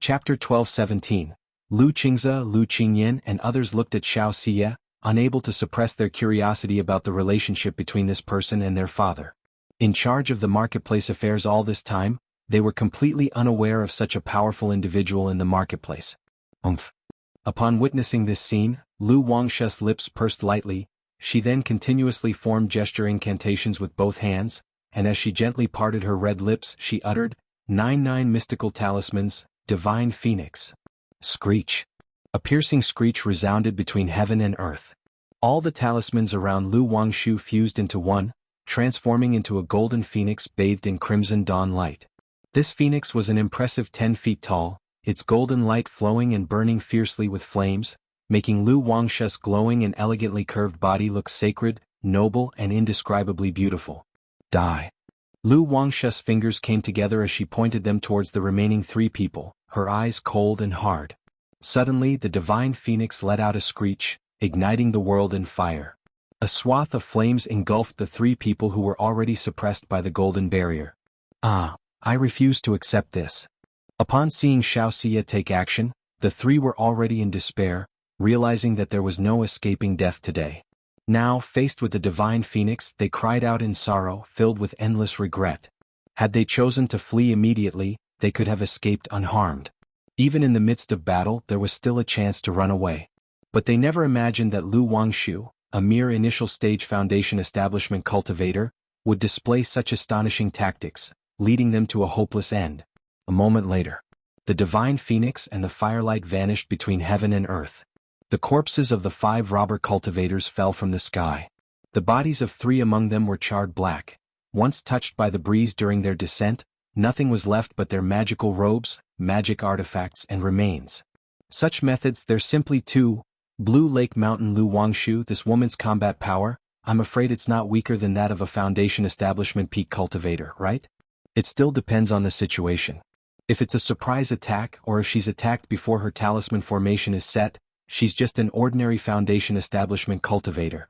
Chapter 12-17. Lu Qingze, Lu Qingyan and others looked at Xiao Xie, unable to suppress their curiosity about the relationship between this person and their father. In charge of the marketplace affairs all this time, they were completely unaware of such a powerful individual in the marketplace. Upon witnessing this scene, Lu Wangshe's lips pursed lightly. She then continuously formed gesture incantations with both hands, and as she gently parted her red lips, she uttered, 99 mystical talismans, divine phoenix. Screech. A piercing screech resounded between heaven and earth. All the talismans around Lu Wangshu fused into one, transforming into a golden phoenix bathed in crimson dawn light. This phoenix was an impressive 10 feet tall, its golden light flowing and burning fiercely with flames, making Lu Wangshe's glowing and elegantly curved body look sacred, noble and indescribably beautiful. Die. Lu Wangshe's fingers came together as she pointed them towards the remaining 3 people, her eyes cold and hard. Suddenly the divine phoenix let out a screech, igniting the world in fire. A swath of flames engulfed the 3 people who were already suppressed by the golden barrier. I refuse to accept this. Upon seeing Xiao Xie take action, the 3 were already in despair, realizing that there was no escaping death today. Now, faced with the divine phoenix, they cried out in sorrow, filled with endless regret. Had they chosen to flee immediately, they could have escaped unharmed. Even in the midst of battle, there was still a chance to run away. But they never imagined that Lu Wangshu, a mere initial stage foundation establishment cultivator, would display such astonishing tactics, leading them to a hopeless end. A moment later, the divine phoenix and the firelight vanished between heaven and earth. The corpses of the 5 robber cultivators fell from the sky. The bodies of 3 among them were charred black. Once touched by the breeze during their descent, nothing was left but their magical robes, magic artifacts and remains. Such methods, they're simply too. Blue Lake Mountain Lu Wangshu, this woman's combat power, I'm afraid it's not weaker than that of a foundation establishment peak cultivator, right? It still depends on the situation. If it's a surprise attack or if she's attacked before her talisman formation is set, she's just an ordinary foundation establishment cultivator.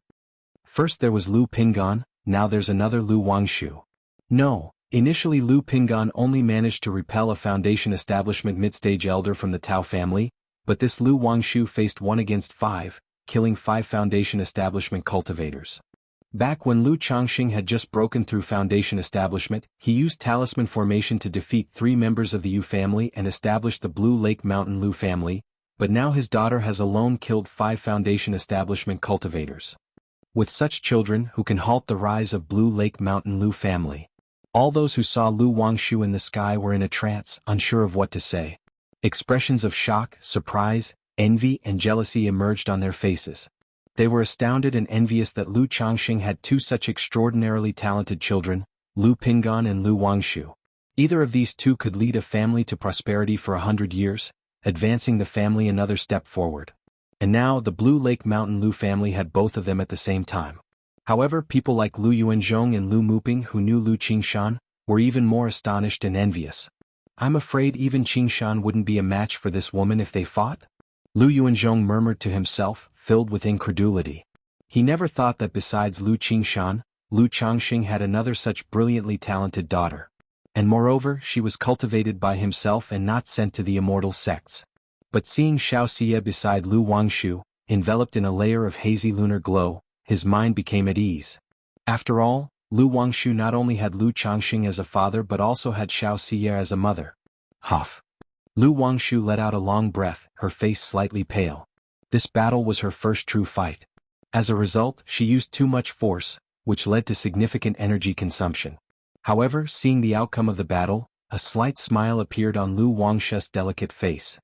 First there was Lu Pingan, now there's another Lu Wangshu. No, initially Lu Pingan only managed to repel a foundation establishment mid-stage elder from the Tao family, but this Lu Wangshu faced 1 against 5, killing 5 foundation establishment cultivators. Back when Lu Changxing had just broken through foundation establishment, he used talisman formation to defeat 3 members of the Yu family and establish the Blue Lake Mountain Lu family, but now his daughter has alone killed 5 foundation establishment cultivators. With such children, who can halt the rise of Blue Lake Mountain Lu family? All those who saw Lu Wangshu in the sky were in a trance, unsure of what to say. Expressions of shock, surprise, envy and jealousy emerged on their faces. They were astounded and envious that Lu Changxing had 2 such extraordinarily talented children, Lu Pingan and Lu Wangshu. Either of these 2 could lead a family to prosperity for 100 years, advancing the family another step forward. And now the Blue Lake Mountain Lu family had both of them at the same time. However, people like Lu Yuanzhong and Lu Muping who knew Lu Qingshan, were even more astonished and envious. I'm afraid even Qingshan wouldn't be a match for this woman if they fought? Lu Yuanzhong murmured to himself, filled with incredulity. He never thought that besides Lu Qingshan, Lu Changxing had another such brilliantly talented daughter. And moreover, she was cultivated by himself and not sent to the immortal sects. But seeing Xiao Xie beside Lu Wangshu, enveloped in a layer of hazy lunar glow, his mind became at ease. After all, Lu Wangshu not only had Lu Changxing as a father but also had Xiao Xie as a mother. Huff. Lu Wangshu let out a long breath, her face slightly pale. This battle was her first true fight. As a result, she used too much force, which led to significant energy consumption. However, seeing the outcome of the battle, a slight smile appeared on Lu Wangshu's delicate face.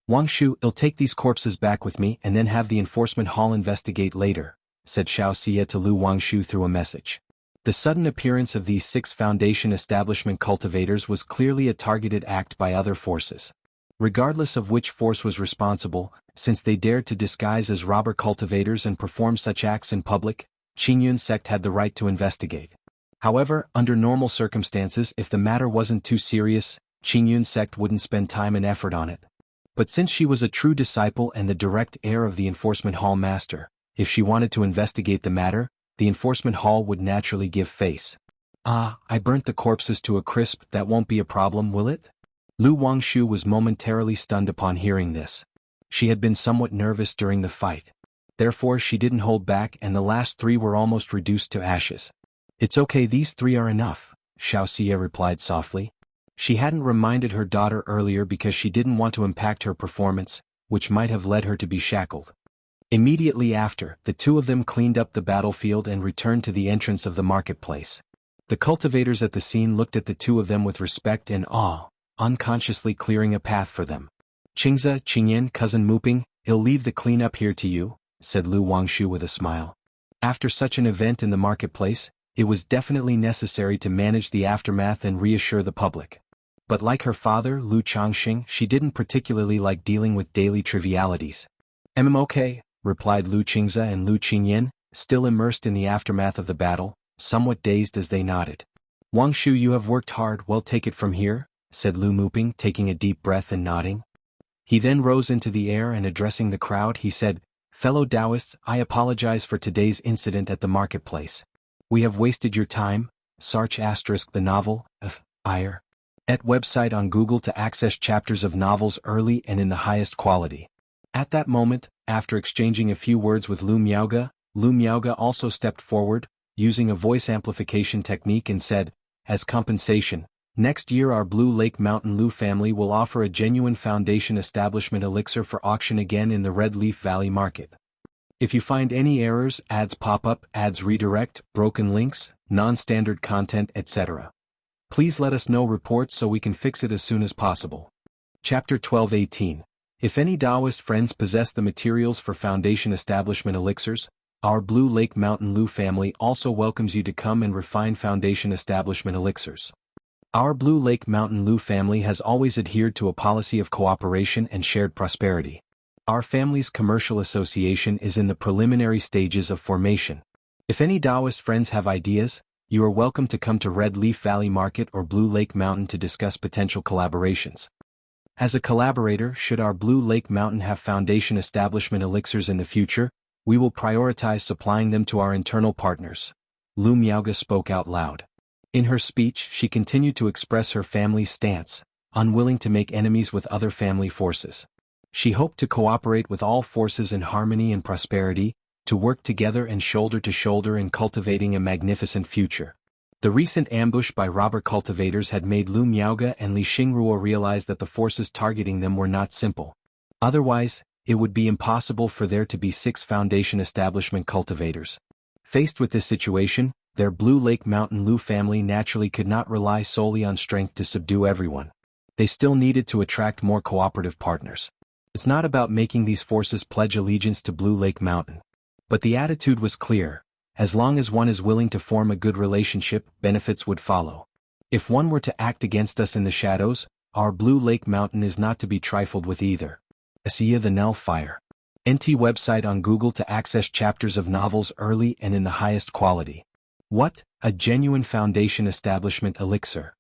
Wangshu, I'll take these corpses back with me and then have the enforcement hall investigate later, said Xiao Xie to Lu Wangshu through a message. The sudden appearance of these 6 foundation establishment cultivators was clearly a targeted act by other forces. Regardless of which force was responsible, since they dared to disguise as robber cultivators and perform such acts in public, Qingyun sect had the right to investigate. However, under normal circumstances, if the matter wasn't too serious, Qingyun sect wouldn't spend time and effort on it. But since she was a true disciple and the direct heir of the enforcement hall master, if she wanted to investigate the matter, the enforcement hall would naturally give face. I burnt the corpses to a crisp, that won't be a problem, will it? Lu Wangshu was momentarily stunned upon hearing this. She had been somewhat nervous during the fight. Therefore she didn't hold back and the last 3 were almost reduced to ashes. "It's okay, these 3 are enough," Xiao Xie replied softly. She hadn't reminded her daughter earlier because she didn't want to impact her performance, which might have led her to be shackled. Immediately after, the 2 of them cleaned up the battlefield and returned to the entrance of the marketplace. The cultivators at the scene looked at the 2 of them with respect and awe, unconsciously clearing a path for them. "Qingze, Qingyan, cousin Muping, I'll leave the cleanup here to you," said Lu Wangshu with a smile. After such an event in the marketplace, it was definitely necessary to manage the aftermath and reassure the public. But like her father, Lu Changxing, she didn't particularly like dealing with daily trivialities. "Okay," replied Lu Qingze and Lu Qingyan, still immersed in the aftermath of the battle, somewhat dazed as they nodded. "Wangshu, you have worked hard, well, take it from here," said Lu Muping, taking a deep breath and nodding. He then rose into the air and addressing the crowd he said, "Fellow Taoists, I apologize for today's incident at the marketplace. We have wasted your time." Sarch * the novel, Ire. At website on Google to access chapters of novels early and in the highest quality. At that moment, after exchanging a few words with Lu Miaoge also stepped forward, using a voice amplification technique and said, "As compensation, next year our Blue Lake Mountain Lu family will offer a genuine foundation establishment elixir for auction again in the Red Leaf Valley market. If you find any errors, ads pop up, ads redirect, broken links, non-standard content, etc. please let us know reports so we can fix it as soon as possible." Chapter 12:18. If any Taoist friends possess the materials for foundation establishment elixirs, our Blue Lake Mountain Lu family also welcomes you to come and refine foundation establishment elixirs. Our Blue Lake Mountain Lu family has always adhered to a policy of cooperation and shared prosperity. Our family's commercial association is in the preliminary stages of formation. If any Taoist friends have ideas, you are welcome to come to Red Leaf Valley Market or Blue Lake Mountain to discuss potential collaborations. As a collaborator, should our Blue Lake Mountain have foundation establishment elixirs in the future, we will prioritize supplying them to our internal partners. Lu Miaoge spoke out loud. In her speech, she continued to express her family's stance, unwilling to make enemies with other family forces. She hoped to cooperate with all forces in harmony and prosperity, to work together and shoulder to shoulder in cultivating a magnificent future. The recent ambush by robber cultivators had made Lu Miaoge and Li Xingruo realize that the forces targeting them were not simple. Otherwise, it would be impossible for there to be 6 foundation establishment cultivators. Faced with this situation, their Blue Lake Mountain Lu family naturally could not rely solely on strength to subdue everyone. They still needed to attract more cooperative partners. It's not about making these forces pledge allegiance to Blue Lake Mountain. But the attitude was clear. As long as one is willing to form a good relationship, benefits would follow. If one were to act against us in the shadows, our Blue Lake Mountain is not to be trifled with either. Asiya the Nell Fire. NT website on Google to access chapters of novels early and in the highest quality. What? A genuine foundation establishment elixir.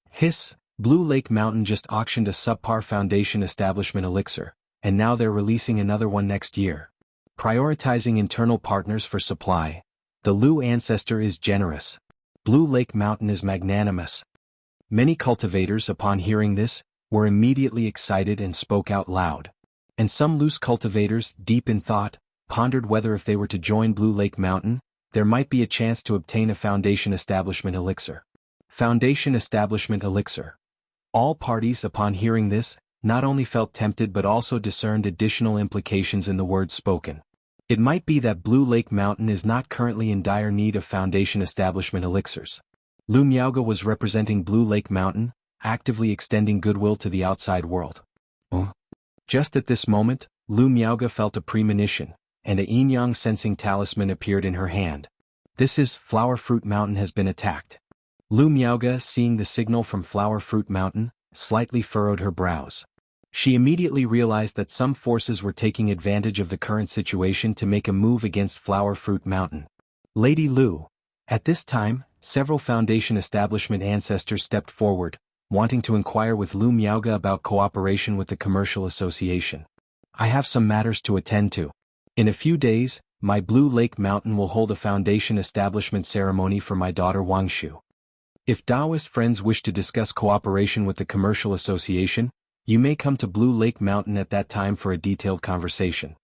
Hiss, Blue Lake Mountain just auctioned a subpar foundation establishment elixir, and now they're releasing another one next year. Prioritizing internal partners for supply. The Lu ancestor is generous. Blue Lake Mountain is magnanimous. Many cultivators, upon hearing this, were immediately excited and spoke out loud. And some loose cultivators, deep in thought, pondered whether if they were to join Blue Lake Mountain, there might be a chance to obtain a foundation establishment elixir. Foundation establishment elixir. All parties, upon hearing this, not only felt tempted but also discerned additional implications in the words spoken. It might be that Blue Lake Mountain is not currently in dire need of foundation establishment elixirs. Lu Miaoge was representing Blue Lake Mountain, actively extending goodwill to the outside world. Just at this moment, Lu Miaoge felt a premonition, and a yin-yang sensing talisman appeared in her hand. This is Flower Fruit Mountain has been attacked. Lu Miaoge, seeing the signal from Flower Fruit Mountain, slightly furrowed her brows. She immediately realized that some forces were taking advantage of the current situation to make a move against Flower Fruit Mountain. Lady Lu. At this time, several foundation establishment ancestors stepped forward, wanting to inquire with Lu Miaoge about cooperation with the commercial association. I have some matters to attend to. In a few days, my Blue Lake Mountain will hold a foundation establishment ceremony for my daughter Wangshu. If Taoist friends wish to discuss cooperation with the Commercial Association, you may come to Blue Lake Mountain at that time for a detailed conversation.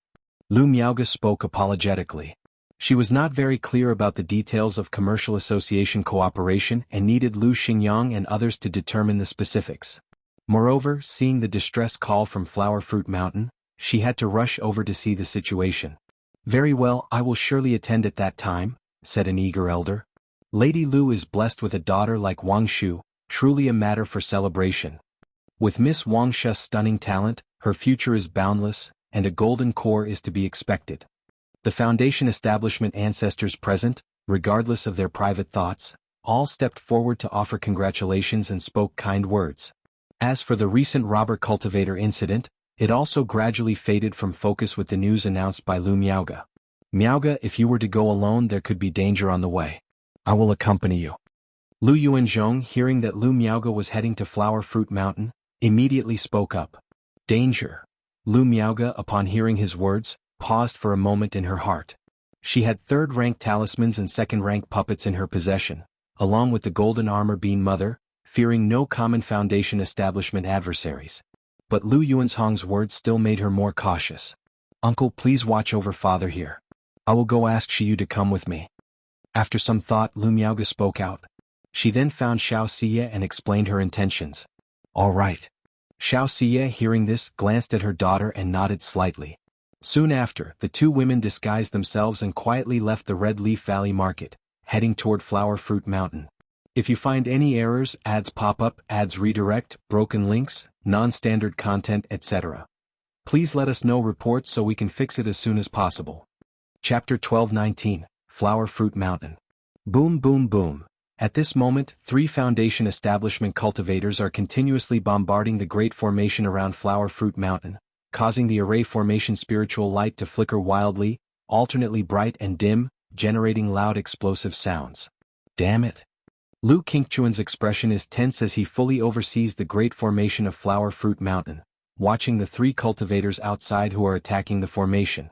Lu Miaoge spoke apologetically. She was not very clear about the details of Commercial Association cooperation and needed Lu Xingyang and others to determine the specifics. Moreover, seeing the distress call from Flower Fruit Mountain, she had to rush over to see the situation. "Very well, I will surely attend at that time," said an eager elder. Lady Lu is blessed with a daughter like Wang Shu, truly a matter for celebration. With Miss Wang Shu's stunning talent, her future is boundless, and a golden core is to be expected. The foundation establishment ancestors present, regardless of their private thoughts, all stepped forward to offer congratulations and spoke kind words. As for the recent robber cultivator incident, it also gradually faded from focus with the news announced by Lu Miaoge. "Miaoge, if you were to go alone there could be danger on the way. I will accompany you." Lu Yuanzhong, hearing that Lu Miaoge was heading to Flower Fruit Mountain, immediately spoke up. "Danger." Lu Miaoge, upon hearing his words, paused for a moment in her heart. She had third-rank talismans and second-rank puppets in her possession, along with the golden armor being mother, fearing no common foundation establishment adversaries. But Lu Yuanzhong's words still made her more cautious. "Uncle, please watch over father here. I will go ask Shiyu to come with me." After some thought, Lu Miaoge spoke out. She then found Xiao Xie and explained her intentions. "All right." Xiao Xie, hearing this, glanced at her daughter and nodded slightly. Soon after, the two women disguised themselves and quietly left the Red Leaf Valley Market, heading toward Flower Fruit Mountain. If you find any errors, ads pop up, ads redirect, broken links, non-standard content, etc., please let us know reports so we can fix it as soon as possible. Chapter 12:19, Flower Fruit Mountain. Boom boom boom. At this moment, 3 foundation establishment cultivators are continuously bombarding the great formation around Flower Fruit Mountain, causing the array formation spiritual light to flicker wildly, alternately bright and dim, generating loud explosive sounds. Damn it. Lu Qingchuan's expression is tense as he fully oversees the great formation of Flower Fruit Mountain, watching the 3 cultivators outside who are attacking the formation.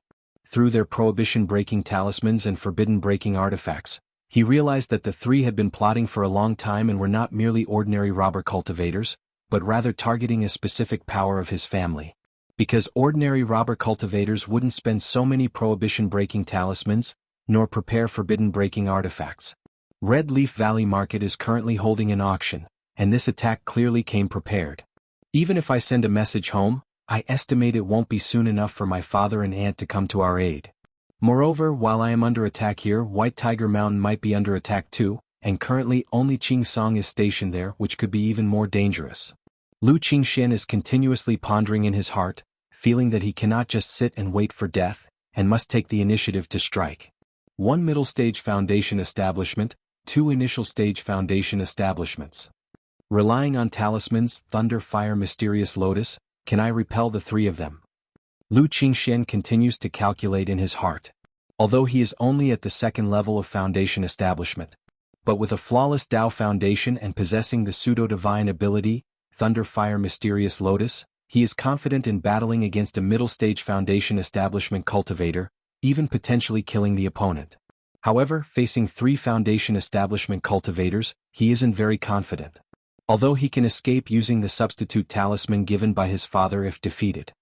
Through their prohibition-breaking talismans and forbidden-breaking artifacts, he realized that the 3 had been plotting for a long time and were not merely ordinary robber cultivators, but rather targeting a specific power of his family. Because ordinary robber cultivators wouldn't spend so many prohibition-breaking talismans, nor prepare forbidden-breaking artifacts. Red Leaf Valley Market is currently holding an auction, and this attack clearly came prepared. Even if I send a message home, I estimate it won't be soon enough for my father and aunt to come to our aid. Moreover, while I am under attack here, White Tiger Mountain might be under attack too, and currently only Qing Song is stationed there, which could be even more dangerous. Lu Qingxian is continuously pondering in his heart, feeling that he cannot just sit and wait for death, and must take the initiative to strike. 1 middle stage foundation establishment, 2 initial stage foundation establishments. Relying on talismans, Thunder, Fire, Mysterious Lotus, can I repel the 3 of them? Lu Qingxian continues to calculate in his heart. Although he is only at the 2nd level of foundation establishment. But with a flawless Tao foundation and possessing the pseudo-divine ability, Thunder, Fire, Mysterious Lotus, he is confident in battling against a middle-stage foundation establishment cultivator, even potentially killing the opponent. However, facing 3 foundation establishment cultivators, he isn't very confident. Although he can escape using the substitute talisman given by his father if defeated.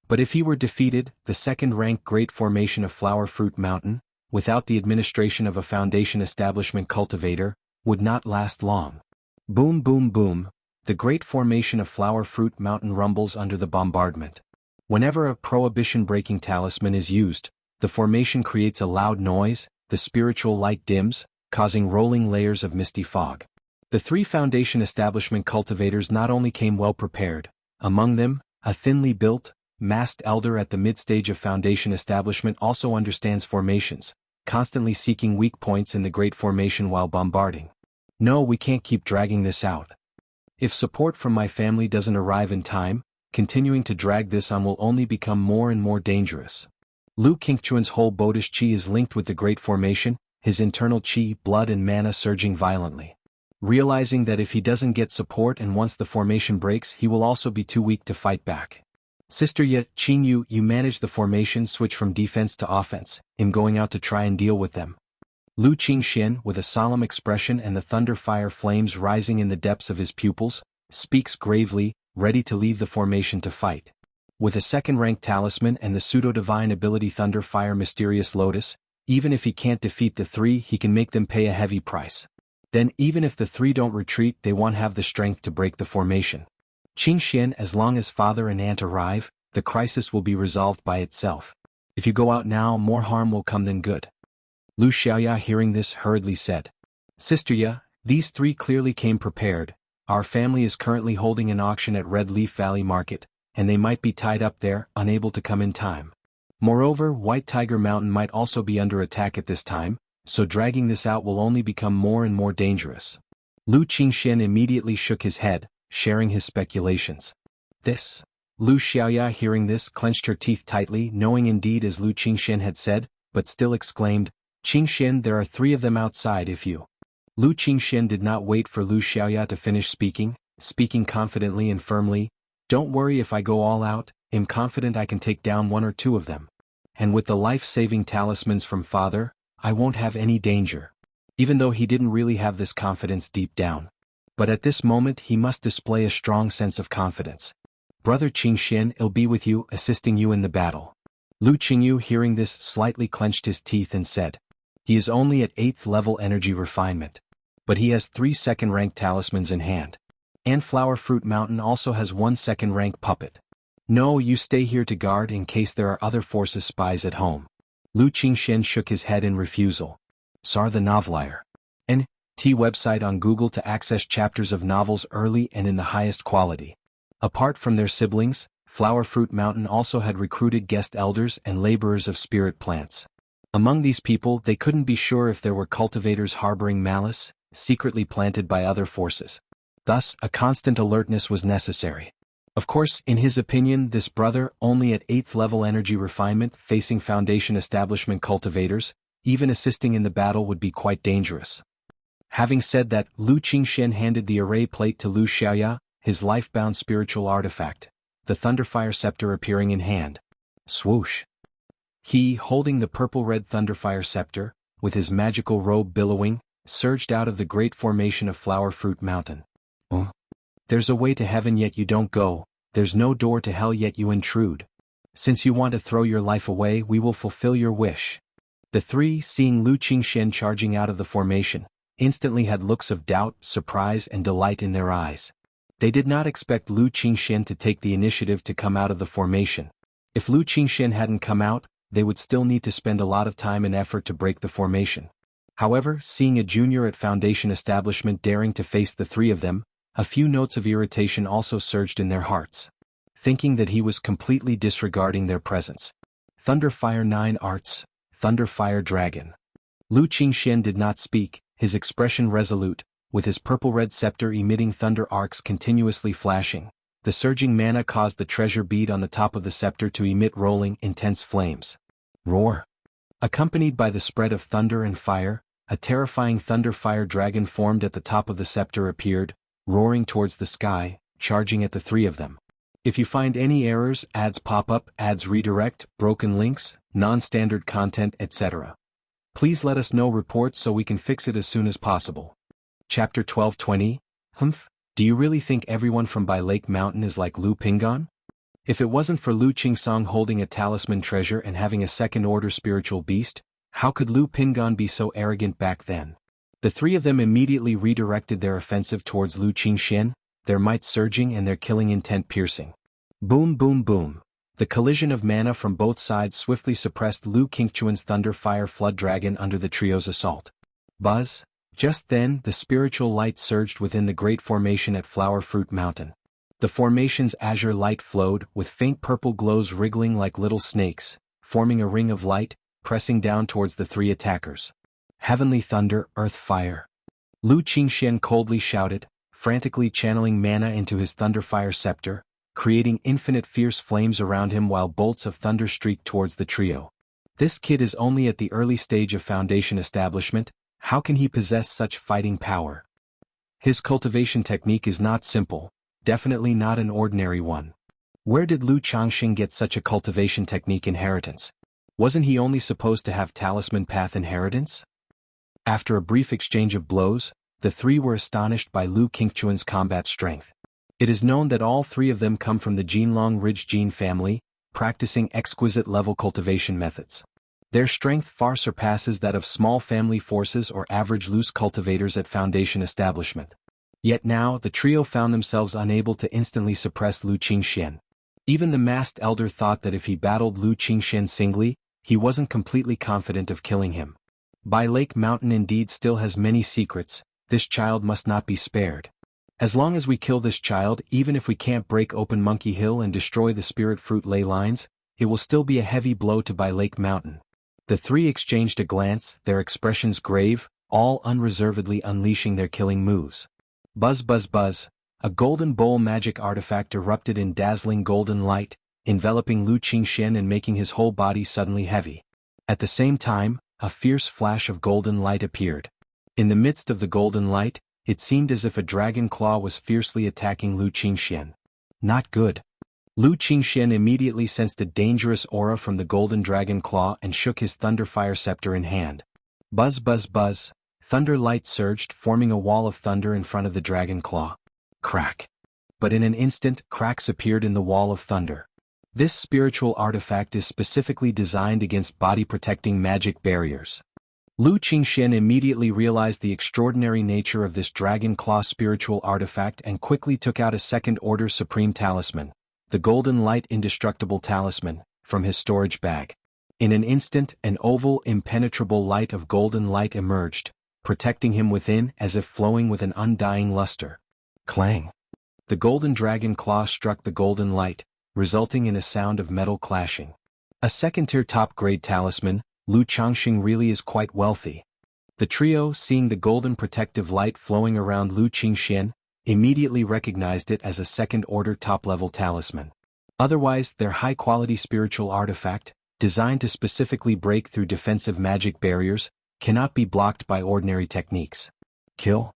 But if he were defeated, the 2nd-rank Great Formation of Flower Fruit Mountain, without the administration of a foundation establishment cultivator, would not last long. Boom boom boom, the Great Formation of Flower Fruit Mountain rumbles under the bombardment. Whenever a prohibition-breaking talisman is used, the formation creates a loud noise, the spiritual light dims, causing rolling layers of misty fog. The 3 foundation establishment cultivators not only came well prepared, among them, a thinly built, masked elder at the mid-stage of foundation establishment also understands formations, constantly seeking weak points in the great formation while bombarding. No, we can't keep dragging this out. If support from my family doesn't arrive in time, continuing to drag this on will only become more and more dangerous. Lu Qingchuan's whole Bodish Qi is linked with the great formation, his internal Qi, blood and mana surging violently. Realizing that if he doesn't get support and once the formation breaks he will also be too weak to fight back. Sister Ye, Qingyu, you manage the formation, switch from defense to offense, in going out to try and deal with them. Lu Qingxian, with a solemn expression and the thunder fire flames rising in the depths of his pupils, speaks gravely, ready to leave the formation to fight. With a second-rank talisman and the pseudo-divine ability Thunder Fire Mysterious Lotus, even if he can't defeat the three, he can make them pay a heavy price. Then even if the three don't retreat, they won't have the strength to break the formation. Qingxian, as long as father and aunt arrive, the crisis will be resolved by itself. If you go out now, more harm will come than good. Lu Xiaoya, hearing this, hurriedly said, Sister Ya, these three clearly came prepared. Our family is currently holding an auction at Red Leaf Valley Market, and they might be tied up there, unable to come in time. Moreover, White Tiger Mountain might also be under attack at this time, so dragging this out will only become more and more dangerous. Lu Qingxian immediately shook his head, sharing his speculations. Lu Xiaoya, hearing this, clenched her teeth tightly, knowing indeed as Lu Qingxian had said, but still exclaimed, Qingxian, there are three of them outside if you. Lu Qingxian did not wait for Lu Xiaoya to finish speaking confidently and firmly, Don't worry if I go all out, I'm confident I can take down one or two of them. And with the life-saving talismans from father, I won't have any danger. Even though he didn't really have this confidence deep down. But at this moment he must display a strong sense of confidence. Brother Qingxian, I'll be with you, assisting you in the battle. Lu Qingyu, hearing this, slightly clenched his teeth and said, He is only at 8th level energy refinement. But he has 3 second-rank talismans in hand. And Flower Fruit Mountain also has 1 second-rank puppet. No, you stay here to guard in case there are other forces spies at home. Lu Qingxian shook his head in refusal. Sar the Novelier. N.T. website on Google to access chapters of novels early and in the highest quality. Apart from their siblings, Flower Fruit Mountain also had recruited guest elders and laborers of spirit plants. Among these people, they couldn't be sure if there were cultivators harboring malice, secretly planted by other forces. Thus, a constant alertness was necessary. Of course, in his opinion, this brother, only at 8th level energy refinement, facing Foundation establishment cultivators, even assisting in the battle would be quite dangerous. Having said that, Lu Qingxian handed the array plate to Lu Xiaoya, his life-bound spiritual artifact, the Thunderfire Scepter appearing in hand. Swoosh! He, holding the purple-red Thunderfire Scepter, with his magical robe billowing, surged out of the great formation of Flower Fruit Mountain. There's a way to heaven yet you don't go, there's no door to hell yet you intrude. Since you want to throw your life away, we will fulfill your wish. The three, seeing Lu Qingxian charging out of the formation, instantly had looks of doubt, surprise and delight in their eyes. They did not expect Lu Qingxian to take the initiative to come out of the formation. If Lu Qingxian hadn't come out, they would still need to spend a lot of time and effort to break the formation. However, seeing a junior at Foundation establishment daring to face the three of them, a few notes of irritation also surged in their hearts. Thinking that he was completely disregarding their presence. Thunderfire 9 Arts, Thunderfire Dragon. Lu Qingxian did not speak, his expression resolute, with his purple-red scepter emitting thunder arcs continuously flashing. The surging mana caused the treasure bead on the top of the scepter to emit rolling, intense flames. Roar! Accompanied by the spread of thunder and fire, a terrifying Thunderfire Dragon formed at the top of the scepter appeared, roaring towards the sky, charging at the three of them. If you find any errors, ads pop up, ads redirect, broken links, non-standard content, etc. Please let us know reports so we can fix it as soon as possible. Chapter 1220, do you really think everyone from Bai Lake Mountain is like Lu Pingon? If it wasn't for Lu Qingsong holding a talisman treasure and having a second-order spiritual beast, how could Lu Pingon be so arrogant back then? The three of them immediately redirected their offensive towards Lu Qingxian, their might surging and their killing intent piercing. Boom boom boom. The collision of mana from both sides swiftly suppressed Lu Qingchuan's Thunderfire Flood Dragon under the trio's assault. Buzz! Just then, the spiritual light surged within the great formation at Flower Fruit Mountain. The formation's azure light flowed, with faint purple glows wriggling like little snakes, forming a ring of light, pressing down towards the three attackers. Heavenly thunder, earth fire. Lu Qingxian coldly shouted, frantically channeling mana into his Thunderfire Scepter, creating infinite fierce flames around him while bolts of thunder streaked towards the trio. This kid is only at the early stage of Foundation establishment, how can he possess such fighting power? His cultivation technique is not simple, definitely not an ordinary one. Where did Lu Changxing get such a cultivation technique inheritance? Wasn't he only supposed to have talisman path inheritance? After a brief exchange of blows, the three were astonished by Lu Qingquan's combat strength. It is known that all three of them come from the Jinlong Ridge gene family, practicing exquisite level cultivation methods. Their strength far surpasses that of small family forces or average loose cultivators at Foundation establishment. Yet now the trio found themselves unable to instantly suppress Lu Qingxian. Even the masked elder thought that if he battled Lu Qingxian singly, he wasn't completely confident of killing him. Bai Lake Mountain indeed still has many secrets, this child must not be spared. As long as we kill this child, even if we can't break open Monkey Hill and destroy the spirit fruit ley lines, it will still be a heavy blow to Bai Lake Mountain. The three exchanged a glance, their expressions grave, all unreservedly unleashing their killing moves. Buzz buzz buzz, a golden bowl magic artifact erupted in dazzling golden light, enveloping Lu Qingxian and making his whole body suddenly heavy. At the same time, a fierce flash of golden light appeared. In the midst of the golden light, it seemed as if a dragon claw was fiercely attacking Lu Qingxian. Not good. Lu Qingxian immediately sensed a dangerous aura from the golden dragon claw and shook his thunderfire scepter in hand. Buzz buzz buzz, thunder light surged, forming a wall of thunder in front of the dragon claw. Crack. But in an instant, cracks appeared in the wall of thunder. This spiritual artifact is specifically designed against body-protecting magic barriers. Lu Qingxian immediately realized the extraordinary nature of this dragon claw spiritual artifact and quickly took out a second-order supreme talisman, the golden light indestructible talisman, from his storage bag. In an instant, an oval, impenetrable light of golden light emerged, protecting him within as if flowing with an undying luster. Clang! The golden dragon claw struck the golden light, resulting in a sound of metal clashing. A second-tier top-grade talisman, Lu Changxing really is quite wealthy. The trio, seeing the golden protective light flowing around Lu Qingxian, immediately recognized it as a second-order top-level talisman. Otherwise, their high-quality spiritual artifact, designed to specifically break through defensive magic barriers, cannot be blocked by ordinary techniques. Kill?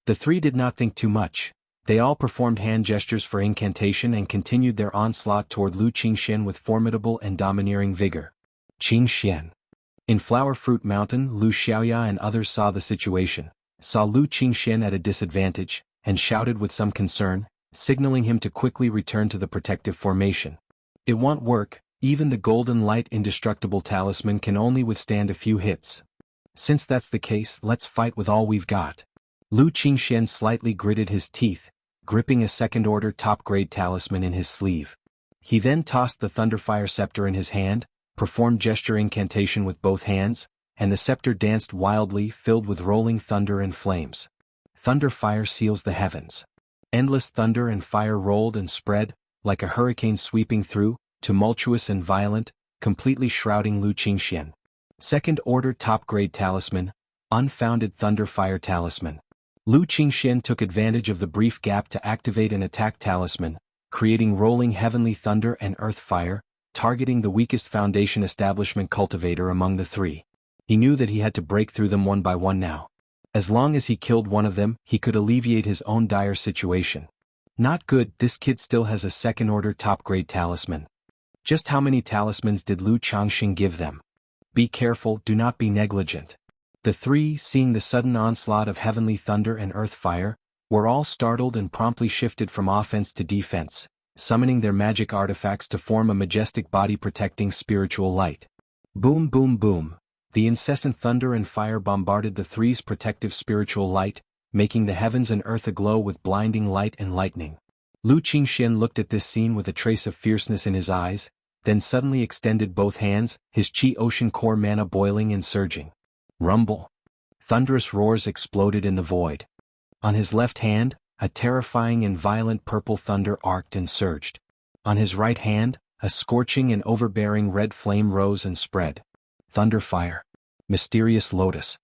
The three did not think too much. They all performed hand gestures for incantation and continued their onslaught toward Lu Qingxian with formidable and domineering vigor. Qingxian. In Flower Fruit Mountain, Lu Xiaoya and others saw the situation, saw Lu Qingxian at a disadvantage, and shouted with some concern, signaling him to quickly return to the protective formation. It won't work, even the golden light indestructible talisman can only withstand a few hits. Since that's the case, let's fight with all we've got. Lu Qingxian slightly gritted his teeth, gripping a second-order top-grade talisman in his sleeve. He then tossed the Thunderfire scepter in his hand, performed gesture incantation with both hands, and the scepter danced wildly, filled with rolling thunder and flames. Thunderfire seals the heavens. Endless thunder and fire rolled and spread, like a hurricane sweeping through, tumultuous and violent, completely shrouding Lu Qingxian. Second-order top-grade talisman, unfounded Thunderfire talisman. Lu Qingxian took advantage of the brief gap to activate an attack talisman, creating rolling heavenly thunder and earth fire, targeting the weakest Foundation establishment cultivator among the three. He knew that he had to break through them one by one now. As long as he killed one of them, he could alleviate his own dire situation. Not good, this kid still has a second-order top-grade talisman. Just how many talismans did Lu Changxing give them? Be careful, do not be negligent. The three, seeing the sudden onslaught of heavenly thunder and earth fire, were all startled and promptly shifted from offense to defense, summoning their magic artifacts to form a majestic body-protecting spiritual light. Boom boom boom. The incessant thunder and fire bombarded the three's protective spiritual light, making the heavens and earth aglow with blinding light and lightning. Lu Qingxian looked at this scene with a trace of fierceness in his eyes, then suddenly extended both hands, his chi ocean core mana boiling and surging. Rumble. Thunderous roars exploded in the void. On his left hand, a terrifying and violent purple thunder arced and surged. On his right hand, a scorching and overbearing red flame rose and spread. Thunderfire. Mysterious lotus.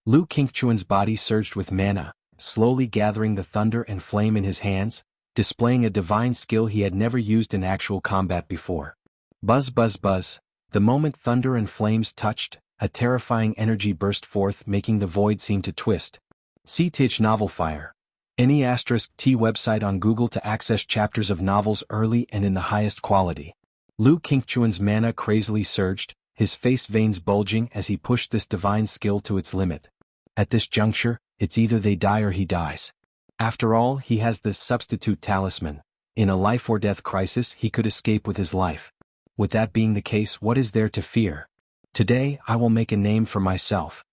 Lu Qingquan's body surged with mana, slowly gathering the thunder and flame in his hands, displaying a divine skill he had never used in actual combat before. Buzz buzz buzz. The moment thunder and flames touched, a terrifying energy burst forth, making the void seem to twist. See Tich Novel Fire. Any *T website on Google to access chapters of novels early and in the highest quality. Lu Qingquan's mana crazily surged, his face veins bulging as he pushed this divine skill to its limit. At this juncture, it's either they die or he dies. After all, he has this substitute talisman. In a life-or-death crisis, he could escape with his life. With that being the case, what is there to fear? Today, I will make a name for myself.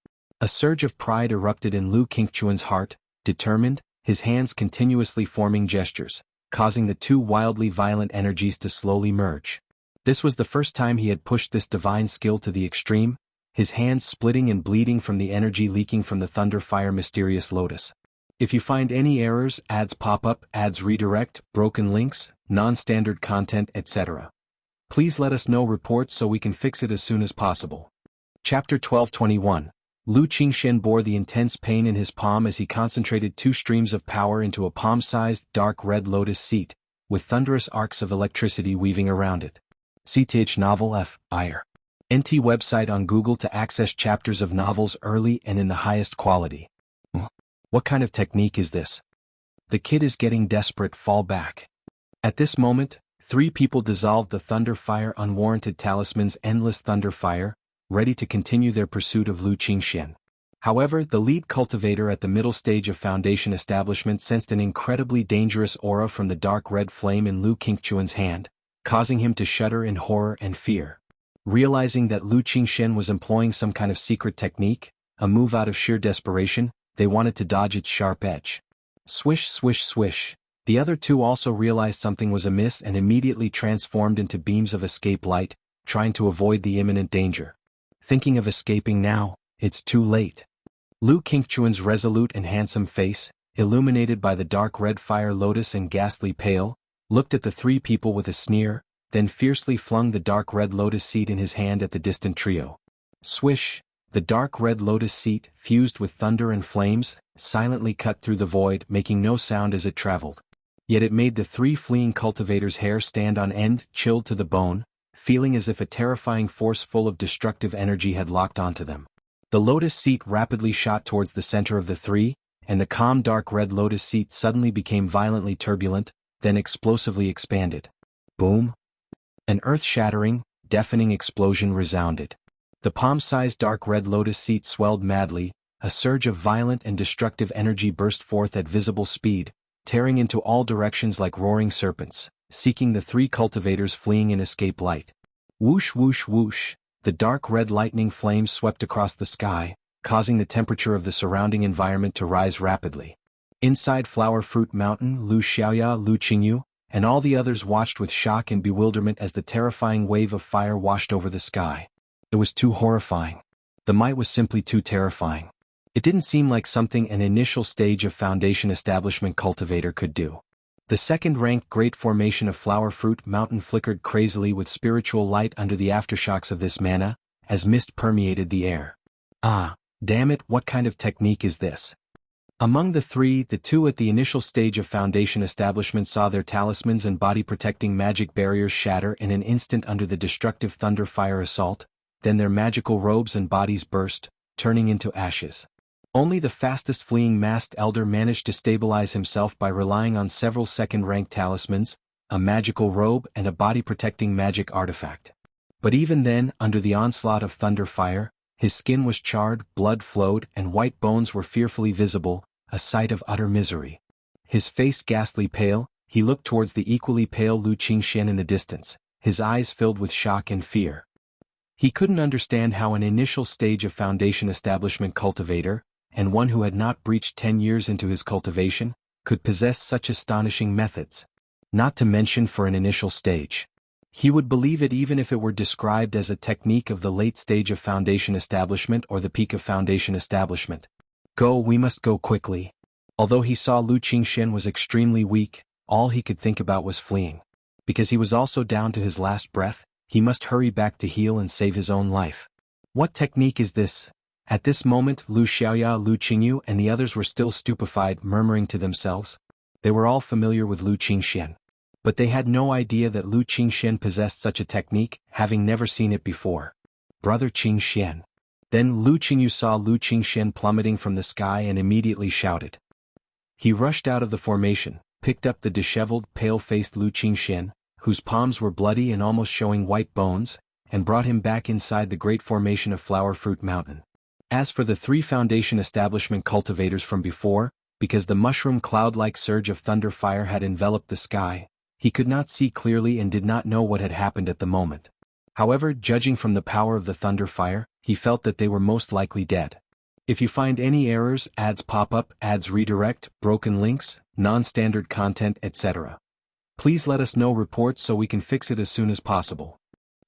A surge of pride erupted in Lu Qingquan's heart, determined, his hands continuously forming gestures, causing the two wildly violent energies to slowly merge. This was the first time he had pushed this divine skill to the extreme, his hands splitting and bleeding from the energy leaking from the thunder fire mysterious lotus. If you find any errors, ads pop up, ads redirect, broken links, non-standard content, etc. Please let us know reports so we can fix it as soon as possible. Chapter 12:21. Lu Qingxian bore the intense pain in his palm as he concentrated two streams of power into a palm-sized dark red lotus seat, with thunderous arcs of electricity weaving around it. CTH Novel F. IR. NT website on Google to access chapters of novels early and in the highest quality. What kind of technique is this? The kid is getting desperate. Fall back. At this moment, three people dissolved the thunder fire unwarranted talisman's endless thunder fire, ready to continue their pursuit of Lu Qingxian. However, the lead cultivator at the middle stage of Foundation establishment sensed an incredibly dangerous aura from the dark red flame in Lu Qingquan's hand, causing him to shudder in horror and fear. Realizing that Lu Qingxian was employing some kind of secret technique, a move out of sheer desperation, they wanted to dodge its sharp edge. Swish, swish, swish. The other two also realized something was amiss and immediately transformed into beams of escape light, trying to avoid the imminent danger. Thinking of escaping now, it's too late. Lu Qingquan's resolute and handsome face, illuminated by the dark red fire lotus and ghastly pale, looked at the three people with a sneer, then fiercely flung the dark red lotus seed in his hand at the distant trio. Swish, the dark red lotus seed, fused with thunder and flames, silently cut through the void, making no sound as it traveled. Yet it made the three fleeing cultivators' hair stand on end, chilled to the bone, feeling as if a terrifying force full of destructive energy had locked onto them. The lotus seat rapidly shot towards the center of the three, and the calm dark red lotus seat suddenly became violently turbulent, then explosively expanded. Boom! An earth-shattering, deafening explosion resounded. The palm-sized dark red lotus seat swelled madly, a surge of violent and destructive energy burst forth at visible speed, tearing into all directions like roaring serpents, seeking the three cultivators fleeing in escape light. Whoosh whoosh whoosh, the dark red lightning flames swept across the sky, causing the temperature of the surrounding environment to rise rapidly. Inside Flower Fruit Mountain, Lu Xiaoya, Lu Qingyu, and all the others watched with shock and bewilderment as the terrifying wave of fire washed over the sky. It was too horrifying. The might was simply too terrifying. It didn't seem like something an initial stage of Foundation establishment cultivator could do. The second-ranked great formation of Flower Fruit Mountain flickered crazily with spiritual light under the aftershocks of this mana, as mist permeated the air. Ah, damn it, what kind of technique is this? Among the three, the two at the initial stage of Foundation establishment saw their talismans and body-protecting magic barriers shatter in an instant under the destructive thunder fire assault, then their magical robes and bodies burst, turning into ashes. Only the fastest fleeing masked elder managed to stabilize himself by relying on several second-ranked talismans, a magical robe and a body-protecting magic artifact. But even then, under the onslaught of thunder fire, his skin was charred, blood flowed, and white bones were fearfully visible, a sight of utter misery. His face ghastly pale, he looked towards the equally pale Lu Qingxian in the distance, his eyes filled with shock and fear. He couldn't understand how an initial stage of Foundation establishment cultivator, and one who had not breached 10 years into his cultivation, could possess such astonishing methods. Not to mention for an initial stage. He would believe it even if it were described as a technique of the late stage of Foundation establishment or the peak of Foundation establishment. Go, we must go quickly. Although he saw Lu Qingxian was extremely weak, all he could think about was fleeing. Because he was also down to his last breath, he must hurry back to heal and save his own life. What technique is this? At this moment, Lu Xiaoya, Lu Qingyu, and the others were still stupefied, murmuring to themselves. They were all familiar with Lu Qingxian. But they had no idea that Lu Qingxian possessed such a technique, having never seen it before. Brother Qingxian. Then Lu Qingyu saw Lu Qingxian plummeting from the sky and immediately shouted. He rushed out of the formation, picked up the disheveled, pale-faced Lu Qingxian, whose palms were bloody and almost showing white bones, and brought him back inside the great formation of Flower Fruit Mountain. As for the 3 Foundation establishment cultivators from before, because the mushroom cloud-like surge of thunder fire had enveloped the sky, he could not see clearly and did not know what had happened at the moment. However, judging from the power of the thunder fire, he felt that they were most likely dead. If you find any errors, ads pop up, ads redirect, broken links, non-standard content, etc., please let us know reports so we can fix it as soon as possible.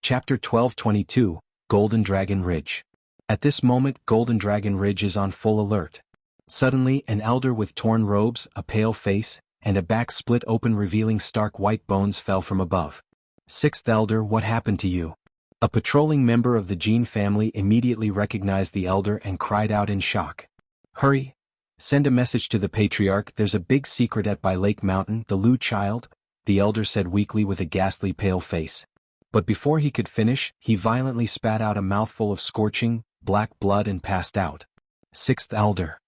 Chapter 12:22, Golden Dragon Ridge. At this moment, Golden Dragon Ridge is on full alert. Suddenly, an elder with torn robes, a pale face, and a back split open revealing stark white bones fell from above. Sixth Elder, what happened to you? A patrolling member of the Jean family immediately recognized the elder and cried out in shock. Hurry! Send a message to the Patriarch, there's a big secret at by Lake Mountain, the Lu child, the elder said weakly with a ghastly pale face. But before he could finish, he violently spat out a mouthful of scorching, black blood and passed out. Sixth Elder.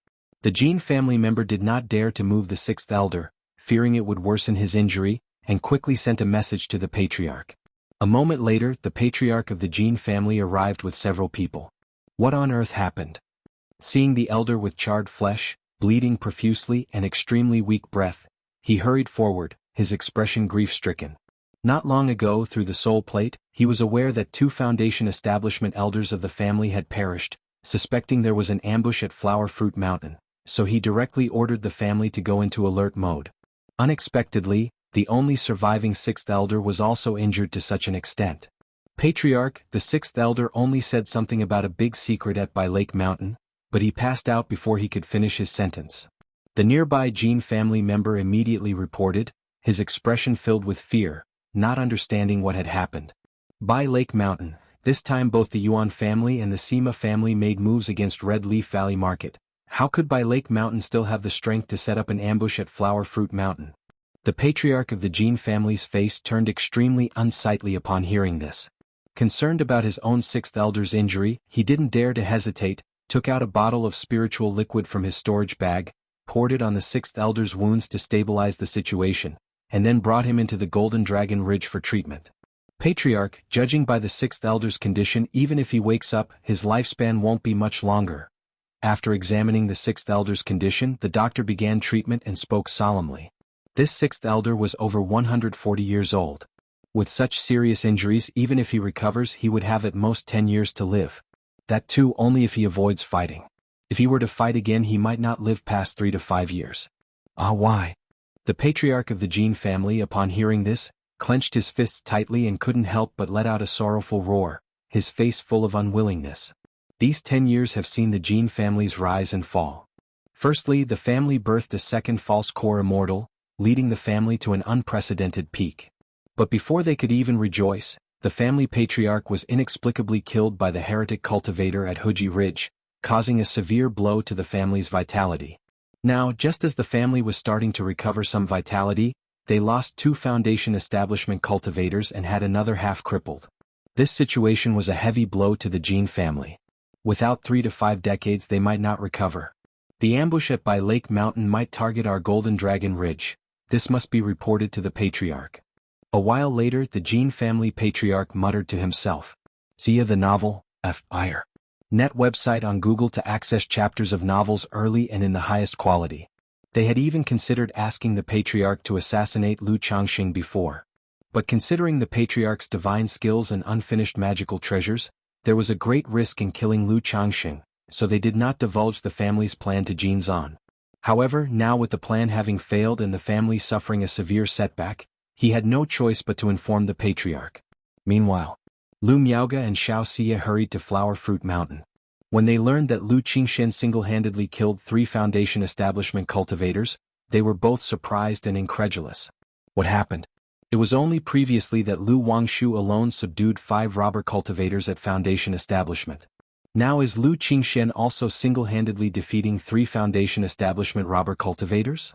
The Jean family member did not dare to move the Sixth Elder, fearing it would worsen his injury, and quickly sent a message to the Patriarch. A moment later, the Patriarch of the Jean family arrived with several people. What on earth happened? Seeing the elder with charred flesh, bleeding profusely and extremely weak breath, he hurried forward, his expression grief-stricken. Not long ago, through the soul plate, he was aware that 2 Foundation establishment elders of the family had perished, suspecting there was an ambush at Flower Fruit Mountain, so he directly ordered the family to go into alert mode. Unexpectedly, the only surviving 6th Elder was also injured to such an extent. Patriarch, the 6th Elder only said something about a big secret at by Lake Mountain, but he passed out before he could finish his sentence. The nearby Jean family member immediately reported, his expression filled with fear, not understanding what had happened. By Lake Mountain, this time both the Yuan family and the Sima family made moves against Red Leaf Valley Market. How could By Lake Mountain still have the strength to set up an ambush at Flower Fruit Mountain? The Patriarch of the Jean family's face turned extremely unsightly upon hearing this. Concerned about his own 6th Elder's injury, he didn't dare to hesitate, took out a bottle of spiritual liquid from his storage bag, poured it on the 6th Elder's wounds to stabilize the situation, and then brought him into the Golden Dragon Ridge for treatment. Patriarch, judging by the 6th Elder's condition, even if he wakes up, his lifespan won't be much longer. After examining the 6th Elder's condition, the doctor began treatment and spoke solemnly. This 6th Elder was over 140 years old. With such serious injuries, even if he recovers, he would have at most 10 years to live. That too only if he avoids fighting. If he were to fight again, he might not live past 3 to 5 years. Why? The Patriarch of the Jean family, upon hearing this, clenched his fists tightly and couldn't help but let out a sorrowful roar, his face full of unwillingness. These 10 years have seen the Jean family's rise and fall. Firstly, the family birthed a second false core immortal, leading the family to an unprecedented peak. But before they could even rejoice, the family patriarch was inexplicably killed by the heretic cultivator at Huji Ridge, causing a severe blow to the family's vitality. Now, just as the family was starting to recover some vitality, they lost 2 Foundation establishment cultivators and had another half crippled. This situation was a heavy blow to the Jean family. Without 3 to 5 decades they might not recover. The ambush at By Lake Mountain might target our Golden Dragon Ridge. This must be reported to the Patriarch. A while later, the Jean family patriarch muttered to himself. See the novel, F.I.R. Net website on Google to access chapters of novels early and in the highest quality. They had even considered asking the Patriarch to assassinate Lu Changxing before. But considering the Patriarch's divine skills and unfinished magical treasures, there was a great risk in killing Lu Changxing, so they did not divulge the family's plan to Jean Zan. However, now with the plan having failed and the family suffering a severe setback, he had no choice but to inform the Patriarch. Meanwhile, Lu Miaoga and Xiao Xie hurried to Flower Fruit Mountain. When they learned that Lu Qingxian single-handedly killed 3 Foundation establishment cultivators, they were both surprised and incredulous. What happened? It was only previously that Lu Wangshu alone subdued 5 robber cultivators at Foundation establishment. Now is Lu Qingxian also single-handedly defeating 3 Foundation establishment robber cultivators?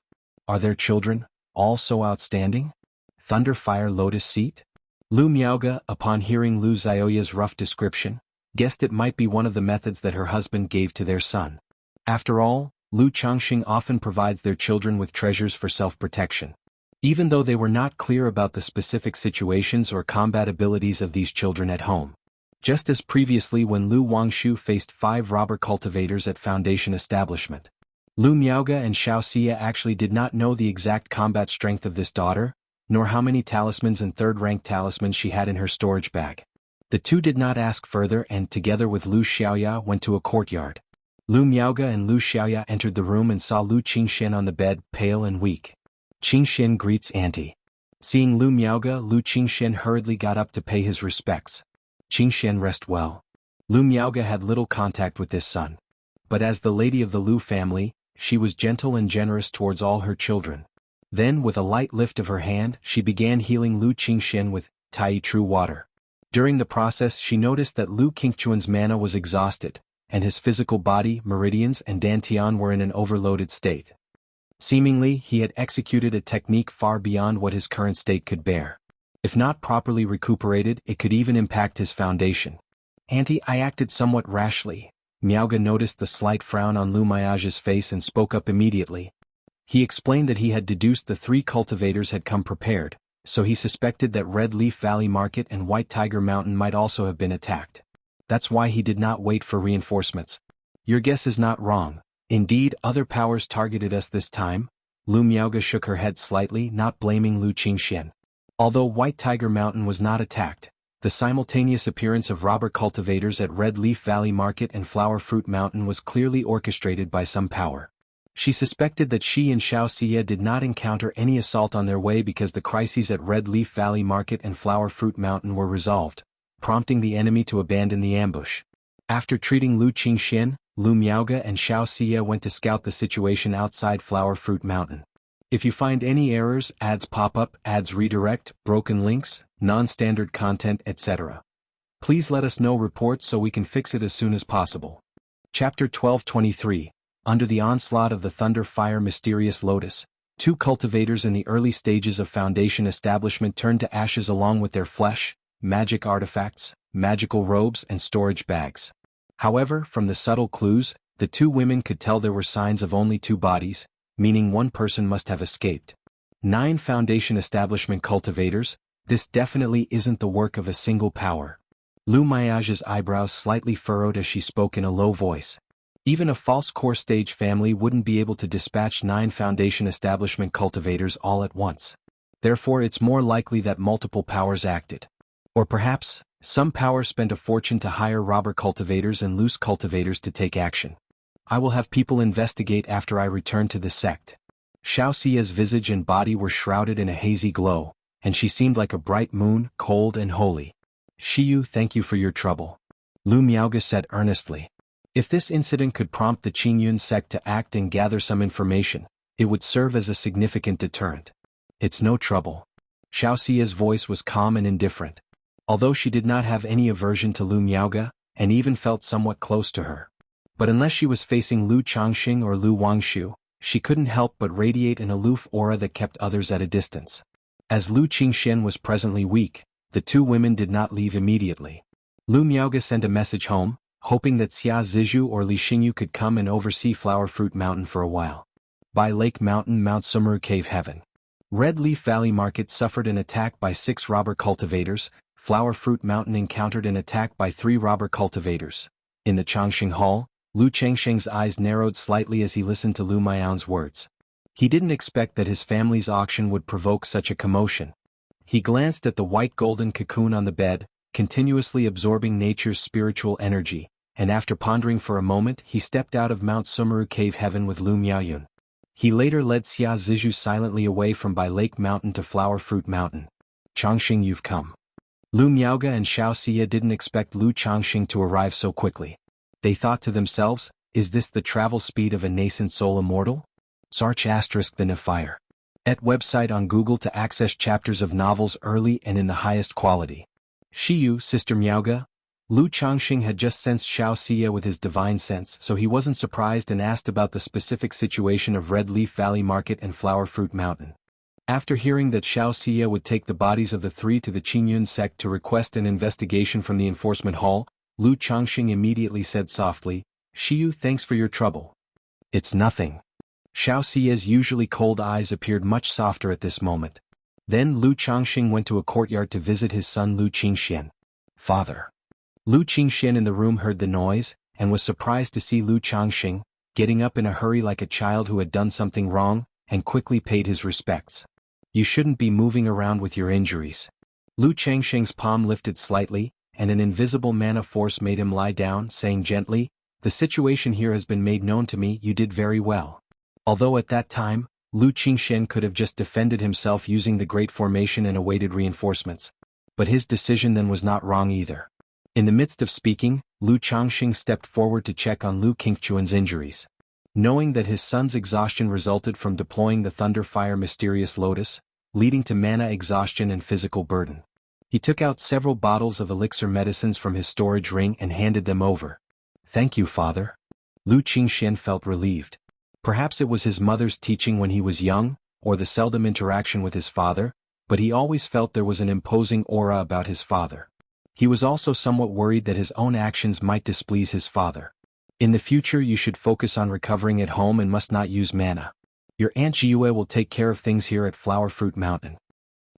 Are their children all so outstanding? Thunderfire Lotus Seat? Lu Miaoga, upon hearing Lu Xiaoya's rough description, guessed it might be one of the methods that her husband gave to their son. After all, Lu Changxing often provides their children with treasures for self-protection. Even though they were not clear about the specific situations or combat abilities of these children at home. just as previously when Lu Wangshu faced 5 robber cultivators at Foundation establishment. Lu Miaoge and Xiao Xia actually did not know the exact combat strength of this daughter, nor how many talismans and third-rank talismans she had in her storage bag. The two did not ask further and, together with Lu Xiaoya, went to a courtyard. Lu Miaoge and Lu Xiaoya entered the room and saw Lu Qingxian on the bed, pale and weak. Qingxian greets auntie. Seeing Lu Miaoge, Lu Qingxian hurriedly got up to pay his respects. Qingxian rest well. Lu Miaoge had little contact with this son. But as the lady of the Lu family, she was gentle and generous towards all her children. Then, with a light lift of her hand, she began healing Lu Qingxian with Tai True Water. During the process she noticed that Lu Qingchuan's mana was exhausted, and his physical body, meridians and dantian were in an overloaded state. Seemingly, he had executed a technique far beyond what his current state could bear. If not properly recuperated, it could even impact his foundation. Auntie, I acted somewhat rashly. Miaoge noticed the slight frown on Lu Miaoge's face and spoke up immediately. He explained that he had deduced the 3 cultivators had come prepared, so he suspected that Red Leaf Valley Market and White Tiger Mountain might also have been attacked. That's why he did not wait for reinforcements. Your guess is not wrong. Indeed, other powers targeted us this time. Lu Miaoge shook her head slightly, not blaming Lu Qingxian. Although White Tiger Mountain was not attacked, the simultaneous appearance of robber cultivators at Red Leaf Valley Market and Flower Fruit Mountain was clearly orchestrated by some power. She suspected that she and Xiao Xia did not encounter any assault on their way because the crises at Red Leaf Valley Market and Flower Fruit Mountain were resolved, prompting the enemy to abandon the ambush. After treating Lu Qingxian, Lu Miaoge and Xiao Xia went to scout the situation outside Flower Fruit Mountain. If you find any errors, ads pop up, ads redirect, broken links, non-standard content, etc., please let us know reports so we can fix it as soon as possible. Chapter 1223. Under the onslaught of the Thunder Fire Mysterious Lotus, 2 cultivators in the early stages of Foundation establishment turned to ashes along with their flesh, magic artifacts, magical robes and storage bags. However, from the subtle clues, the 2 women could tell there were signs of only 2 bodies, meaning one person must have escaped. 9 Foundation establishment cultivators, this definitely isn't the work of a single power. Lu Miaoge's eyebrows slightly furrowed as she spoke in a low voice. Even a false core stage family wouldn't be able to dispatch 9 Foundation establishment cultivators all at once. Therefore it's more likely that multiple powers acted. Or perhaps, some power spent a fortune to hire robber cultivators and loose cultivators to take action. I will have people investigate after I return to the sect. Xiao Xia's visage and body were shrouded in a hazy glow, and she seemed like a bright moon, cold and holy. Shiyu, thank you for your trouble. Lu Miaoge said earnestly. If this incident could prompt the Qingyun sect to act and gather some information, it would serve as a significant deterrent. It's no trouble. Xiao Xia's voice was calm and indifferent. Although she did not have any aversion to Lu Miaoge, and even felt somewhat close to her. But unless she was facing Lu Changxing or Lu Wangshu, she couldn't help but radiate an aloof aura that kept others at a distance. As Lu Qingxian was presently weak, the 2 women did not leave immediately. Lu Miaoge sent a message home, hoping that Xia Zizhu or Li Xingyu could come and oversee Flower Fruit Mountain for a while. By Lake Mountain, Mount Sumeru Cave Heaven. Red Leaf Valley Market suffered an attack by 6 robber cultivators. Flower Fruit Mountain encountered an attack by 3 robber cultivators. In the Changxing Hall, Lu Chengsheng's eyes narrowed slightly as he listened to Lu Miao's words. He didn't expect that his family's auction would provoke such a commotion. He glanced at the white golden cocoon on the bed, continuously absorbing nature's spiritual energy, and after pondering for a moment he stepped out of Mount Sumeru Cave Heaven with Lu Miaoyun. He later led Xia Zizhu silently away from By Lake Mountain to Flower Fruit Mountain. Changxing, you've come. Lu Miaoge and Xiao Xia didn't expect Lu Changxing to arrive so quickly. They thought to themselves, is this the travel speed of a nascent soul immortal? Search * the Fire. Et website on Google to access chapters of novels early and in the highest quality. Shiyu, Sister Miaoge. Lu Changxing had just sensed Xiao Xia with his divine sense, so he wasn't surprised and asked about the specific situation of Red Leaf Valley Market and Flower Fruit Mountain. After hearing that Xiao Xia would take the bodies of the 3 to the Qingyun sect to request an investigation from the enforcement hall, Lu Changxing immediately said softly, Shiyu, thanks for your trouble. It's nothing. Xiao Xia's usually cold eyes appeared much softer at this moment. Then Lu Changxing went to a courtyard to visit his son Lu Qingxian. Father. Lu Qingxian in the room heard the noise, and was surprised to see Lu Changxing, getting up in a hurry like a child who had done something wrong, and quickly paid his respects. You shouldn't be moving around with your injuries. Lu Changxing's palm lifted slightly, and an invisible mana force made him lie down, saying gently, "The situation here has been made known to me. You did very well." Although at that time, Lu Qingxian could have just defended himself using the Great Formation and awaited reinforcements. But his decision then was not wrong either. In the midst of speaking, Lu Changxing stepped forward to check on Lu Qingchuan's injuries. Knowing that his son's exhaustion resulted from deploying the Thunder Fire Mysterious Lotus, leading to mana exhaustion and physical burden. He took out several bottles of elixir medicines from his storage ring and handed them over. "Thank you, father." Lu Qingxian felt relieved. Perhaps it was his mother's teaching when he was young, or the seldom interaction with his father, but he always felt there was an imposing aura about his father. He was also somewhat worried that his own actions might displease his father. "In the future you should focus on recovering at home and must not use mana. Your Aunt Jiue will take care of things here at Flower Fruit Mountain."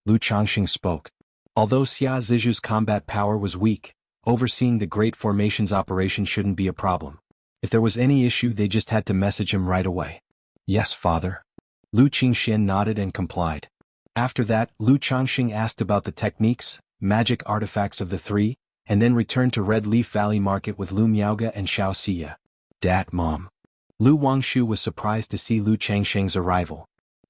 Lu Changxing spoke. Although Xia Ziju's combat power was weak, overseeing the Great Formation's operation shouldn't be a problem. If there was any issue they just had to message him right away. "Yes, father." Lu Qingxian nodded and complied. After that, Lu Changxing asked about the techniques, magic artifacts of the three, and then returned to Red Leaf Valley Market with Lu Miaoge and Xiao Xia. "Dad, Mom." Lu Wangshu was surprised to see Lu Changxing's arrival.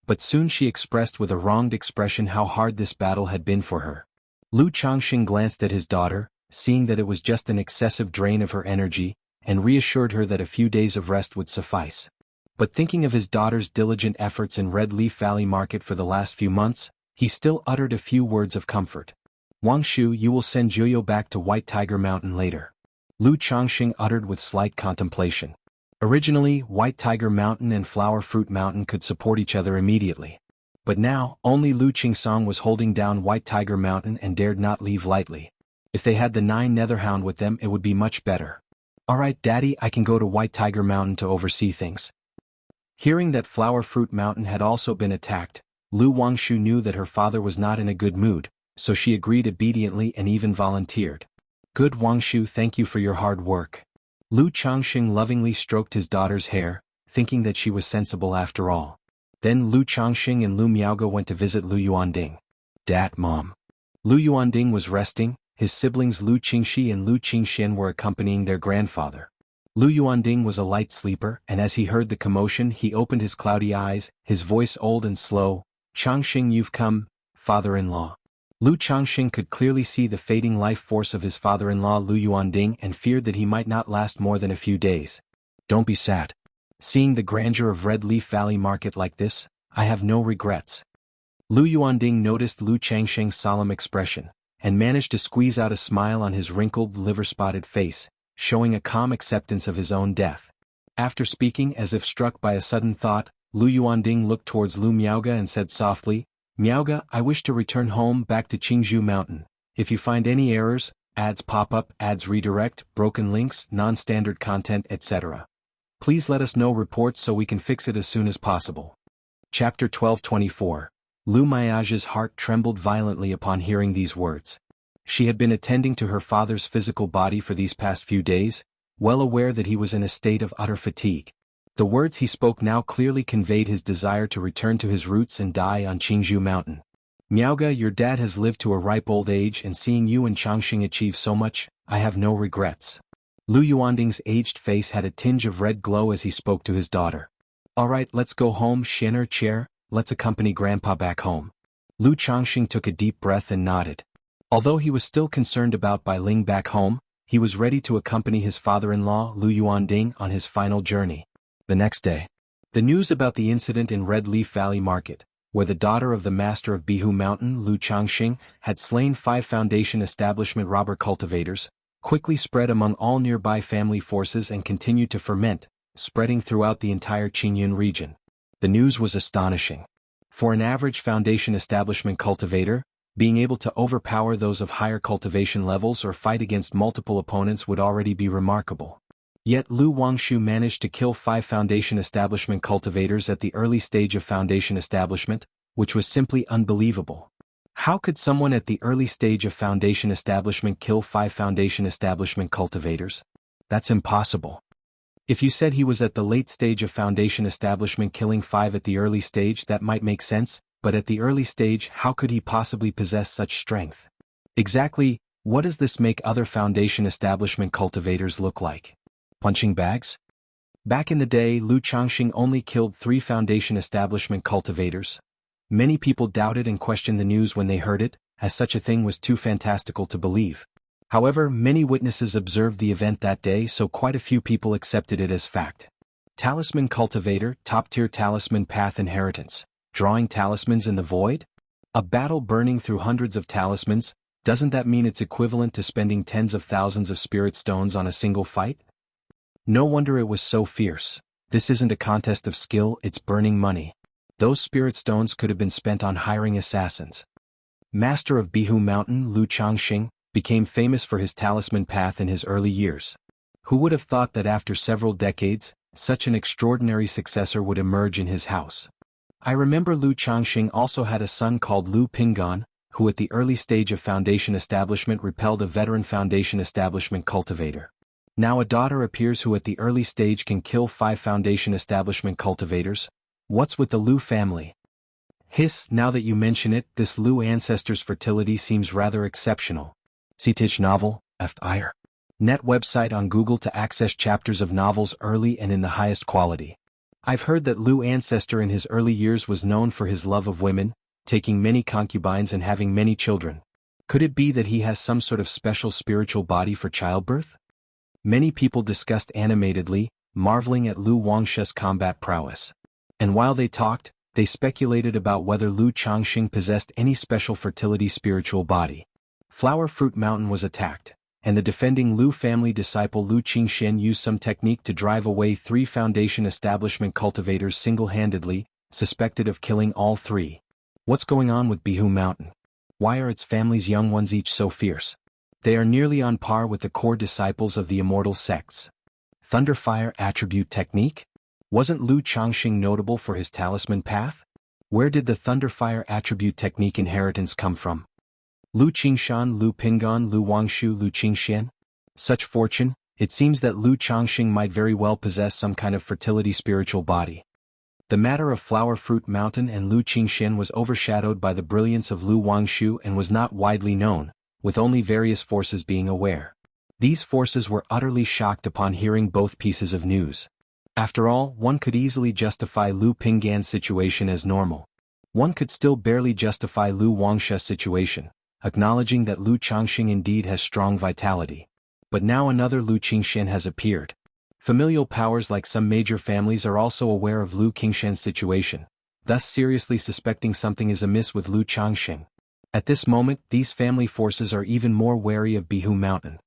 But soon she expressed with a wronged expression how hard this battle had been for her. Lu Changxing glanced at his daughter, seeing that it was just an excessive drain of her energy, and reassured her that a few days of rest would suffice. But thinking of his daughter's diligent efforts in Red Leaf Valley Market for the last few months, he still uttered a few words of comfort. "Wangshu, you will send Juyo back to White Tiger Mountain later." Lu Changxing uttered with slight contemplation. Originally, White Tiger Mountain and Flower Fruit Mountain could support each other immediately. But now, only Lu Qingsong was holding down White Tiger Mountain and dared not leave lightly. If they had the 9 Netherhound with them it would be much better. "Alright Daddy, I can go to White Tiger Mountain to oversee things." Hearing that Flower Fruit Mountain had also been attacked, Lu Wangshu knew that her father was not in a good mood, so she agreed obediently and even volunteered. "Good Wangshu, thank you for your hard work." Lu Changxing lovingly stroked his daughter's hair, thinking that she was sensible after all. Then Lu Changxing and Lu Miaoge went to visit Lu Yuanding. "Dad, Mom." Lu Yuanding was resting, his siblings Lu Qingxi and Lu Qingxian were accompanying their grandfather. Lu Yuanding was a light sleeper, and as he heard the commotion he opened his cloudy eyes, his voice old and slow. "Changxing, you've come, father-in-law." Lu Changxing could clearly see the fading life force of his father-in-law Lu Yuanding and feared that he might not last more than a few days. "Don't be sad. Seeing the grandeur of Red Leaf Valley Market like this, I have no regrets." Lu Yuanding noticed Lu Changxing's solemn expression, and managed to squeeze out a smile on his wrinkled, liver-spotted face, showing a calm acceptance of his own death. After speaking as if struck by a sudden thought, Lu Yuanding looked towards Lu Miaoge and said softly, "Miaoge, I wish to return home back to Qingzhou Mountain. If you find any errors, ads pop up, ads redirect, broken links, non-standard content, etc. please let us know reports so we can fix it as soon as possible." Chapter 1224. Lu Miaoge's heart trembled violently upon hearing these words. She had been attending to her father's physical body for these past few days, well aware that he was in a state of utter fatigue. The words he spoke now clearly conveyed his desire to return to his roots and die on Qingzhou Mountain. "Miaoge, your dad has lived to a ripe old age, and seeing you and Changxing achieve so much, I have no regrets." Lu Yuanding's aged face had a tinge of red glow as he spoke to his daughter. "Alright, let's go home, Shinner Chair, let's accompany Grandpa back home." Lu Changxing took a deep breath and nodded. Although he was still concerned about Bai Ling back home, he was ready to accompany his father-in-law Lu Yuanding on his final journey. The next day, the news about the incident in Red Leaf Valley Market, where the daughter of the master of Bihu Mountain, Lu Changxing, had slain 5 Foundation establishment robber cultivators, quickly spread among all nearby family forces and continued to ferment, spreading throughout the entire Qingyun region. The news was astonishing. For an average Foundation establishment cultivator, being able to overpower those of higher cultivation levels or fight against multiple opponents would already be remarkable. Yet Lu Wangshu managed to kill 5 Foundation establishment cultivators at the early stage of Foundation establishment, which was simply unbelievable. How could someone at the early stage of foundation establishment kill 5 foundation establishment cultivators? That's impossible. If you said he was at the late stage of foundation establishment killing 5 at the early stage, that might make sense, but at the early stage, how could he possibly possess such strength? Exactly, what does this make other foundation establishment cultivators look like? Punching bags? Back in the day, Lu Changxing only killed 3 foundation establishment cultivators. Many people doubted and questioned the news when they heard it, as such a thing was too fantastical to believe. However, many witnesses observed the event that day, so quite a few people accepted it as fact. Talisman cultivator, top-tier talisman path inheritance. Drawing talismans in the void? A battle burning through hundreds of talismans, doesn't that mean it's equivalent to spending tens of thousands of spirit stones on a single fight? No wonder it was so fierce. This isn't a contest of skill, it's burning money. Those spirit stones could have been spent on hiring assassins. Master of Bihu Mountain Lu Changxing became famous for his talisman path in his early years. Who would have thought that after several decades, such an extraordinary successor would emerge in his house? I remember Lu Changxing also had a son called Lu Pinggan, who at the early stage of foundation establishment repelled a veteran foundation establishment cultivator. Now a daughter appears who at the early stage can kill 5 foundation establishment cultivators. What's with the Lu family? Now that you mention it, this Lu ancestor's fertility seems rather exceptional. Citich novel, F.I.R. Net website on Google to access chapters of novels early and in the highest quality. I've heard that Lu ancestor in his early years was known for his love of women, taking many concubines and having many children. Could it be that he has some sort of special spiritual body for childbirth? Many people discussed animatedly, marveling at Lu Wangsha's combat prowess. And while they talked, they speculated about whether Lu Changxing possessed any special fertility spiritual body. Flower Fruit Mountain was attacked, and the defending Lu family disciple Lu Qingxian used some technique to drive away 3 foundation establishment cultivators single-handedly, suspected of killing all 3. What's going on with Bihu Mountain? Why are its family's young ones each so fierce? They are nearly on par with the core disciples of the immortal sects. Thunderfire attribute technique? Wasn't Lu Changxing notable for his talisman path? Where did the Thunderfire attribute technique inheritance come from? Lu Qingshan, Lu Pinggan, Lu Wangshu, Lu Qingxian? Such fortune, it seems that Lu Changxing might very well possess some kind of fertility spiritual body. The matter of Flower Fruit Mountain and Lu Qingxian was overshadowed by the brilliance of Lu Wangshu and was not widely known, with only various forces being aware. These forces were utterly shocked upon hearing both pieces of news. After all, one could easily justify Lu Pinggan's situation as normal. One could still barely justify Lu Wangsha's situation, acknowledging that Lu Changxing indeed has strong vitality. But now another Lu Qingxian has appeared. Familial powers like some major families are also aware of Lu Qingxian's situation, thus seriously suspecting something is amiss with Lu Changxing. At this moment, these family forces are even more wary of Bihu Mountain.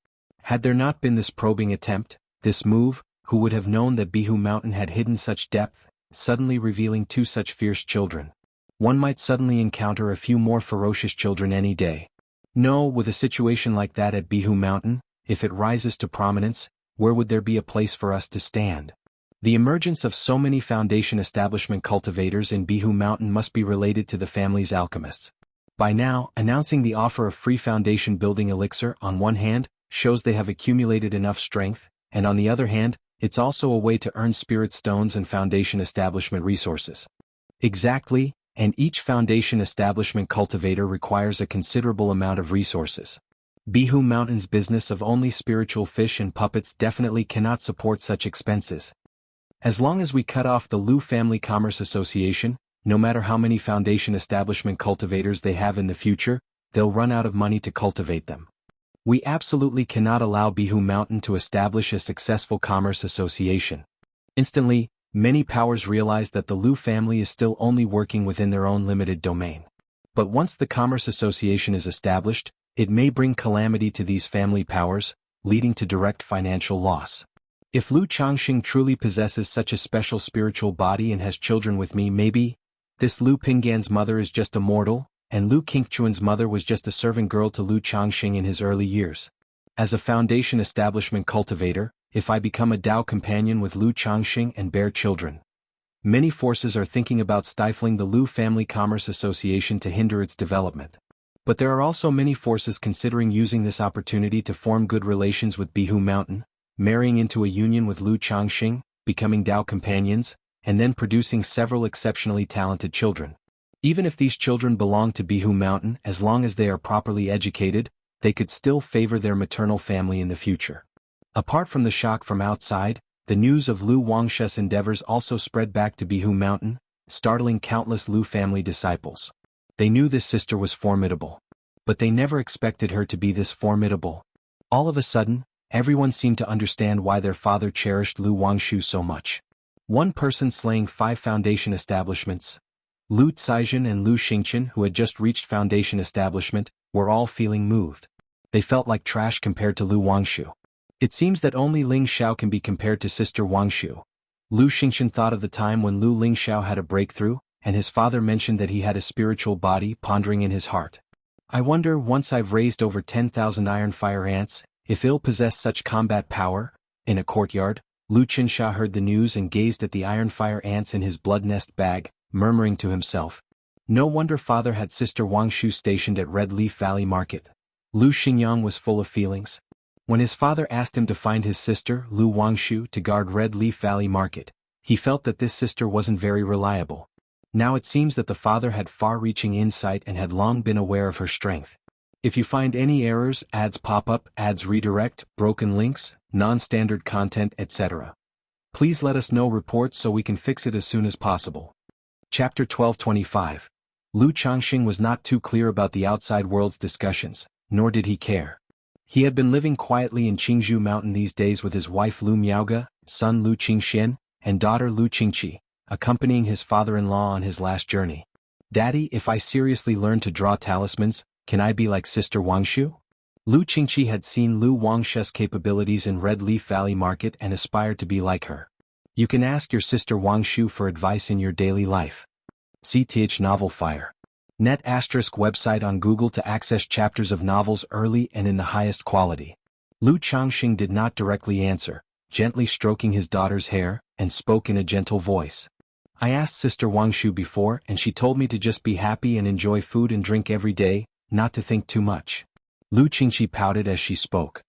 Had there not been this probing attempt, this move, who would have known that Bihu Mountain had hidden such depth, suddenly revealing 2 such fierce children? One might suddenly encounter a few more ferocious children any day. No, with a situation like that at Bihu Mountain, if it rises to prominence, where would there be a place for us to stand? The emergence of so many foundation establishment cultivators in Bihu Mountain must be related to the family's alchemists. By now, announcing the offer of free foundation building elixir on one hand, shows they have accumulated enough strength, and on the other hand, it's also a way to earn spirit stones and foundation establishment resources. Exactly, and each foundation establishment cultivator requires a considerable amount of resources. Bihu Mountain's business of only spiritual fish and puppets definitely cannot support such expenses. As long as we cut off the Lu Family Commerce Association, no matter how many foundation establishment cultivators they have in the future, they'll run out of money to cultivate them. We absolutely cannot allow Bihu Mountain to establish a successful commerce association. Instantly, many powers realize that the Lu family is still only working within their own limited domain. But once the commerce association is established, it may bring calamity to these family powers, leading to direct financial loss. If Lu Changxing truly possesses such a special spiritual body and has children with me, maybe this Lu Pinggan's mother is just a mortal, and Lu Qingchuan's mother was just a servant girl to Lu Changxing in his early years. As a foundation establishment cultivator, if I become a Dao companion with Lu Changxing and bear children, many forces are thinking about stifling the Lu Family Commerce Association to hinder its development. But there are also many forces considering using this opportunity to form good relations with Bihu Mountain, marrying into a union with Lu Changxing, becoming Dao companions, and then producing several exceptionally talented children. Even if these children belong to Bihu Mountain, as long as they are properly educated, they could still favor their maternal family in the future. Apart from the shock from outside, the news of Lu Wangshe's endeavors also spread back to Bihu Mountain, startling countless Lu family disciples. They knew this sister was formidable. But they never expected her to be this formidable. All of a sudden, everyone seemed to understand why their father cherished Lu Wangshu so much. One person slaying 5 foundation establishments. Lu Caizhen and Lu Xingqian, who had just reached foundation establishment, were all feeling moved. They felt like trash compared to Lu Wangshu. It seems that only Ling Xiao can be compared to Sister Wangshu. Lu Xingqian thought of the time when Lu Ling Xiao had a breakthrough, and his father mentioned that he had a spiritual body pondering in his heart. I wonder, once I've raised over 10,000 iron fire ants, if I'll possess such combat power. In a courtyard, Lu Qinsha heard the news and gazed at the iron fire ants in his blood nest bag, murmuring to himself. No wonder father had Sister Wangshu stationed at Red Leaf Valley Market. Lu Xingyang was full of feelings. When his father asked him to find his sister, Lu Wangshu, to guard Red Leaf Valley Market, he felt that this sister wasn't very reliable. Now it seems that the father had far-reaching insight and had long been aware of her strength. If you find any errors, ads pop up, ads redirect, broken links, non-standard content, etc., please let us know reports so we can fix it as soon as possible. Chapter 1225. Lu Changxing was not too clear about the outside world's discussions, nor did he care. He had been living quietly in Qingzhou Mountain these days with his wife Lu Miaoge, son Lu Qingxian, and daughter Lu Qingqi, accompanying his father-in-law on his last journey. Daddy, if I seriously learn to draw talismans, can I be like Sister Wangshu? Lu Qingqi had seen Lu Wangshe's capabilities in Red Leaf Valley Market and aspired to be like her. You can ask your sister Wangshu for advice in your daily life. CTH Novel Fire. Net ** website on Google to access chapters of novels early and in the highest quality. Lu Changxing did not directly answer, gently stroking his daughter's hair, and spoke in a gentle voice. I asked Sister Wangshu before and she told me to just be happy and enjoy food and drink every day, not to think too much. Lu Qingqi pouted as she spoke.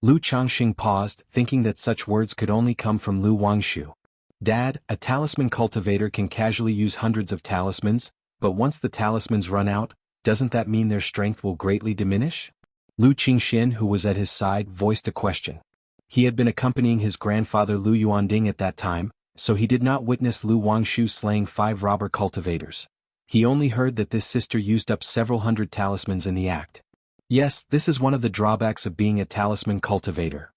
Lu Changxing paused, thinking that such words could only come from Lu Wangshu. Dad, a talisman cultivator can casually use hundreds of talismans, but once the talismans run out, doesn't that mean their strength will greatly diminish? Lu Qingxian, who was at his side, voiced a question. He had been accompanying his grandfather Lu Yuanding at that time, so he did not witness Lu Wangshu slaying 5 robber cultivators. He only heard that this sister used up several hundred talismans in the act. Yes, this is one of the drawbacks of being a talisman cultivator.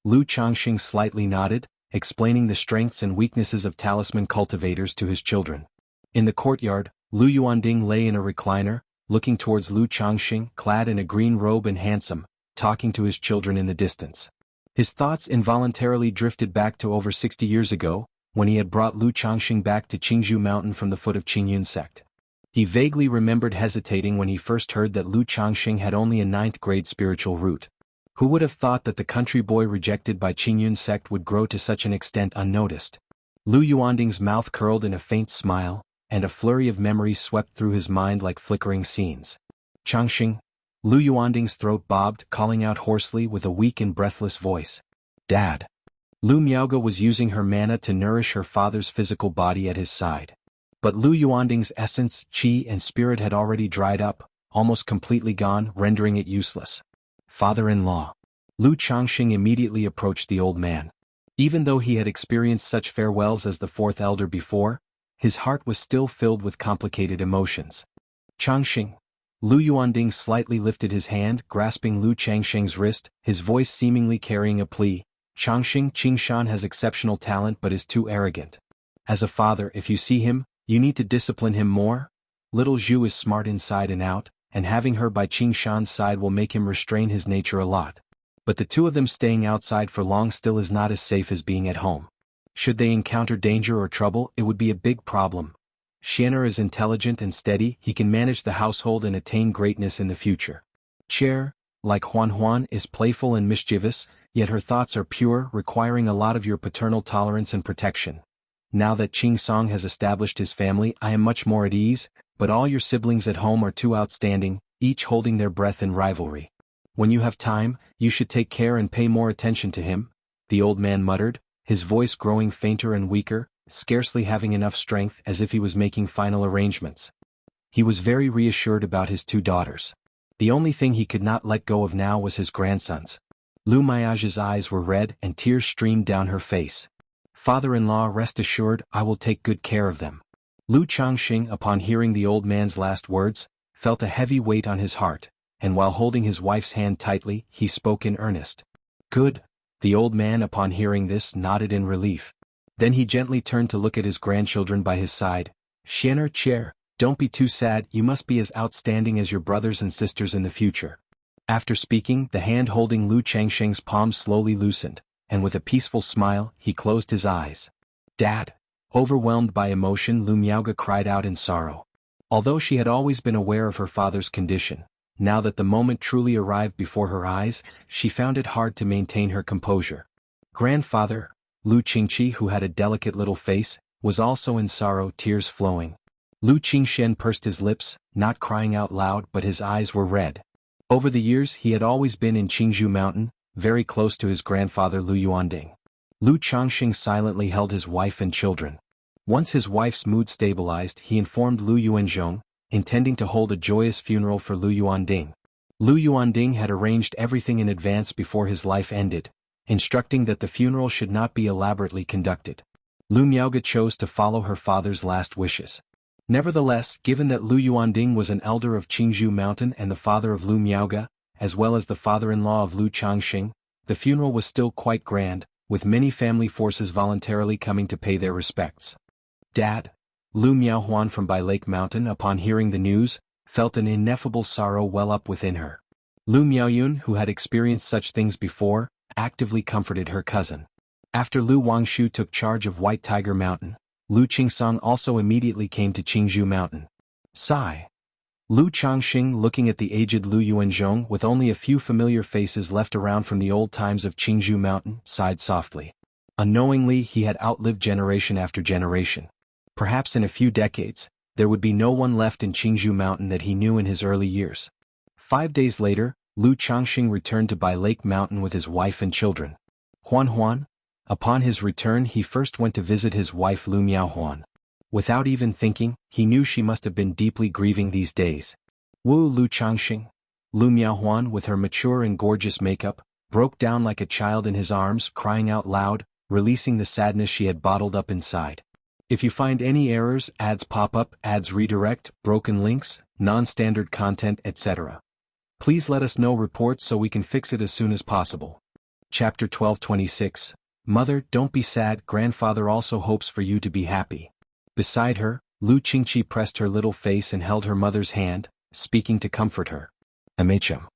Lu Changxing slightly nodded, explaining the strengths and weaknesses of talisman cultivators to his children. In the courtyard, Lu Yuanding lay in a recliner, looking towards Lu Changxing, clad in a green robe and handsome, talking to his children in the distance. His thoughts involuntarily drifted back to over 60 years ago, when he had brought Lu Changxing back to Qingzhou Mountain from the foot of Qingyun sect. He vaguely remembered hesitating when he first heard that Lu Changxing had only a 9th grade spiritual root. Who would have thought that the country boy rejected by Qingyun sect would grow to such an extent unnoticed? Lu Yuanding's mouth curled in a faint smile, and a flurry of memories swept through his mind like flickering scenes. Changxing. Lu Yuanding's throat bobbed, calling out hoarsely with a weak and breathless voice. Dad. Lu Miaoge was using her mana to nourish her father's physical body at his side. But Lu Yuanding's essence, qi and spirit had already dried up, almost completely gone, rendering it useless. Father-in-law. Lu Changxing immediately approached the old man. Even though he had experienced such farewells as the 4th elder before, his heart was still filled with complicated emotions. Changxing. Lu Yuanding slightly lifted his hand, grasping Lu Changxing's wrist, his voice seemingly carrying a plea. Changxing, Qingshan has exceptional talent but is too arrogant. As a father, if you see him, you need to discipline him more. Little Zhu is smart inside and out, and having her by Qingshan's side will make him restrain his nature a lot. But the two of them staying outside for long still is not as safe as being at home. Should they encounter danger or trouble, it would be a big problem. Xianer is intelligent and steady, he can manage the household and attain greatness in the future. Chair, like Huan Huan, is playful and mischievous, yet her thoughts are pure, requiring a lot of your paternal tolerance and protection. Now that Qing Song has established his family, I am much more at ease, but all your siblings at home are too outstanding, each holding their breath in rivalry. "When you have time, you should take care and pay more attention to him," the old man muttered, his voice growing fainter and weaker, scarcely having enough strength, as if he was making final arrangements. He was very reassured about his two daughters. The only thing he could not let go of now was his grandsons. Lu Miage's eyes were red and tears streamed down her face. "Father-in-law, rest assured, I will take good care of them." Lu Changxing, upon hearing the old man's last words, felt a heavy weight on his heart, and while holding his wife's hand tightly, he spoke in earnest. "Good." The old man, upon hearing this, nodded in relief. Then he gently turned to look at his grandchildren by his side. "Xianer Chair, don't be too sad, you must be as outstanding as your brothers and sisters in the future." After speaking, the hand holding Lu Changxing's palm slowly loosened, and with a peaceful smile, he closed his eyes. "Dad!" Overwhelmed by emotion, Lu Miaoge cried out in sorrow. Although she had always been aware of her father's condition, now that the moment truly arrived before her eyes, she found it hard to maintain her composure. Grandfather, Lu Qingqi, who had a delicate little face, was also in sorrow, tears flowing. Lu Qingxian pursed his lips, not crying out loud, but his eyes were red. Over the years he had always been in Qingzhou Mountain, very close to his grandfather Lu Yuanding. Lu Changxing silently held his wife and children. Once his wife's mood stabilized, he informed Lu Yuanzhong, intending to hold a joyous funeral for Lu Yuanding. Lu Yuanding had arranged everything in advance before his life ended, instructing that the funeral should not be elaborately conducted. Lu Miaoge chose to follow her father's last wishes. Nevertheless, given that Lu Yuanding was an elder of Qingzhou Mountain and the father of Lu Miaoge, as well as the father-in-law of Lu Changxing, the funeral was still quite grand, with many family forces voluntarily coming to pay their respects. "Dad!" Lu Miaohuan from Bai Lake Mountain, upon hearing the news, felt an ineffable sorrow well up within her. Lu Miaoyun, who had experienced such things before, actively comforted her cousin. After Lu Wangshu took charge of White Tiger Mountain, Lu Qingsong also immediately came to Qingzhou Mountain. Sigh. Lu Changxing, looking at the aged Lu Yuanzhong with only a few familiar faces left around from the old times of Qingzhou Mountain, sighed softly. Unknowingly, he had outlived generation after generation. Perhaps in a few decades, there would be no one left in Qingzhou Mountain that he knew in his early years. 5 days later, Lu Changxing returned to Bai Lake Mountain with his wife and children. Huan. Upon his return, he first went to visit his wife Lu Miaohuan. Without even thinking, he knew she must have been deeply grieving these days. Wu Lu Changxing. Lu Miaohuan, with her mature and gorgeous makeup, broke down like a child in his arms, crying out loud, releasing the sadness she had bottled up inside. If you find any errors, ads pop up, ads redirect, broken links, non-standard content, etc., please let us know reports so we can fix it as soon as possible. Chapter 12:26. Mother, don't be sad, grandfather also hopes for you to be happy. Beside her, Lu Qingqi pressed her little face and held her mother's hand, speaking to comfort her. MHM.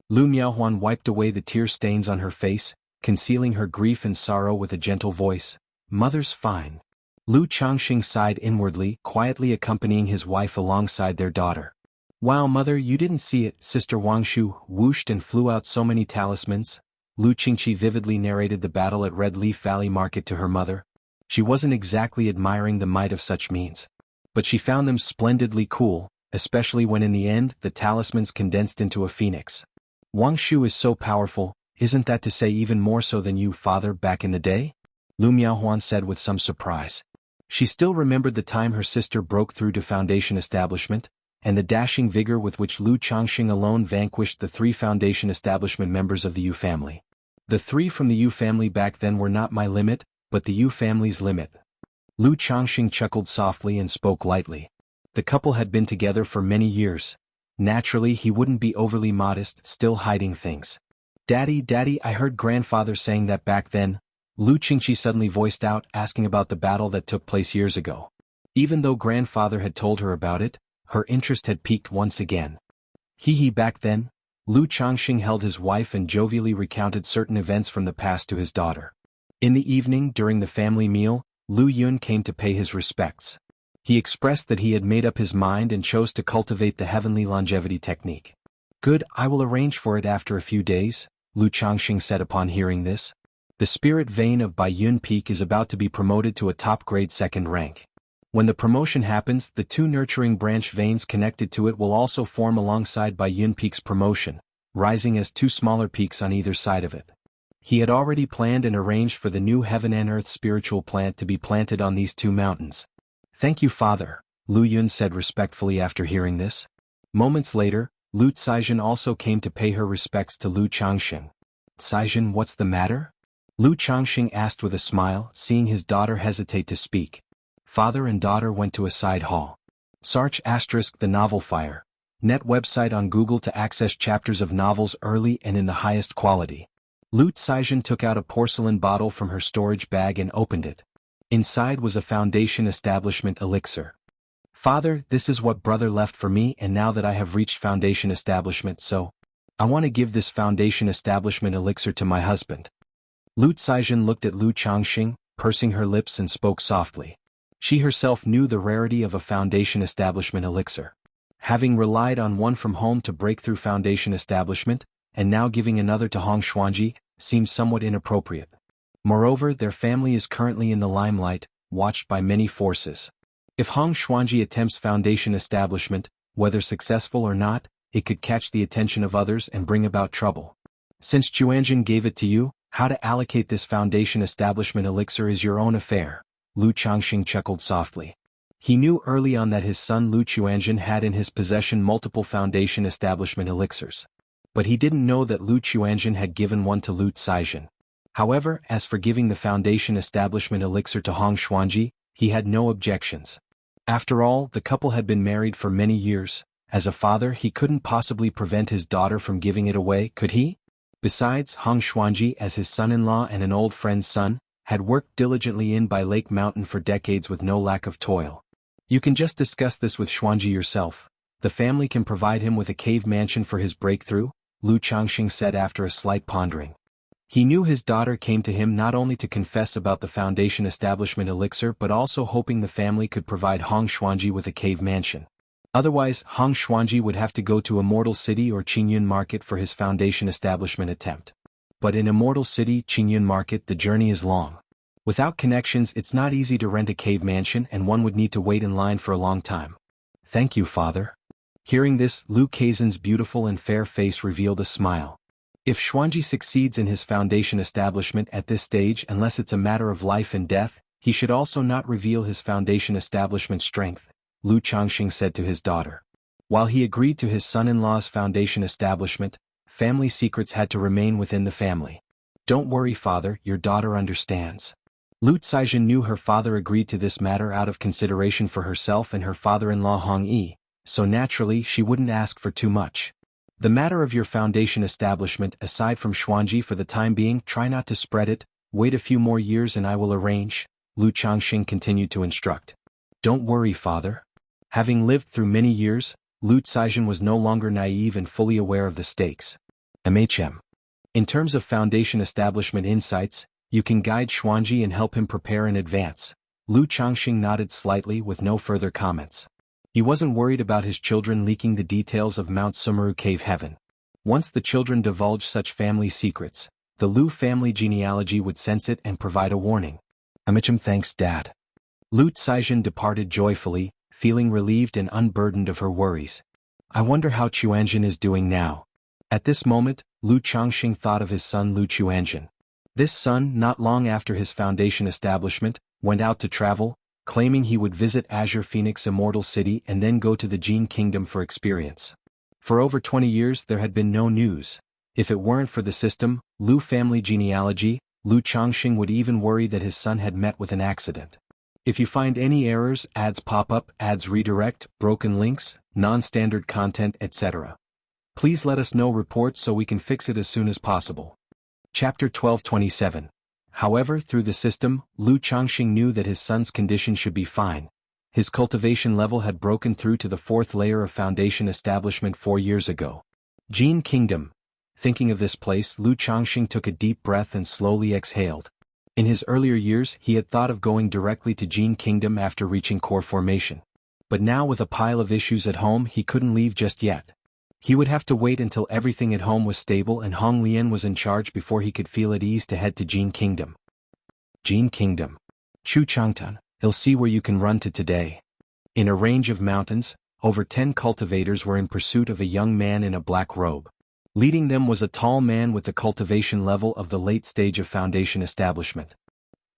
Lu Miaohuan wiped away the tear stains on her face, concealing her grief and sorrow with a gentle voice. Mother's fine. Lu Changxing sighed inwardly, quietly accompanying his wife alongside their daughter. Wow, mother, you didn't see it, Sister Wangshu whooshed and flew out so many talismans. Lu Qingqi vividly narrated the battle at Red Leaf Valley Market to her mother. She wasn't exactly admiring the might of such means, but she found them splendidly cool, especially when in the end the talismans condensed into a phoenix. Wangshu is so powerful, isn't that to say even more so than you, father, back in the day? Lu Miaohuan said with some surprise. She still remembered the time her sister broke through to Foundation Establishment, and the dashing vigor with which Lu Changxing alone vanquished the 3 Foundation Establishment members of the Yu family. The 3 from the Yu family back then were not my limit, but the Yu family's limit. Lu Changxing chuckled softly and spoke lightly. The couple had been together for many years. Naturally, he wouldn't be overly modest, still hiding things. Daddy, I heard grandfather saying that back then. Lu Qingqi suddenly voiced out, asking about the battle that took place years ago. Even though grandfather had told her about it, her interest had piqued once again. Back then? Lu Changxing held his wife and jovially recounted certain events from the past to his daughter. In the evening, during the family meal, Lu Yun came to pay his respects. He expressed that he had made up his mind and chose to cultivate the heavenly longevity technique. Good, I will arrange for it after a few days, Lu Changxing said upon hearing this. The spirit vein of Bai Yun Peak is about to be promoted to a top-grade 2nd rank. When the promotion happens, the two nurturing branch veins connected to it will also form alongside by Yun Peak's promotion, rising as two smaller peaks on either side of it. He had already planned and arranged for the new heaven and earth spiritual plant to be planted on these two mountains. Thank you, Father, Lu Yun said respectfully after hearing this. Moments later, Lu Caizhen also came to pay her respects to Lu Changxing. Caizhen, what's the matter? Lu Changxing asked with a smile, seeing his daughter hesitate to speak. Father and daughter went to a side hall. Search * the novel Fire. Net website on Google to access chapters of novels early and in the highest quality. Lu Caizhen took out a porcelain bottle from her storage bag and opened it. Inside was a foundation establishment elixir. Father, this is what brother left for me, and now that I have reached foundation establishment, so I want to give this foundation establishment elixir to my husband. Lu Caizhen looked at Lu Changxing, pursing her lips, and spoke softly. She herself knew the rarity of a foundation establishment elixir. Having relied on one from home to break through foundation establishment, and now giving another to Hong Xuanji, seemed somewhat inappropriate. Moreover, their family is currently in the limelight, watched by many forces. If Hong Xuanji attempts foundation establishment, whether successful or not, it could catch the attention of others and bring about trouble. Since Chuanjin gave it to you, how to allocate this foundation establishment elixir is your own affair, Lu Changxing chuckled softly. He knew early on that his son Lu Chuanjin had in his possession multiple foundation establishment elixirs. But he didn't know that Lu Chuanjin had given one to Lu Caizhen. However, as for giving the foundation establishment elixir to Hong Xuanji, he had no objections. After all, the couple had been married for many years. As a father, he couldn't possibly prevent his daughter from giving it away, could he? Besides, Hong Xuanji, as his son-in-law and an old friend's son, had worked diligently in by Lake Mountain for decades with no lack of toil. You can just discuss this with Xuanji yourself. The family can provide him with a cave mansion for his breakthrough, Lu Changxing said after a slight pondering. He knew his daughter came to him not only to confess about the foundation establishment elixir but also hoping the family could provide Hong Xuanji with a cave mansion. Otherwise, Hong Xuanji would have to go to Immortal City or Qingyun Market for his foundation establishment attempt. But in Immortal City, Qingyun Market, the journey is long. Without connections, it's not easy to rent a cave mansion, and one would need to wait in line for a long time. Thank you, Father. Hearing this, Lu Caizhen's beautiful and fair face revealed a smile. If Xuanji succeeds in his foundation establishment at this stage, unless it's a matter of life and death, he should also not reveal his foundation establishment strength, Lu Changxing said to his daughter. While he agreed to his son-in-law's foundation establishment, family secrets had to remain within the family. Don't worry, Father, your daughter understands. Lu Caizhen knew her father agreed to this matter out of consideration for herself and her father-in-law Hong Yi, so naturally she wouldn't ask for too much. The matter of your foundation establishment, aside from Xuanji for the time being, try not to spread it, wait a few more years and I will arrange, Lu Changxing continued to instruct. Don't worry, Father. Having lived through many years, Lu Caizhen was no longer naive and fully aware of the stakes. MHM. In terms of foundation establishment insights, you can guide Xuanji and help him prepare in advance. Lu Changxing nodded slightly with no further comments. He wasn't worried about his children leaking the details of Mount Sumeru Cave Heaven. Once the children divulged such family secrets, the Lu family genealogy would sense it and provide a warning. MHM, thanks, Dad. Lu Caizhen departed joyfully, feeling relieved and unburdened of her worries. I wonder how Chuanjin is doing now. At this moment, Lu Changxing thought of his son Lu Chuanjin. This son, not long after his foundation establishment, went out to travel, claiming he would visit Azure Phoenix Immortal City and then go to the Jin Kingdom for experience. For over 20 years there had been no news. If it weren't for the system, Lu family genealogy, Lu Changxing would even worry that his son had met with an accident. If you find any errors, ads pop up, ads redirect, broken links, non-standard content, etc., please let us know reports so we can fix it as soon as possible. Chapter 1227. However, through the system, Lu Changxing knew that his son's condition should be fine. His cultivation level had broken through to the 4th layer of foundation establishment 4 years ago. Jin Kingdom. Thinking of this place, Lu Changxing took a deep breath and slowly exhaled. In his earlier years, he had thought of going directly to Jin Kingdom after reaching core formation. But now with a pile of issues at home, he couldn't leave just yet. He would have to wait until everything at home was stable and Hong Lian was in charge before he could feel at ease to head to Jin Kingdom. Jin Kingdom. Chu Changtan. He'll see where you can run to today. In a range of mountains, over 10 cultivators were in pursuit of a young man in a black robe. Leading them was a tall man with the cultivation level of the late stage of foundation establishment.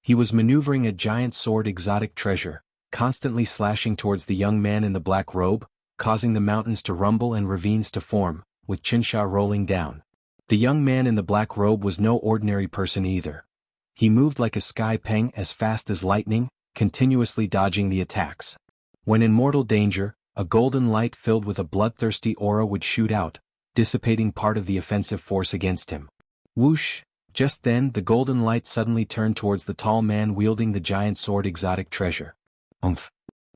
He was maneuvering a giant sword exotic treasure, constantly slashing towards the young man in the black robe, causing the mountains to rumble and ravines to form, with Chinsha rolling down. The young man in the black robe was no ordinary person either. He moved like a sky peng as fast as lightning, continuously dodging the attacks. When in mortal danger, a golden light filled with a bloodthirsty aura would shoot out, dissipating part of the offensive force against him. Whoosh! Just then the golden light suddenly turned towards the tall man wielding the giant sword exotic treasure. Umph!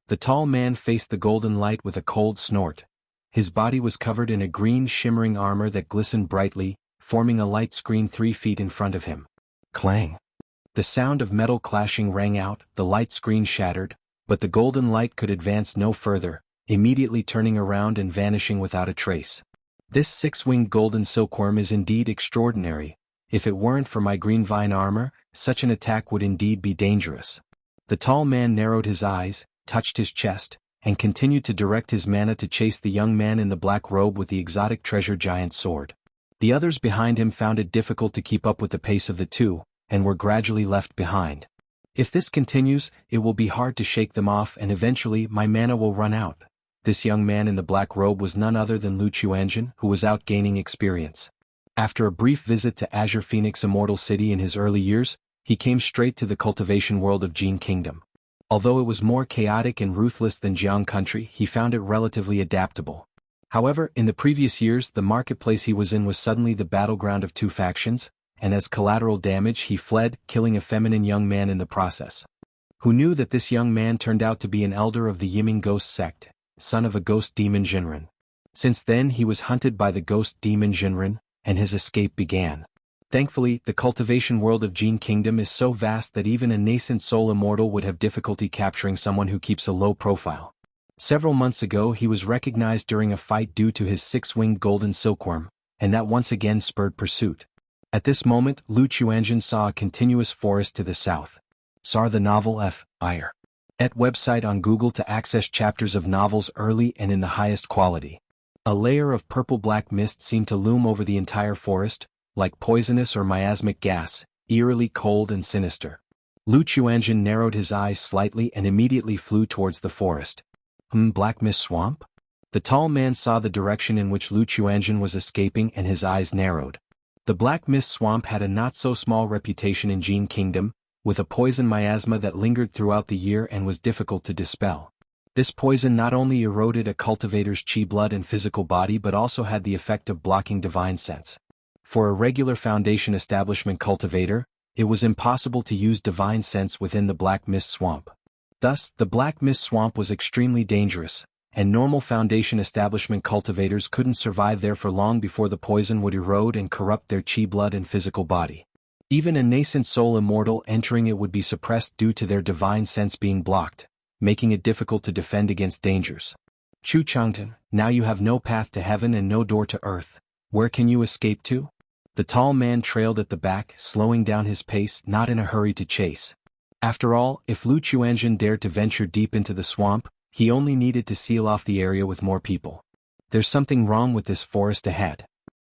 The tall man faced the golden light with a cold snort. His body was covered in a green shimmering armor that glistened brightly, forming a light screen 3 feet in front of him. Clang! The sound of metal clashing rang out, the light screen shattered, but the golden light could advance no further, immediately turning around and vanishing without a trace. This 6-winged golden silkworm is indeed extraordinary. If it weren't for my green vine armor, such an attack would indeed be dangerous. The tall man narrowed his eyes, touched his chest, and continued to direct his mana to chase the young man in the black robe with the exotic treasure giant sword. The others behind him found it difficult to keep up with the pace of the two, and were gradually left behind. If this continues, it will be hard to shake them off and eventually my mana will run out. This young man in the black robe was none other than Lu Chuanjun, who was out gaining experience. After a brief visit to Azure Phoenix Immortal City in his early years, he came straight to the cultivation world of Jin Kingdom. Although it was more chaotic and ruthless than Jiang Country, he found it relatively adaptable. However, in the previous years the marketplace he was in was suddenly the battleground of two factions, and as collateral damage he fled, killing a feminine young man in the process. Who knew that this young man turned out to be an elder of the Yiming ghost sect, son of a ghost demon Jinren. Since then he was hunted by the ghost demon Jinren, and his escape began. Thankfully, the cultivation world of Jin Kingdom is so vast that even a nascent soul immortal would have difficulty capturing someone who keeps a low profile. Several months ago he was recognized during a fight due to his 6-winged golden silkworm, and that once again spurred pursuit. At this moment, Lu Chuanjun saw a continuous forest to the south. Saw the novel F.I.R. at website on Google to access chapters of novels early and in the highest quality. A layer of purple-black mist seemed to loom over the entire forest, like poisonous or miasmic gas, eerily cold and sinister. Lu Chuanjun narrowed his eyes slightly and immediately flew towards the forest. Black mist swamp? The tall man saw the direction in which Lu Chuanjun was escaping and his eyes narrowed. The Black Mist Swamp had a not-so-small reputation in Jin Kingdom, with a poison miasma that lingered throughout the year and was difficult to dispel. This poison not only eroded a cultivator's chi blood and physical body but also had the effect of blocking divine sense. For a regular Foundation establishment cultivator, it was impossible to use divine sense within the Black Mist Swamp. Thus, the Black Mist Swamp was extremely dangerous, and normal Foundation establishment cultivators couldn't survive there for long before the poison would erode and corrupt their chi blood and physical body. Even a nascent soul immortal entering it would be suppressed due to their divine sense being blocked, making it difficult to defend against dangers. Chu Changtan, now you have no path to heaven and no door to earth. Where can you escape to? The tall man trailed at the back, slowing down his pace, not in a hurry to chase. After all, if Lu Chuanjun dared to venture deep into the swamp, he only needed to seal off the area with more people. There's something wrong with this forest ahead.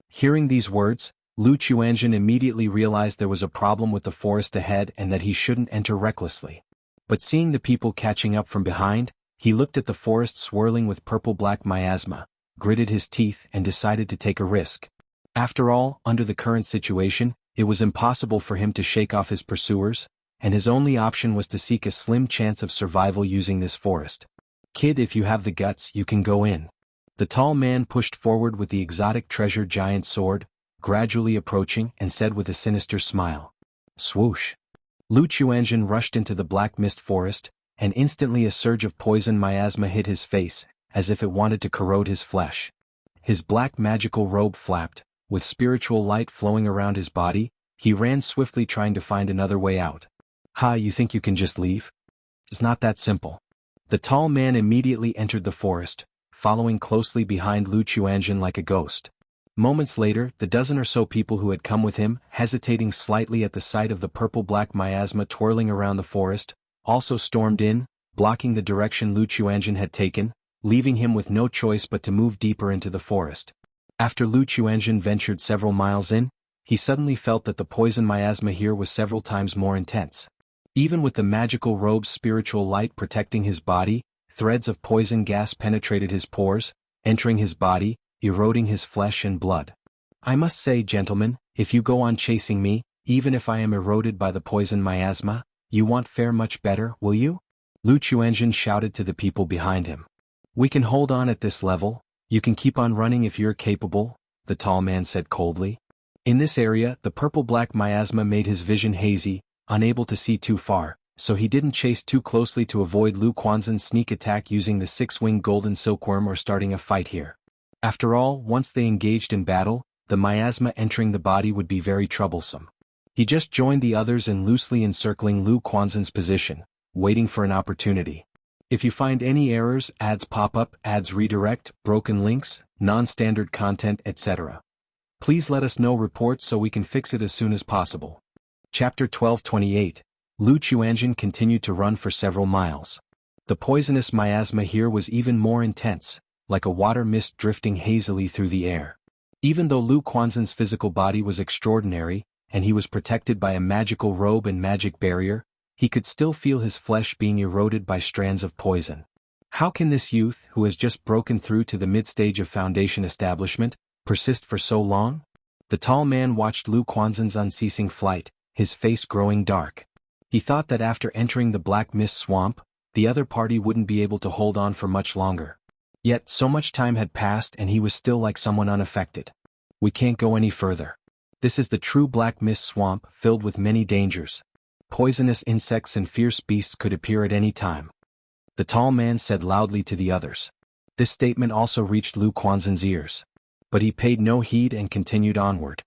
Hearing these words, Lu Chuanjun immediately realized there was a problem with the forest ahead and that he shouldn't enter recklessly. But seeing the people catching up from behind, he looked at the forest swirling with purple-black miasma, gritted his teeth and decided to take a risk. After all, under the current situation, it was impossible for him to shake off his pursuers, and his only option was to seek a slim chance of survival using this forest. Kid, if you have the guts, you can go in. The tall man pushed forward with the exotic treasure giant sword, gradually approaching, and said with a sinister smile. Swoosh! Lu Chuanjun rushed into the black mist forest, and instantly a surge of poison miasma hit his face, as if it wanted to corrode his flesh. His black magical robe flapped, with spiritual light flowing around his body. He ran swiftly trying to find another way out. Ha, you think you can just leave? It's not that simple. The tall man immediately entered the forest, following closely behind Lu Chuanjun like a ghost. Moments later, the dozen or so people who had come with him, hesitating slightly at the sight of the purple-black miasma twirling around the forest, also stormed in, blocking the direction Lu Chuanjin had taken, leaving him with no choice but to move deeper into the forest. After Lu Chuanjin ventured several miles in, he suddenly felt that the poison miasma here was several times more intense. Even with the magical robe's spiritual light protecting his body, threads of poison gas penetrated his pores, entering his body, eroding his flesh and blood. I must say, gentlemen, if you go on chasing me, even if I am eroded by the poison miasma, you won't fare much better, will you? Lu Chuanjin shouted to the people behind him. We can hold on at this level, you can keep on running if you're capable, the tall man said coldly. In this area, the purple-black miasma made his vision hazy, unable to see too far, so he didn't chase too closely to avoid Lu Quanzhen's sneak attack using the six-winged golden silkworm or starting a fight here. After all, once they engaged in battle, the miasma entering the body would be very troublesome. He just joined the others in loosely encircling Lu Quanzhen's position, waiting for an opportunity. If you find any errors, ads pop up, ads redirect, broken links, non-standard content, etc. Please let us know reports so we can fix it as soon as possible. Chapter 12:28. Lu Chuanjin continued to run for several miles. The poisonous miasma here was even more intense, like a water mist drifting hazily through the air. Even though Lu Quanzhen's physical body was extraordinary, and he was protected by a magical robe and magic barrier, he could still feel his flesh being eroded by strands of poison. How can this youth, who has just broken through to the mid-stage of Foundation establishment, persist for so long? The tall man watched Lu Quanzhen's unceasing flight, his face growing dark. He thought that after entering the Black Mist Swamp, the other party wouldn't be able to hold on for much longer. Yet so much time had passed and he was still like someone unaffected. We can't go any further. This is the true Black Mist Swamp, filled with many dangers. Poisonous insects and fierce beasts could appear at any time. The tall man said loudly to the others. This statement also reached Lu Quanzhen's ears. But he paid no heed and continued onward.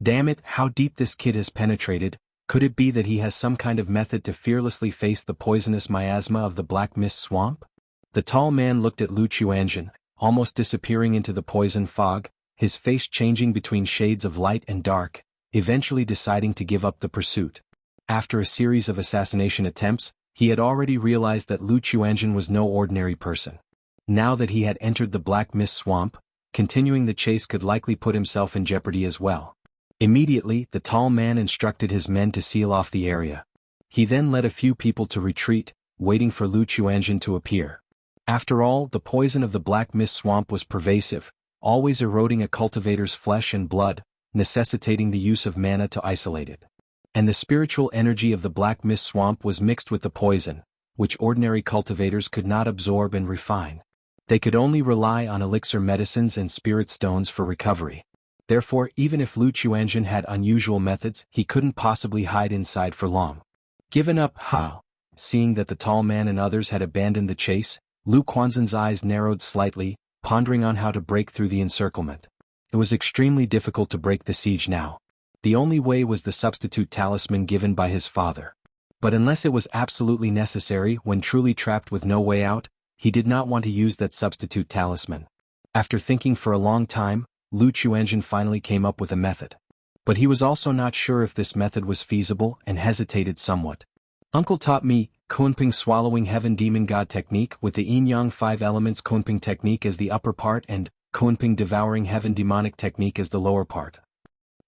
Damn it, how deep this kid has penetrated. Could it be that he has some kind of method to fearlessly face the poisonous miasma of the Black Mist Swamp? The tall man looked at Lu Chuanjin, almost disappearing into the poison fog, his face changing between shades of light and dark, eventually deciding to give up the pursuit. After a series of assassination attempts, he had already realized that Lu Chuanjin was no ordinary person. Now that he had entered the Black Mist Swamp, continuing the chase could likely put himself in jeopardy as well. Immediately, the tall man instructed his men to seal off the area. He then led a few people to retreat, waiting for Lu Chuanjin to appear. After all, the poison of the Black Mist Swamp was pervasive, always eroding a cultivator's flesh and blood, necessitating the use of mana to isolate it. And the spiritual energy of the Black Mist Swamp was mixed with the poison, which ordinary cultivators could not absorb and refine. They could only rely on elixir medicines and spirit stones for recovery. Therefore, even if Lu Chuanjin had unusual methods, he couldn't possibly hide inside for long. Given up, seeing that the tall man and others had abandoned the chase, Lu Quanzhen's eyes narrowed slightly, pondering on how to break through the encirclement. It was extremely difficult to break the siege now. The only way was the substitute talisman given by his father. But unless it was absolutely necessary when truly trapped with no way out, he did not want to use that substitute talisman. After thinking for a long time, Lu Chuanjin finally came up with a method. But he was also not sure if this method was feasible and hesitated somewhat. Uncle taught me Kunping swallowing heaven demon god technique with the yin-yang 5 elements Kunping technique as the upper part and Kunping devouring heaven demonic technique as the lower part.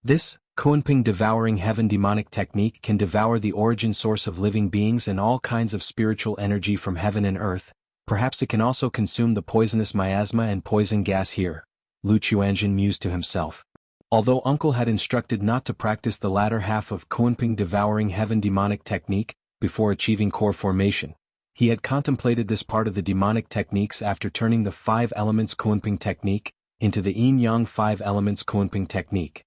This Kunping devouring heaven demonic technique can devour the origin source of living beings and all kinds of spiritual energy from heaven and earth. Perhaps it can also consume the poisonous miasma and poison gas here, Lu Chuanjin mused to himself. Although Uncle had instructed not to practice the latter half of Kunping devouring heaven demonic technique before achieving core formation, he had contemplated this part of the demonic techniques after turning the 5 elements Kunping technique into the yin-yang 5 elements Kunping technique.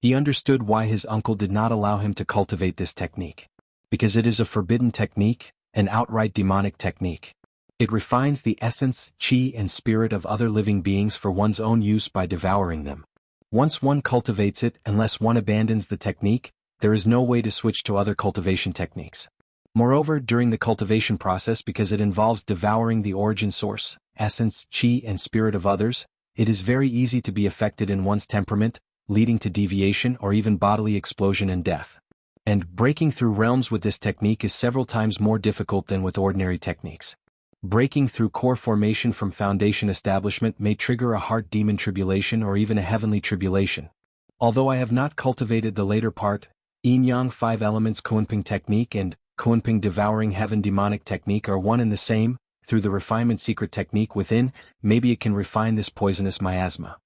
He understood why his uncle did not allow him to cultivate this technique. Because it is a forbidden technique, an outright demonic technique. It refines the essence, chi and spirit of other living beings for one's own use by devouring them. Once one cultivates it, unless one abandons the technique, there is no way to switch to other cultivation techniques. Moreover, during the cultivation process, because it involves devouring the origin source, essence, chi and spirit of others, it is very easy to be affected in one's temperament, leading to deviation or even bodily explosion and death. And breaking through realms with this technique is several times more difficult than with ordinary techniques. Breaking through core formation from foundation establishment may trigger a heart demon tribulation or even a heavenly tribulation. Although I have not cultivated the later part, Yin-Yang 5 Elements Kunping technique and Kunping Devouring Heaven demonic technique are one and the same. Through the refinement secret technique within, maybe it can refine this poisonous miasma.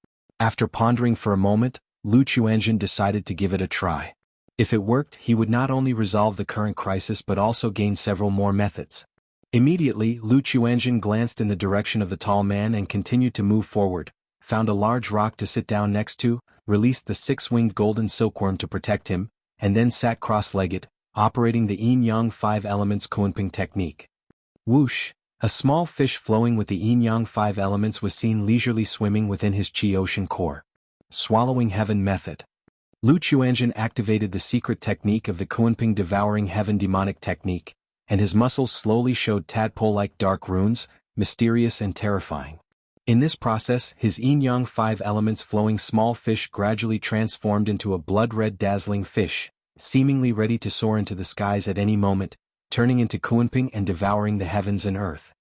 After pondering for a moment, Lu Chuanjin decided to give it a try. If it worked, he would not only resolve the current crisis but also gain several more methods. Immediately, Lu Chuanjin glanced in the direction of the tall man and continued to move forward, found a large rock to sit down next to, released the six-winged golden silkworm to protect him, and then sat cross-legged, operating the Yin-Yang 5 Elements Kunping technique. Whoosh! A small fish flowing with the Yin-Yang 5 elements was seen leisurely swimming within his Qi ocean core. Swallowing Heaven Method. Lu Chuanjin activated the secret technique of the Kunping Devouring Heaven demonic technique, and his muscles slowly showed tadpole-like dark runes, mysterious and terrifying. In this process, his Yin-Yang 5 elements flowing small fish gradually transformed into a blood-red dazzling fish, seemingly ready to soar into the skies at any moment, turning into Kunping and devouring the heavens and earth.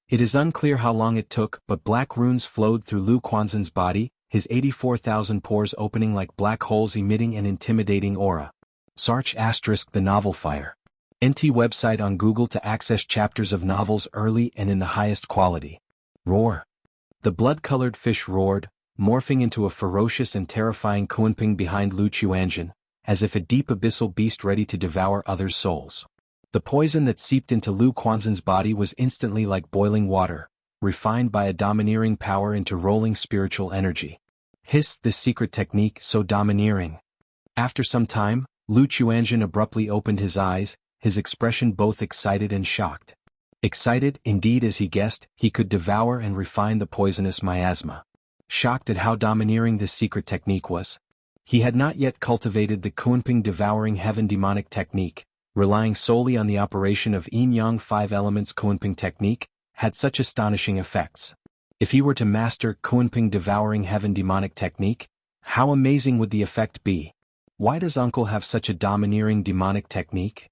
It is unclear how long it took, but black runes flowed through Lu Quanzhen's body, his 84,000 pores opening like black holes emitting an intimidating aura. Search * the novel Fire. NT website on Google to access chapters of novels early and in the highest quality. Roar. The blood-colored fish roared, morphing into a ferocious and terrifying Kunping behind Lu Chuanjin, as if a deep abyssal beast ready to devour others' souls. The poison that seeped into Lu Quanzhen's body was instantly like boiling water, refined by a domineering power into rolling spiritual energy. Hiss, this secret technique so domineering. After some time, Lu Chuanjin abruptly opened his eyes, his expression both excited and shocked. Excited, indeed, as he guessed, he could devour and refine the poisonous miasma. Shocked at how domineering this secret technique was. He had not yet cultivated the Kunping Devouring Heaven demonic technique, relying solely on the operation of Yin-Yang 5 Elements Kunping technique, had such astonishing effects. If he were to master Kunping Devouring Heaven demonic technique, how amazing would the effect be? Why does Uncle have such a domineering demonic technique?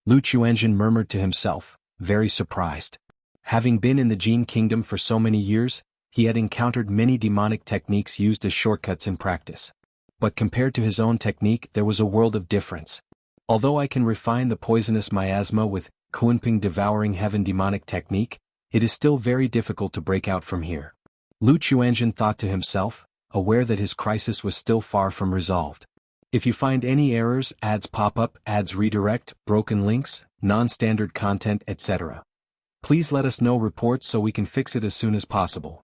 Lu Chuanjin murmured to himself, very surprised. Having been in the Jin Kingdom for so many years, he had encountered many demonic techniques used as shortcuts in practice. But compared to his own technique, there was a world of difference. Although I can refine the poisonous miasma with Kunping Devouring Heaven demonic technique, it is still very difficult to break out from here. Lu Chuanjin thought to himself, aware that his crisis was still far from resolved. If you find any errors, ads pop up, ads redirect, broken links, non-standard content, etc., please let us know reports so we can fix it as soon as possible.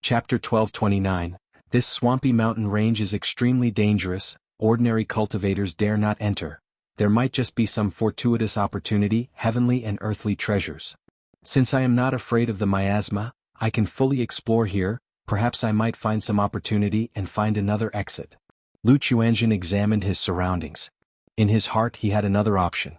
Chapter 1229. This swampy mountain range is extremely dangerous, ordinary cultivators dare not enter. There might just be some fortuitous opportunity, heavenly and earthly treasures. Since I am not afraid of the miasma, I can fully explore here, perhaps I might find some opportunity and find another exit. Lu Chuanjin examined his surroundings. In his heart he had another option.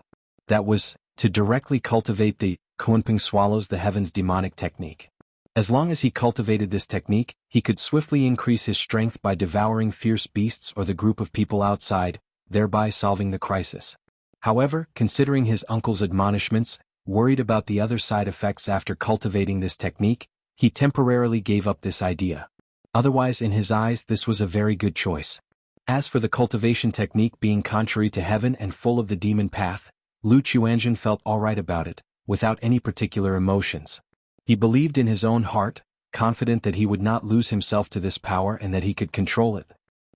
That was, to directly cultivate the Kunping Swallows the Heavens demonic technique. As long as he cultivated this technique, he could swiftly increase his strength by devouring fierce beasts or the group of people outside, thereby solving the crisis. However, considering his uncle's admonishments, worried about the other side effects after cultivating this technique, he temporarily gave up this idea. Otherwise, in his eyes, this was a very good choice. As for the cultivation technique being contrary to heaven and full of the demon path, Lu Chuanjin felt alright about it, without any particular emotions. He believed in his own heart, confident that he would not lose himself to this power and that he could control it.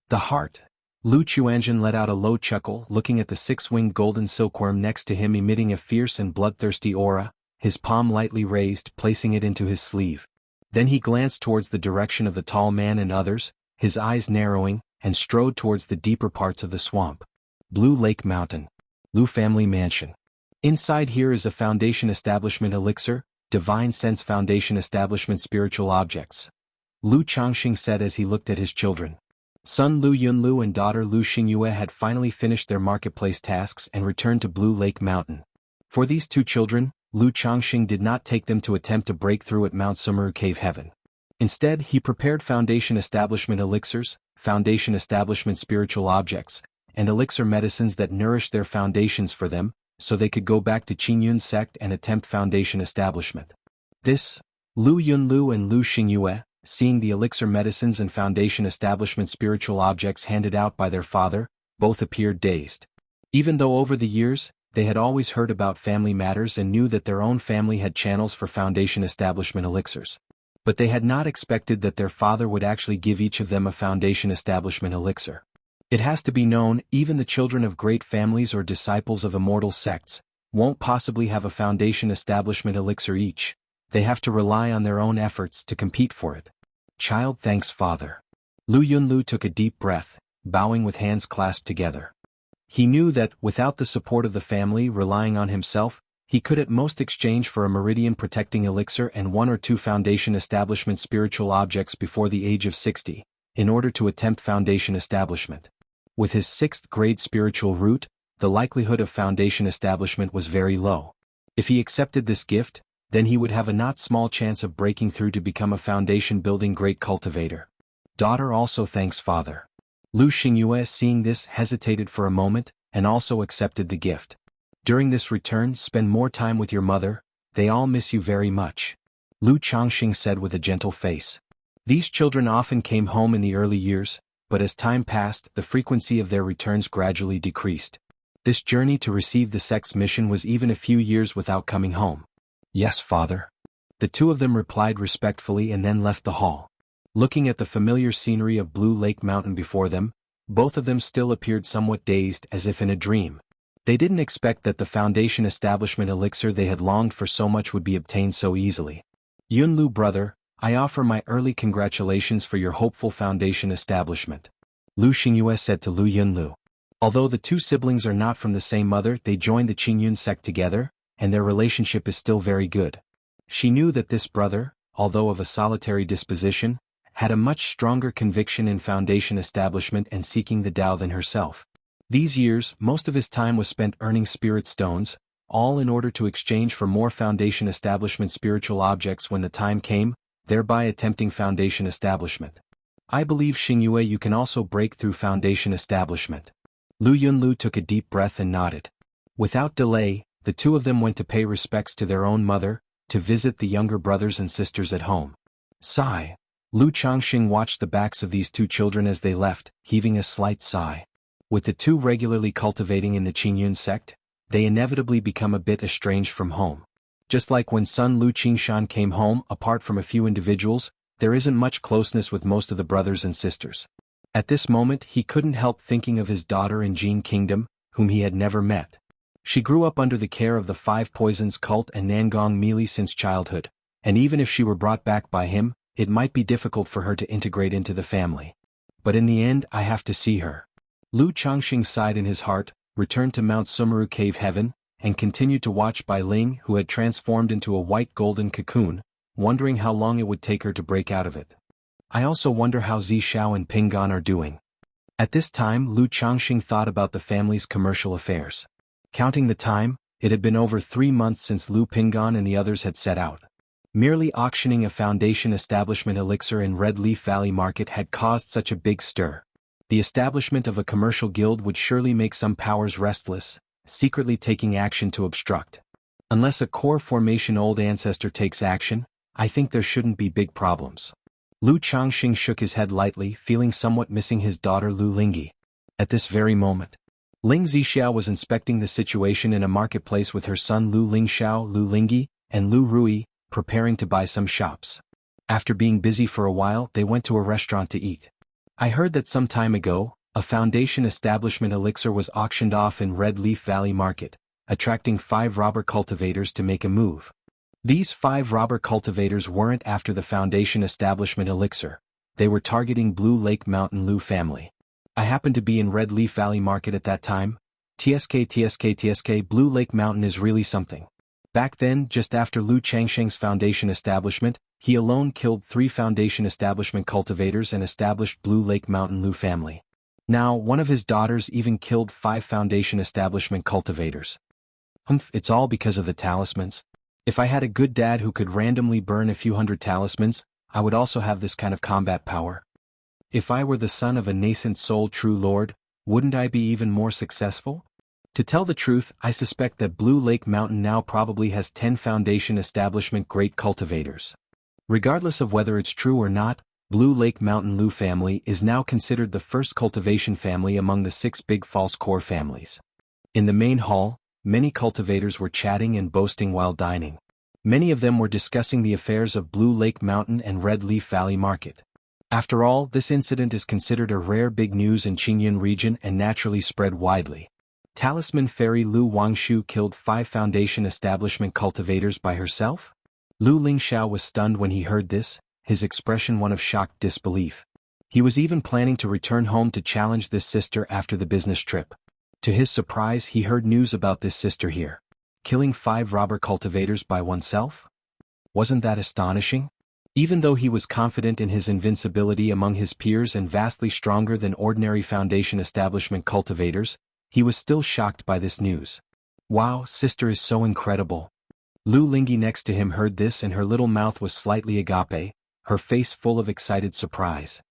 The heart. Lu Chuanjin let out a low chuckle, looking at the six-winged golden silkworm next to him emitting a fierce and bloodthirsty aura, his palm lightly raised, placing it into his sleeve. Then he glanced towards the direction of the tall man and others, his eyes narrowing, and strode towards the deeper parts of the swamp. Blue Lake Mountain. Lu Family Mansion. Inside here is a Foundation Establishment elixir, Divine Sense Foundation Establishment spiritual objects. Lu Changxing said as he looked at his children. Son Lu Yunlu and daughter Lu Xingyue had finally finished their marketplace tasks and returned to Blue Lake Mountain. For these two children, Lu Changxing did not take them to attempt to break through at Mount Sumuru Cave Heaven. Instead, he prepared Foundation Establishment elixirs, Foundation Establishment spiritual objects, and elixir medicines that nourished their foundations for them, so they could go back to Qingyun sect and attempt foundation establishment. This, Lu Yunlu and Lu Xingyue, seeing the elixir medicines and foundation establishment spiritual objects handed out by their father, both appeared dazed. Even though over the years, they had always heard about family matters and knew that their own family had channels for foundation establishment elixirs. But they had not expected that their father would actually give each of them a foundation establishment elixir. It has to be known, even the children of great families or disciples of immortal sects won't possibly have a foundation establishment elixir each. They have to rely on their own efforts to compete for it. Child thanks father. Lu Yunlu took a deep breath, bowing with hands clasped together. He knew that, without the support of the family relying on himself, he could at most exchange for a meridian-protecting elixir and 1 or 2 foundation establishment spiritual objects before the age of 60, in order to attempt foundation establishment. With his 6th grade spiritual root, the likelihood of foundation establishment was very low. If he accepted this gift, then he would have a not small chance of breaking through to become a foundation-building great cultivator. Daughter also thanks father. Lu Xingyue, seeing this, hesitated for a moment, and also accepted the gift. During this return, spend more time with your mother, they all miss you very much. Lu Changxing said with a gentle face. These children often came home in the early years, but as time passed, the frequency of their returns gradually decreased. This journey to receive the sect's mission was even a few years without coming home. Yes, father. The 2 of them replied respectfully and then left the hall. Looking at the familiar scenery of Blue Lake Mountain before them, both of them still appeared somewhat dazed, as if in a dream. They didn't expect that the foundation establishment elixir they had longed for so much would be obtained so easily. Yunlu brother, I offer my early congratulations for your hopeful foundation establishment. Lu Xingyue said to Lu Yunlu. Although the 2 siblings are not from the same mother, they joined the Qingyun sect together, and their relationship is still very good. She knew that this brother, although of a solitary disposition, had a much stronger conviction in foundation establishment and seeking the Tao than herself. These years, most of his time was spent earning spirit stones, all in order to exchange for more foundation establishment spiritual objects when the time came, thereby attempting foundation establishment. I believe Xingyue you can also break through foundation establishment. Lu Yunlu took a deep breath and nodded. Without delay, the 2 of them went to pay respects to their own mother, to visit the younger brothers and sisters at home. Sigh. Lu Changxing watched the backs of these 2 children as they left, heaving a slight sigh. With the 2 regularly cultivating in the Qingyun sect, they inevitably become a bit estranged from home. Just like when son Lu Qingshan came home, apart from a few individuals, there isn't much closeness with most of the brothers and sisters. At this moment he couldn't help thinking of his daughter in Jin Kingdom, whom he had never met. She grew up under the care of the 5 Poisons cult and Nangong Meili since childhood, and even if she were brought back by him, it might be difficult for her to integrate into the family. But in the end I have to see her. Lu Changxing sighed in his heart, returned to Mount Sumeru Cave Heaven, and continued to watch Bai Ling, who had transformed into a white golden cocoon, wondering how long it would take her to break out of it. I also wonder how Zishao and Pingan are doing. At this time Lu Changxing thought about the family's commercial affairs. Counting the time, it had been over 3 months since Lu Pingan and the others had set out. Merely auctioning a foundation establishment elixir in Red Leaf Valley Market had caused such a big stir. The establishment of a commercial guild would surely make some powers restless, secretly taking action to obstruct. Unless a core formation old ancestor takes action, I think there shouldn't be big problems. Lu Changxing shook his head lightly, feeling somewhat missing his daughter Lu Lingyi. At this very moment, Ling Zixiao was inspecting the situation in a marketplace with her son Lu Lingxiao, Lu Lingyi, and Lu Rui, preparing to buy some shops. After being busy for a while, they went to a restaurant to eat. I heard that some time ago, a foundation establishment elixir was auctioned off in Red Leaf Valley Market, attracting 5 robber cultivators to make a move. These 5 robber cultivators weren't after the foundation establishment elixir, they were targeting Blue Lake Mountain Lu family. I happened to be in Red Leaf Valley Market at that time. TSK Blue Lake Mountain is really something. Back then, just after Lu Changxing's foundation establishment, he alone killed 3 foundation establishment cultivators and established Blue Lake Mountain Lu family. Now, one of his daughters even killed 5 foundation establishment cultivators. It's all because of the talismans. If I had a good dad who could randomly burn a few hundred talismans, I would also have this kind of combat power. If I were the son of a nascent soul true lord, wouldn't I be even more successful? To tell the truth, I suspect that Blue Lake Mountain now probably has 10 foundation establishment great cultivators. Regardless of whether it's true or not, Blue Lake Mountain Lu family is now considered the first cultivation family among the 6 big false core families. In the main hall, many cultivators were chatting and boasting while dining. Many of them were discussing the affairs of Blue Lake Mountain and Red Leaf Valley Market. After all, this incident is considered a rare big news in Qingyun region and naturally spread widely. Talisman Fairy Lu Wangshu killed 5 foundation establishment cultivators by herself? Lu Lingxiao was stunned when he heard this, his expression one of shocked disbelief. He was even planning to return home to challenge this sister after the business trip. To his surprise, he heard news about this sister here. Killing 5 robber cultivators by oneself? Wasn't that astonishing? Even though he was confident in his invincibility among his peers and vastly stronger than ordinary foundation establishment cultivators, he was still shocked by this news. Wow, sister is so incredible. Lu Lingyi next to him heard this and her little mouth was slightly agape, her face full of excited surprise.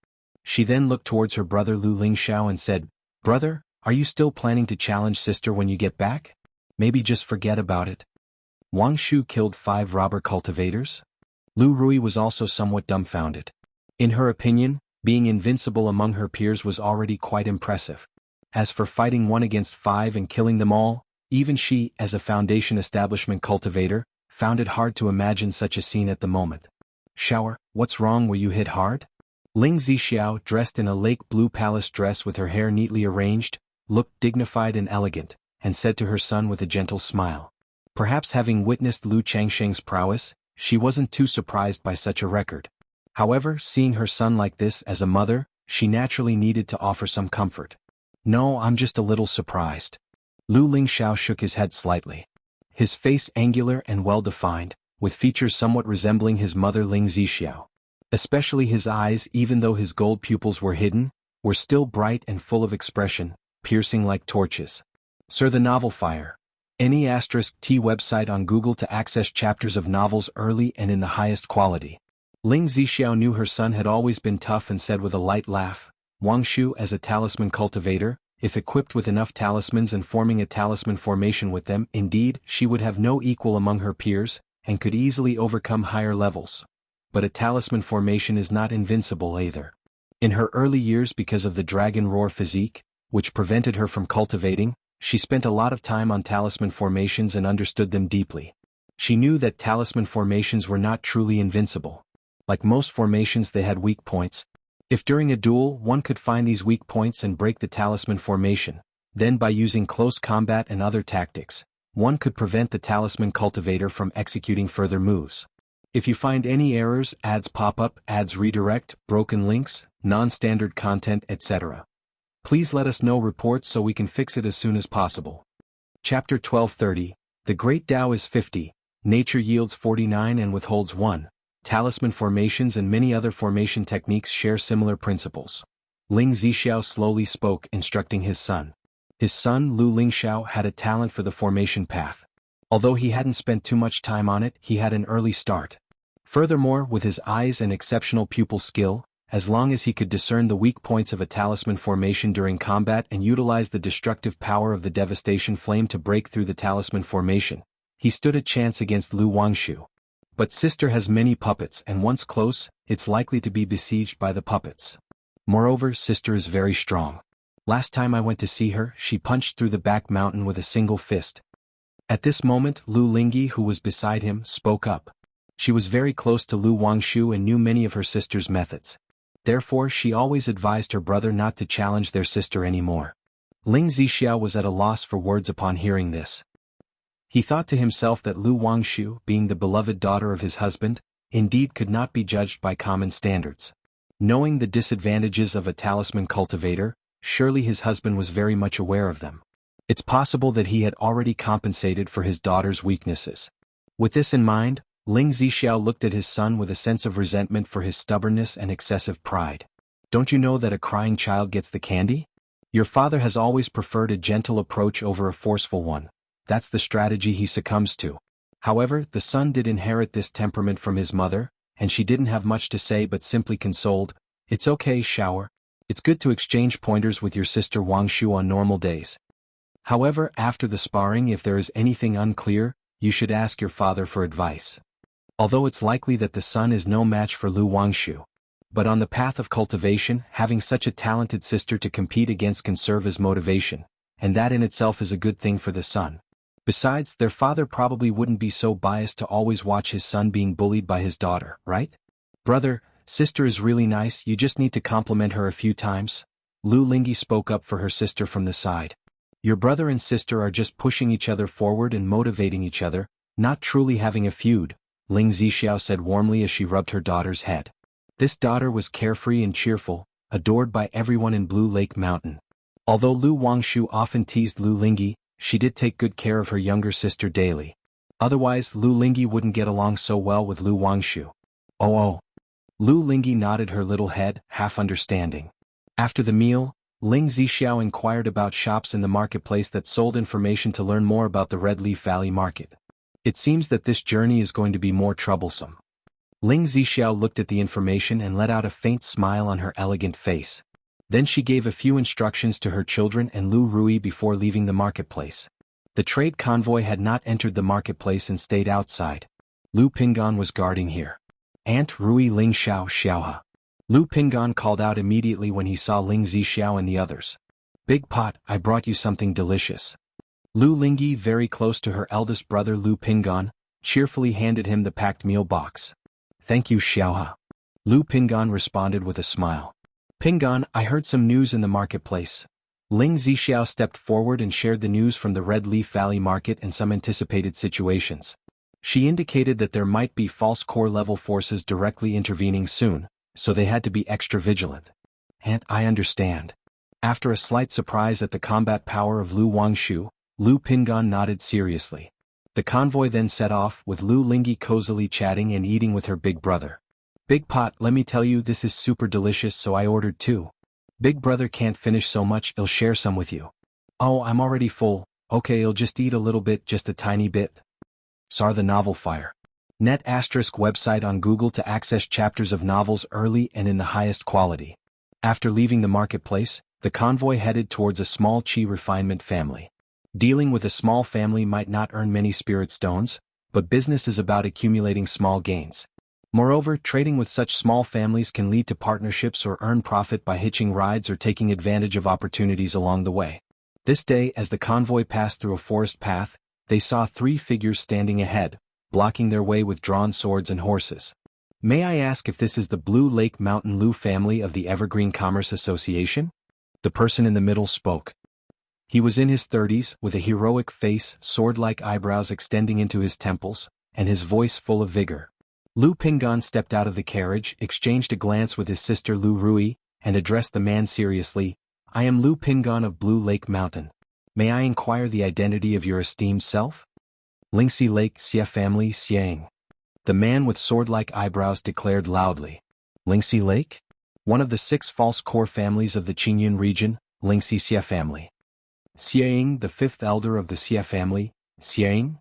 She then looked towards her brother Lu Lingxiao and said, "Brother, are you still planning to challenge sister when you get back? Maybe just forget about it." Wang Shu killed 5 robber cultivators? Lu Rui was also somewhat dumbfounded. In her opinion, being invincible among her peers was already quite impressive. As for fighting 1 against 5 and killing them all, even she, as a foundation establishment cultivator, found it hard to imagine such a scene at the moment. "Shower, what's wrong, were you hit hard?" Ling Zixiao, dressed in a lake blue palace dress with her hair neatly arranged, looked dignified and elegant, and said to her son with a gentle smile. Perhaps having witnessed Lu Changsheng's prowess, she wasn't too surprised by such a record. However, seeing her son like this as a mother, she naturally needed to offer some comfort. "No, I'm just a little surprised." Lu Lingxiao shook his head slightly. His face angular and well-defined, with features somewhat resembling his mother Ling Zixiao. Especially his eyes, even though his gold pupils were hidden, were still bright and full of expression, piercing like torches. Sir, the novel Fire. Any *T website on Google to access chapters of novels early and in the highest quality. Ling Zixiao knew her son had always been tough and said with a light laugh, "Wang Shu as a talisman cultivator, if equipped with enough talismans and forming a talisman formation with them, indeed, she would have no equal among her peers, and could easily overcome higher levels. But a talisman formation is not invincible either." In her early years, because of the dragon roar physique, which prevented her from cultivating, she spent a lot of time on talisman formations and understood them deeply. She knew that talisman formations were not truly invincible. Like most formations, they had weak points. If during a duel one could find these weak points and break the talisman formation, then by using close combat and other tactics, one could prevent the talisman cultivator from executing further moves. If you find any errors, ads pop up, ads redirect, broken links, non-standard content, etc., please let us know reports so we can fix it as soon as possible. Chapter 1230, The Great Tao is 50, Nature yields 49 and withholds 1. Talisman formations and many other formation techniques share similar principles. Ling Zixiao slowly spoke, instructing his son. His son Lu Lingxiao had a talent for the formation path. Although he hadn't spent too much time on it, he had an early start. Furthermore, with his eyes and exceptional pupil skill, as long as he could discern the weak points of a talisman formation during combat and utilize the destructive power of the devastation flame to break through the talisman formation, he stood a chance against Lu Wangshu. But sister has many puppets and once close, it's likely to be besieged by the puppets. Moreover, sister is very strong. Last time I went to see her, she punched through the back mountain with a single fist. At this moment, Lu Lingyi, who was beside him, spoke up. She was very close to Lu Wangshu and knew many of her sister's methods. Therefore, she always advised her brother not to challenge their sister anymore. Ling Zixiao was at a loss for words upon hearing this. He thought to himself that Lu Wangshu, being the beloved daughter of his husband, indeed could not be judged by common standards. Knowing the disadvantages of a talisman cultivator, surely his husband was very much aware of them. It's possible that he had already compensated for his daughter's weaknesses. With this in mind, Ling Zixiao looked at his son with a sense of resentment for his stubbornness and excessive pride. "Don't you know that a crying child gets the candy? Your father has always preferred a gentle approach over a forceful one. That's the strategy he succumbs to." However, the son did inherit this temperament from his mother, and she didn't have much to say but simply consoled, "It's okay, Shower. It's good to exchange pointers with your sister Wangshu on normal days. However, after the sparring, if there is anything unclear, you should ask your father for advice. Although it's likely that the son is no match for Lu Wangshu. But on the path of cultivation, having such a talented sister to compete against can serve as motivation, and that in itself is a good thing for the son. Besides, their father probably wouldn't be so biased to always watch his son being bullied by his daughter, right? Brother, sister is really nice, you just need to compliment her a few times. Lu Lingyi spoke up for her sister from the side. Your brother and sister are just pushing each other forward and motivating each other, not truly having a feud, Ling Zixiao said warmly as she rubbed her daughter's head. This daughter was carefree and cheerful, adored by everyone in Blue Lake Mountain. Although Lu Wangshu often teased Lu Lingyi, she did take good care of her younger sister daily. Otherwise, Lu Lingyi wouldn't get along so well with Lu Wangshu. Oh. Lu Lingyi nodded her little head, half understanding. After the meal, Ling Zixiao inquired about shops in the marketplace that sold information to learn more about the Red Leaf Valley market. It seems that this journey is going to be more troublesome. Ling Zixiao looked at the information and let out a faint smile on her elegant face. Then she gave a few instructions to her children and Lu Rui before leaving the marketplace. The trade convoy had not entered the marketplace and stayed outside. Lu Pingan was guarding here. Aunt Rui Ling Xiaoha. Lu Pingan called out immediately when he saw Ling Zixiao and the others. Big Pot, I brought you something delicious. Lu Lingyi, very close to her eldest brother Lu Pingan, cheerfully handed him the packed meal box. Thank you, Xiaoha. Lu Pingan responded with a smile. Pingan, I heard some news in the marketplace. Ling Zixiao stepped forward and shared the news from the Red Leaf Valley market and some anticipated situations. She indicated that there might be false core level forces directly intervening soon, so they had to be extra vigilant. And I understand. After a slight surprise at the combat power of Lu Wangshu, Lu Pingan nodded seriously. The convoy then set off, with Lu Lingyi cozily chatting and eating with her big brother. Big Pot, let me tell you, this is super delicious, so I ordered two. Big brother can't finish so much, he'll share some with you. Oh, I'm already full. Okay, I'll just eat a little bit, just a tiny bit. Sar the Novel Fire. Net * website on Google to access chapters of novels early and in the highest quality. After leaving the marketplace, the convoy headed towards a small Qi refinement family. Dealing with a small family might not earn many spirit stones, but business is about accumulating small gains. Moreover, trading with such small families can lead to partnerships or earn profit by hitching rides or taking advantage of opportunities along the way. This day, as the convoy passed through a forest path, they saw 3 figures standing ahead, blocking their way with drawn swords and horses. May I ask if this is the Blue Lake Mountain Lu family of the Evergreen Commerce Association? The person in the middle spoke. He was in his 30s, with a heroic face, sword-like eyebrows extending into his temples, and his voice full of vigor. Lu Pingan stepped out of the carriage, exchanged a glance with his sister Lu Rui, and addressed the man seriously. I am Lu Pingan of Blue Lake Mountain. May I inquire the identity of your esteemed self? Lingxi Lake Xie family Xiang. The man with sword-like eyebrows declared loudly. Lingxi Lake? One of the 6 false core families of the Qingyun region, Lingxi Xie family. Xiang, the 5th elder of the Xie family, Xiang?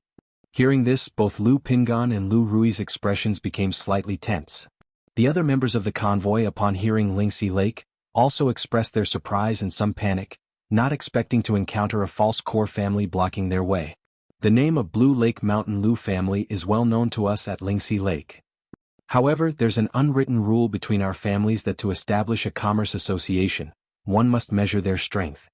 Hearing this, both Lu Pingan and Lu Rui's expressions became slightly tense. The other members of the convoy, upon hearing Lingxi Lake, also expressed their surprise and some panic, not expecting to encounter a false core family blocking their way. The name of Blue Lake Mountain Lu family is well known to us at Lingxi Lake. However, there's an unwritten rule between our families that to establish a commerce association, one must measure their strength.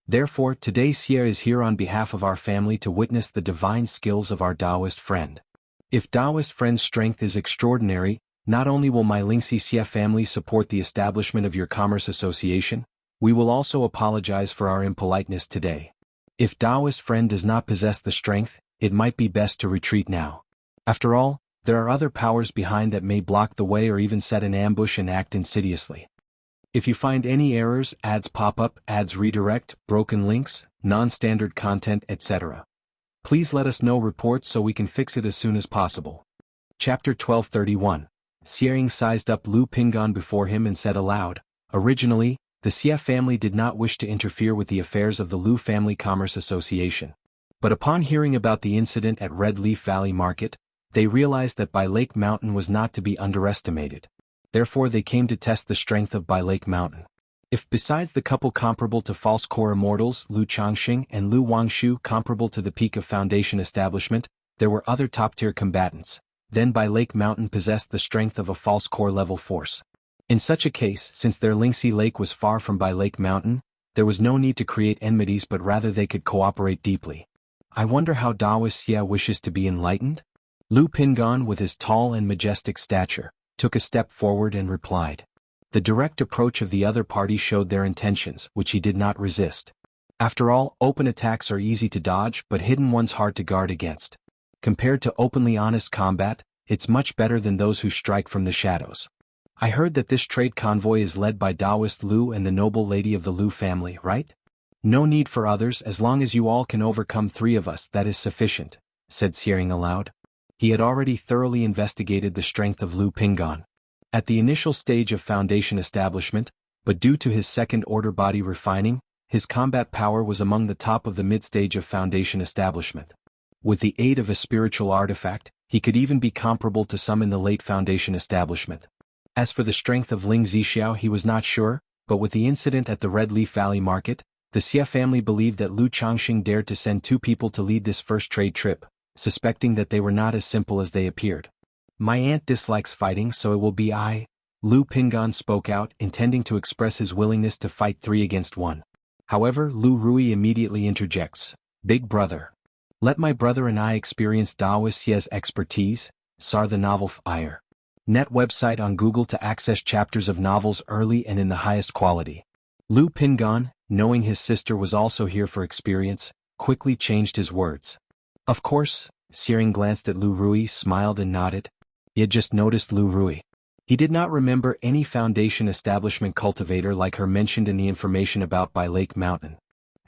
Therefore, today Xie is here on behalf of our family to witness the divine skills of our Taoist friend. If Taoist friend's strength is extraordinary, not only will my Lingxi Xie family support the establishment of your commerce association, we will also apologize for our impoliteness today. If Taoist friend does not possess the strength, it might be best to retreat now. After all, there are other powers behind that may block the way or even set an ambush and act insidiously. If you find any errors, ads pop up, ads redirect, broken links, non-standard content, etc., please let us know reports so we can fix it as soon as possible. Chapter 1231. Xiang sized up Lu Pingan before him and said aloud, originally, the Xie family did not wish to interfere with the affairs of the Lu Family Commerce Association. But upon hearing about the incident at Red Leaf Valley Market, they realized that Bai Lake Mountain was not to be underestimated. Therefore they came to test the strength of Bai Lake Mountain. If besides the couple comparable to false core immortals Lu Changxing and Lu Wangshu comparable to the peak of Foundation establishment, there were other top-tier combatants, then Bai Lake Mountain possessed the strength of a false core level force. In such a case, since their Lingxi Lake was far from Bai Lake Mountain, there was no need to create enmities but rather they could cooperate deeply. I wonder how Daoist Xie wishes to be enlightened? Lu Pingan, with his tall and majestic stature, took a step forward and replied. The direct approach of the other party showed their intentions, which he did not resist. After all, open attacks are easy to dodge but hidden ones hard to guard against. Compared to openly honest combat, it's much better than those who strike from the shadows. I heard that this trade convoy is led by Daoist Lu and the noble lady of the Lu family, right? No need for others, as long as you all can overcome 3 of us, that is sufficient, said Xiering aloud. He had already thoroughly investigated the strength of Lu Pingan. At the initial stage of Foundation establishment, but due to his second-order body refining, his combat power was among the top of the mid-stage of Foundation establishment. With the aid of a spiritual artifact, he could even be comparable to some in the late Foundation establishment. As for the strength of Ling Zixiao, he was not sure, but with the incident at the Red Leaf Valley Market, the Xie family believed that Lu Changxing dared to send 2 people to lead this first trade trip, suspecting that they were not as simple as they appeared. My aunt dislikes fighting, so it will be I. Lu Pingan spoke out, intending to express his willingness to fight 3 against 1. However, Lu Rui immediately interjects. Big brother. Let my brother and I experience Daoist Xie's expertise, Sar the novel Fire. Net website on Google to access chapters of novels early and in the highest quality. Lu Pingan, knowing his sister was also here for experience, quickly changed his words. Of course, Xiering glanced at Lu Rui, smiled and nodded. He had just noticed Lu Rui. He did not remember any Foundation establishment cultivator like her mentioned in the information about Bai Lake Mountain.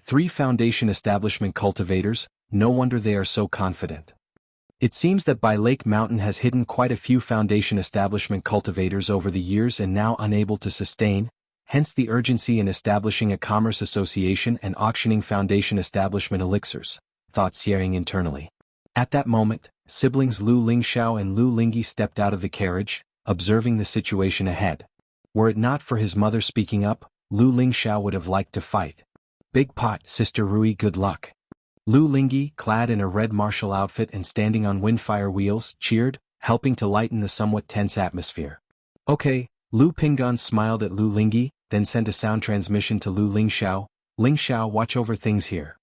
3 Foundation establishment cultivators, no wonder they are so confident. It seems that Bai Lake Mountain has hidden quite a few Foundation establishment cultivators over the years and now unable to sustain, hence the urgency in establishing a commerce association and auctioning Foundation establishment elixirs, thought Xiering internally. At that moment, siblings Lu Lingxiao and Lu Lingyi stepped out of the carriage, observing the situation ahead. Were it not for his mother speaking up, Lu Lingxiao would have liked to fight. Big pot, Sister Rui, good luck. Lu Lingyi, clad in a red martial outfit and standing on windfire wheels, cheered, helping to lighten the somewhat tense atmosphere. Okay, Lu Pingan smiled at Lu Lingyi, then sent a sound transmission to Lu Lingxiao. Lingxiao, watch over things here.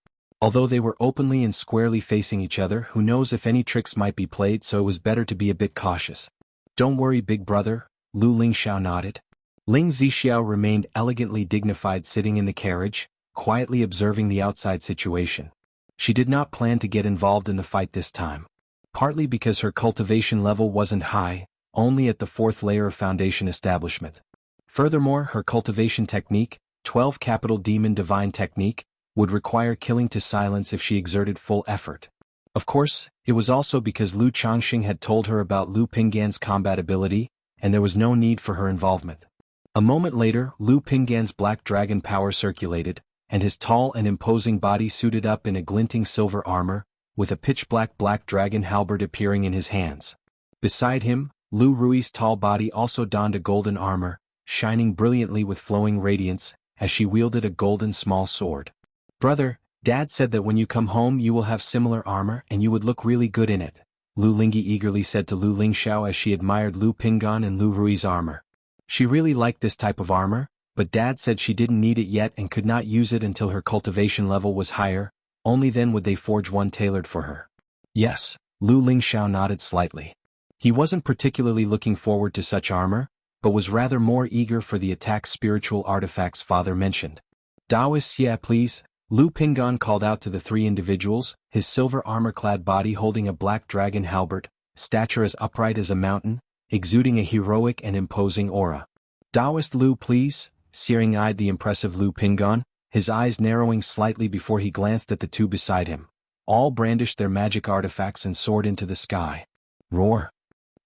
Although they were openly and squarely facing each other, who knows if any tricks might be played, so it was better to be a bit cautious. Don't worry, big brother, Lu Lingxiao nodded. Ling Zixiao remained elegantly dignified sitting in the carriage, quietly observing the outside situation. She did not plan to get involved in the fight this time. Partly because her cultivation level wasn't high, only at the 4th layer of Foundation establishment. Furthermore, her cultivation technique, 12 Capital Demon Divine Technique, would require killing to silence if she exerted full effort. Of course, it was also because Lu Changxing had told her about Lu Pingan's combat ability, and there was no need for her involvement. A moment later, Lu Pingan's black dragon power circulated, and his tall and imposing body suited up in a glinting silver armor, with a pitch-black black dragon halberd appearing in his hands. Beside him, Lu Rui's tall body also donned a golden armor, shining brilliantly with flowing radiance, as she wielded a golden small sword. Brother, Dad said that when you come home you will have similar armor and you would look really good in it, Lu Lingyi eagerly said to Lu Lingxiao as she admired Lu Pingan and Lu Rui's armor. She really liked this type of armor, but Dad said she didn't need it yet and could not use it until her cultivation level was higher, only then would they forge one tailored for her. Yes, Lu Lingxiao nodded slightly. He wasn't particularly looking forward to such armor, but was rather more eager for the attack spiritual artifacts father mentioned. Daoist Xie, please, Lu Pingan called out to the 3 individuals, his silver armor-clad body holding a black dragon halberd, stature as upright as a mountain, exuding a heroic and imposing aura. Daoist Lu, please, Xiering eyed the impressive Lu Pingan, his eyes narrowing slightly before he glanced at the 2 beside him. All brandished their magic artifacts and soared into the sky. Roar!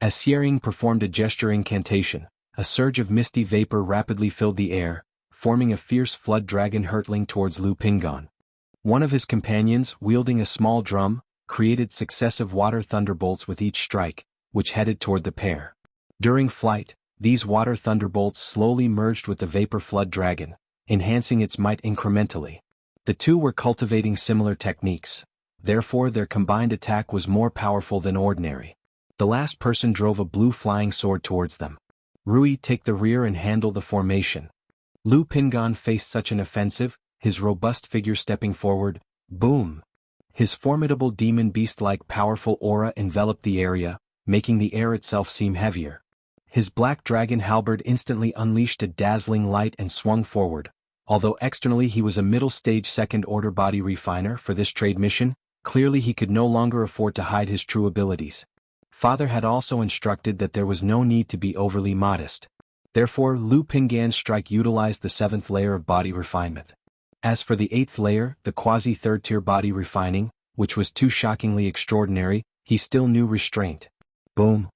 As Xiering performed a gesture incantation, a surge of misty vapor rapidly filled the air, forming a fierce flood dragon hurtling towards Lu Pingan. One of his companions, wielding a small drum, created successive water thunderbolts with each strike, which headed toward the pair. During flight, these water thunderbolts slowly merged with the vapor flood dragon, enhancing its might incrementally. The two were cultivating similar techniques. Therefore their combined attack was more powerful than ordinary. The last person drove a blue flying sword towards them. Rui, take the rear and handle the formation. Lu Pingan faced such an offensive, his robust figure stepping forward. Boom! His formidable demon beast-like powerful aura enveloped the area, making the air itself seem heavier. His black dragon halberd instantly unleashed a dazzling light and swung forward. Although externally he was a middle-stage second-order body refiner for this trade mission, clearly he could no longer afford to hide his true abilities. Father had also instructed that there was no need to be overly modest. Therefore Lu Pingan's strike utilized the 7th layer of body refinement. As for the 8th layer, the quasi-third-tier body refining, which was too shockingly extraordinary, he still knew restraint. Boom!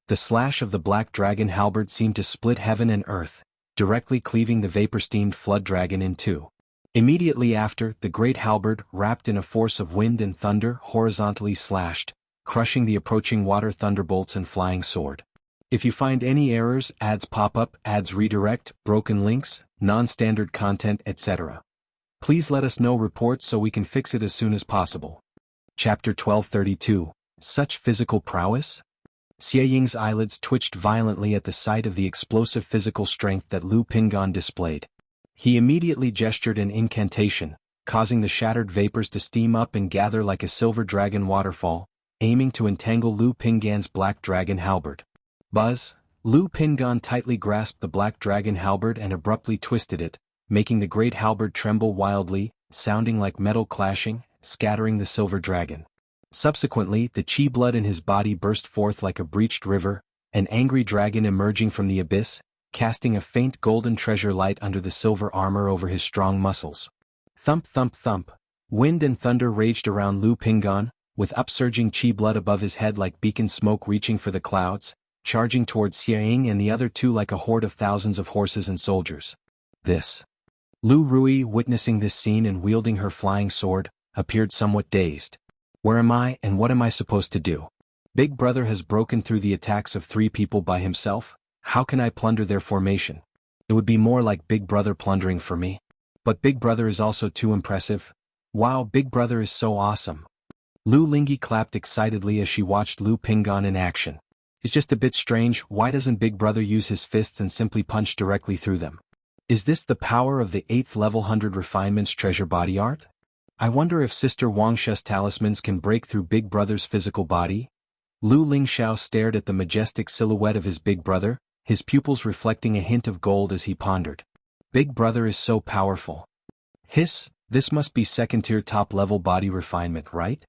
The slash of the black dragon halberd seemed to split heaven and earth, directly cleaving the vapor-steamed flood dragon in two. Immediately after, the great halberd, wrapped in a force of wind and thunder, horizontally slashed, crushing the approaching water thunderbolts and flying sword. If you find any errors, ads pop up, ads redirect, broken links, non-standard content, etc., please let us know reports so we can fix it as soon as possible. Chapter 1232. Such physical prowess? Xie Ying's eyelids twitched violently at the sight of the explosive physical strength that Lu Pingan displayed. He immediately gestured an incantation, causing the shattered vapors to steam up and gather like a silver dragon waterfall, aiming to entangle Lu Pingan's black dragon halberd. Buzz! Lu Pingan tightly grasped the black dragon halberd and abruptly twisted it, making the great halberd tremble wildly, sounding like metal clashing, scattering the silver dragon. Subsequently, the chi blood in his body burst forth like a breached river, an angry dragon emerging from the abyss, casting a faint golden treasure light under the silver armor over his strong muscles. Thump thump thump. Wind and thunder raged around Lu Pingan, with upsurging chi blood above his head like beacon smoke reaching for the clouds, charging towards Xie Ying and the other two like a horde of thousands of horses and soldiers. This. Lu Rui, witnessing this scene and wielding her flying sword, appeared somewhat dazed. Where am I and what am I supposed to do? Big Brother has broken through the attacks of 3 people by himself. How can I plunder their formation? It would be more like Big Brother plundering for me. But Big Brother is also too impressive. Wow, Big Brother is so awesome. Lu Lingyi clapped excitedly as she watched Lu Pingan in action. It's just a bit strange, why doesn't Big Brother use his fists and simply punch directly through them? Is this the power of the 8th level 100 refinements treasure body art? I wonder if Sister Wangsha's talismans can break through Big Brother's physical body? Lu Lingxiao stared at the majestic silhouette of his big brother, his pupils reflecting a hint of gold as he pondered. Big Brother is so powerful. Hiss, this must be second-tier top-level body refinement, right?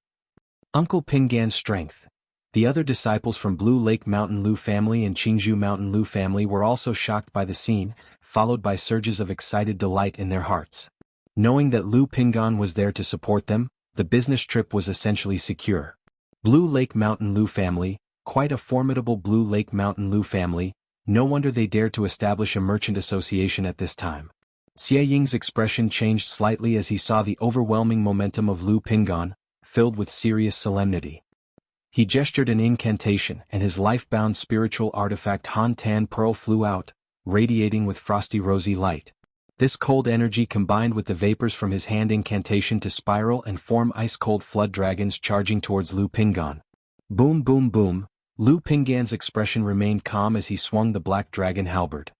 Uncle Pingan's strength. The other disciples from Blue Lake Mountain Lu family and Qingzhou Mountain Lu family were also shocked by the scene, followed by surges of excited delight in their hearts. Knowing that Lu Pingan was there to support them, the business trip was essentially secure. Blue Lake Mountain Lu family, quite a formidable Blue Lake Mountain Lu family, no wonder they dared to establish a merchant association at this time. Xie Ying's expression changed slightly as he saw the overwhelming momentum of Lu Pingan, filled with serious solemnity. He gestured an incantation and his life-bound spiritual artifact Han Tan Pearl flew out, radiating with frosty rosy light. This cold energy combined with the vapors from his hand incantation to spiral and form ice-cold flood dragons charging towards Lu Pingan. Boom boom boom, Lu Pingan's expression remained calm as he swung the black dragon halberd.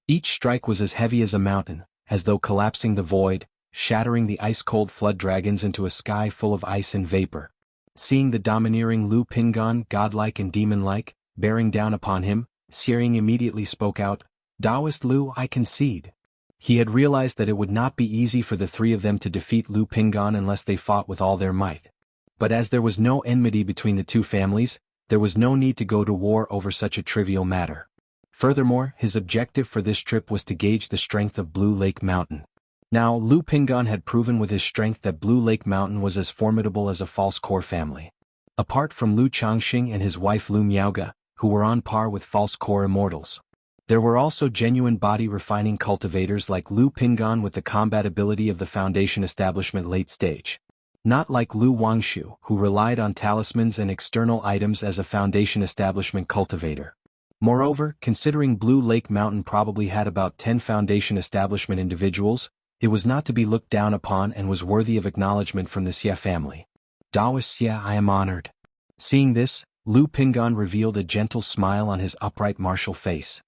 Each strike was as heavy as a mountain, as though collapsing the void, shattering the ice-cold flood dragons into a sky full of ice and vapor. Seeing the domineering Lu Pingan, godlike and demon-like, bearing down upon him, Xie Ying immediately spoke out, "Taoist Lu, I concede." He had realized that it would not be easy for the 3 of them to defeat Lu Pingan unless they fought with all their might. But as there was no enmity between the 2 families, there was no need to go to war over such a trivial matter. Furthermore, his objective for this trip was to gauge the strength of Blue Lake Mountain. Now, Lu Pingan had proven with his strength that Blue Lake Mountain was as formidable as a false core family. Apart from Lu Changxing and his wife Lu Miaoga, who were on par with false core immortals. There were also genuine body-refining cultivators like Lu Pingan with the combat ability of the Foundation establishment late stage. Not like Lu Wangshu, who relied on talismans and external items as a Foundation establishment cultivator. Moreover, considering Blue Lake Mountain probably had about 10 Foundation establishment individuals, It was not to be looked down upon and was worthy of acknowledgement from the Xie family. Daoist Xie, I am honored. Seeing this, Lu Pingan revealed a gentle smile on his upright martial face.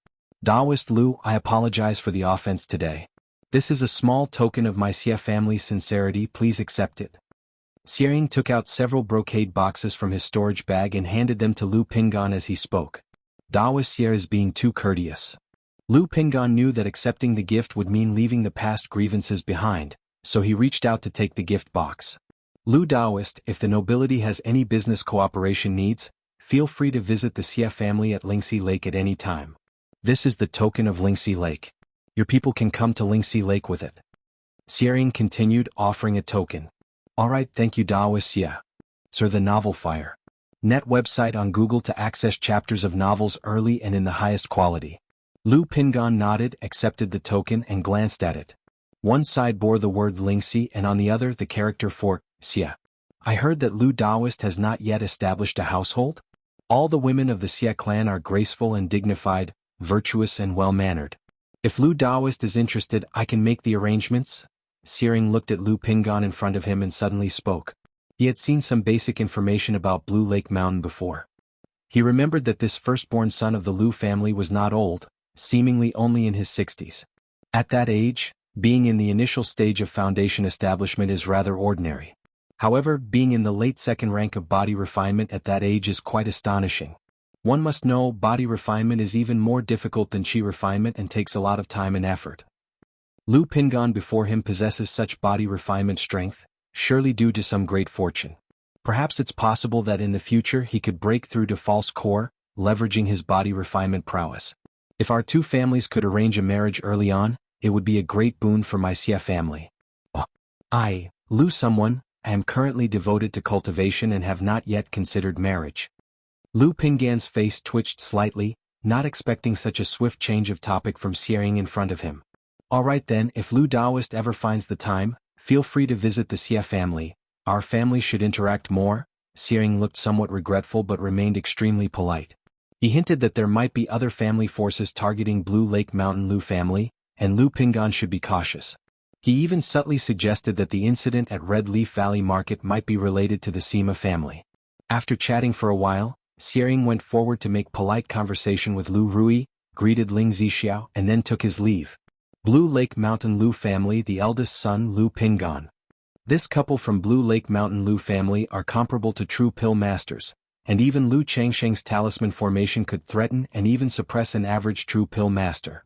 Daoist Lu, I apologize for the offense today. This is a small token of my Xie family's sincerity, please accept it. Xiering took out several brocade boxes from his storage bag and handed them to Lu Pingan as he spoke. Daoist Xie is being too courteous. Lu Pingan knew that accepting the gift would mean leaving the past grievances behind, so he reached out to take the gift box. Lu Daoist, if the nobility has any business cooperation needs, feel free to visit the Xie family at Lingxi Lake at any time. This is the token of Lingxi Lake. Your people can come to Lingxi Lake with it. Xiering continued, offering a token. Alright, thank you Daoist Xie. Sir, the novel Fire. Net website on Google to access chapters of novels early and in the highest quality. Lu Pingan nodded, accepted the token and glanced at it. One side bore the word Lingxi and on the other the character for Xie. I heard that Lu Daoist has not yet established a household? All the women of the Xie clan are graceful and dignified, virtuous and well-mannered. If Lu Daoist is interested, I can make the arrangements? Xiering looked at Lu Pingan in front of him and suddenly spoke. He had seen some basic information about Blue Lake Mountain before. He remembered that this firstborn son of the Lu family was not old, seemingly only in his 60s. At that age, being in the initial stage of foundation establishment is rather ordinary. However, being in the late second rank of body refinement at that age is quite astonishing. One must know body refinement is even more difficult than chi refinement and takes a lot of time and effort. Lu Pingan before him possesses such body refinement strength, surely due to some great fortune. Perhaps it's possible that in the future he could break through to false core, leveraging his body refinement prowess. If our two families could arrange a marriage early on, it would be a great boon for my Xie family. I, Lu someone, am currently devoted to cultivation and have not yet considered marriage. Lu Pingan's face twitched slightly, not expecting such a swift change of topic from Xiering in front of him. Alright then, if Lu Daoist ever finds the time, feel free to visit the Xie family. Our family should interact more. Xiering looked somewhat regretful but remained extremely polite. He hinted that there might be other family forces targeting Blue Lake Mountain Lu family, and Lu Pingan should be cautious. He even subtly suggested that the incident at Red Leaf Valley Market might be related to the Sima family. After chatting for a while, Xiering went forward to make polite conversation with Lu Rui, greeted Ling Zixiao and then took his leave. Blue Lake Mountain Lu family, the eldest son Lu Pingan. This couple from Blue Lake Mountain Lu family are comparable to true pill masters, and even Lu Changsheng's talisman formation could threaten and even suppress an average true pill master.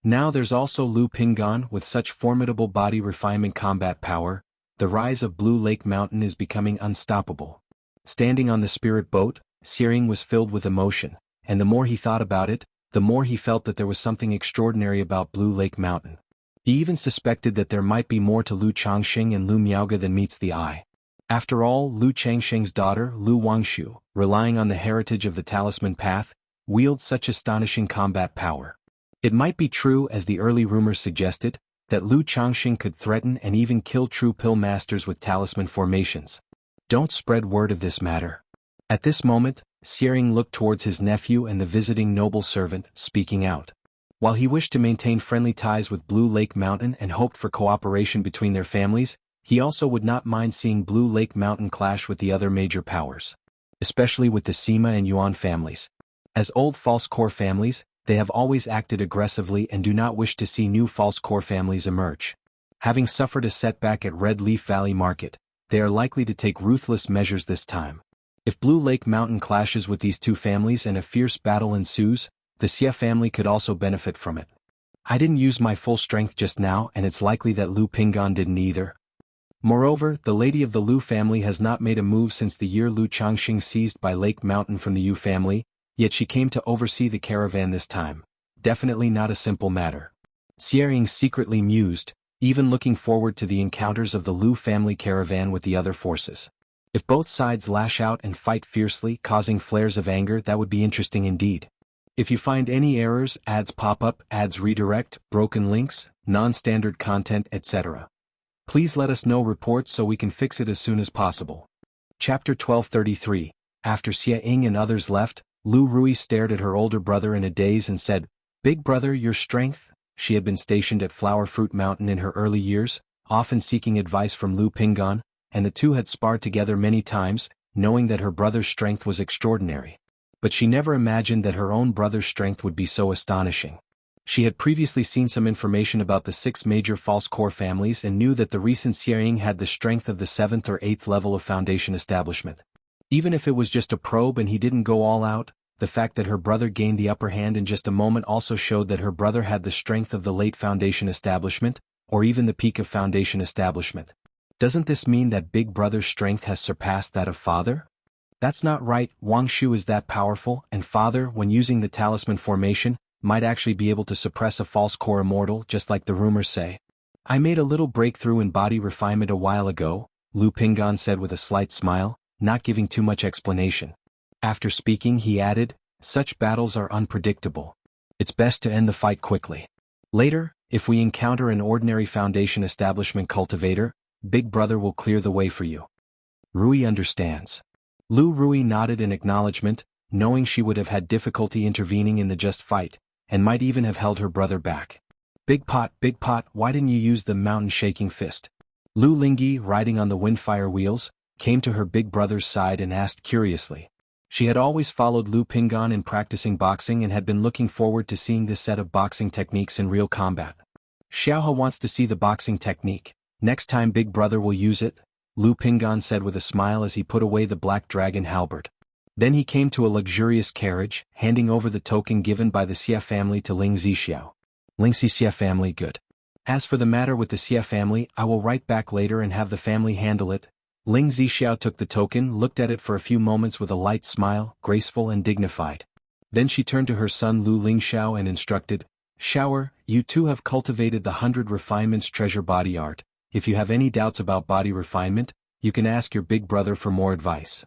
Now there's also Lu Pingan with such formidable body refinement combat power. The rise of Blue Lake Mountain is becoming unstoppable. Standing on the spirit boat, Xiering was filled with emotion, and the more he thought about it, the more he felt that there was something extraordinary about Blue Lake Mountain. He even suspected that there might be more to Lu Changsheng and Lu Miaoge than meets the eye. After all, Lu Changsheng's daughter, Lu Wangshu, relying on the heritage of the talisman path, wields such astonishing combat power. It might be true, as the early rumors suggested, that Lu Changsheng could threaten and even kill true pill masters with talisman formations. Don't spread word of this matter. At this moment, Xiering looked towards his nephew and the visiting noble servant, speaking out. While he wished to maintain friendly ties with Blue Lake Mountain and hoped for cooperation between their families, he also would not mind seeing Blue Lake Mountain clash with the other major powers. Especially with the Sima and Yuan families. As old false core families, they have always acted aggressively and do not wish to see new false core families emerge. Having suffered a setback at Red Leaf Valley Market, they are likely to take ruthless measures this time. If Blue Lake Mountain clashes with these two families and a fierce battle ensues, the Xie family could also benefit from it. I didn't use my full strength just now, and it's likely that Lu Pingan didn't either. Moreover, the lady of the Lu family has not made a move since the year Lu Changxing seized by Lake Mountain from the Yu family, yet she came to oversee the caravan this time. Definitely not a simple matter. Xiering secretly mused, even looking forward to the encounters of the Lu family caravan with the other forces. If both sides lash out and fight fiercely, causing flares of anger, that would be interesting indeed. If you find any errors, ads pop up, ads redirect, broken links, non-standard content, etc., please let us know reports so we can fix it as soon as possible. Chapter 1233. After Xie Ying and others left, Lu Rui stared at her older brother in a daze and said, "Big brother, your strength? she had been stationed at Flower Fruit Mountain in her early years, often seeking advice from Lu Pingan, and the two had sparred together many times, knowing that her brother's strength was extraordinary. But she never imagined that her own brother's strength would be so astonishing. She had previously seen some information about the 6 major false core families and knew that the recent Xieying had the strength of the 7th or 8th level of Foundation establishment. Even if it was just a probe and he didn't go all out, the fact that her brother gained the upper hand in just a moment also showed that her brother had the strength of the late Foundation establishment, or even the peak of Foundation establishment. Doesn't this mean that Big Brother's strength has surpassed that of Father? That's not right. Wang Shu is that powerful, and Father, when using the talisman formation, might actually be able to suppress a false core immortal just like the rumors say. I made a little breakthrough in body refinement a while ago, Lu Pingan said with a slight smile, not giving too much explanation. After speaking he added, such battles are unpredictable. It's best to end the fight quickly. Later, if we encounter an ordinary Foundation establishment cultivator, Big Brother will clear the way for you. Rui understands. Lu Rui nodded in acknowledgement, knowing she would have had difficulty intervening in the just fight, and might even have held her brother back. Big Pot, why didn't you use the mountain-shaking fist? Lu Lingyi, riding on the windfire wheels, came to her big brother's side and asked curiously. She had always followed Lu Pingan in practicing boxing and had been looking forward to seeing this set of boxing techniques in real combat. Xiaohe wants to see the boxing technique. Next time Big Brother will use it, Lu Pingan said with a smile as he put away the black dragon halberd. Then he came to a luxurious carriage, handing over the token given by the Xia family to Ling Zixiao. Ling Xia family, good. As for the matter with the Xia family, I will write back later and have the family handle it. Ling Zixiao took the token, looked at it for a few moments with a light smile, graceful and dignified. Then she turned to her son Lu Lingxiao and instructed, Shower, you two have cultivated the 100 refinements treasure body art. If you have any doubts about body refinement, you can ask your big brother for more advice.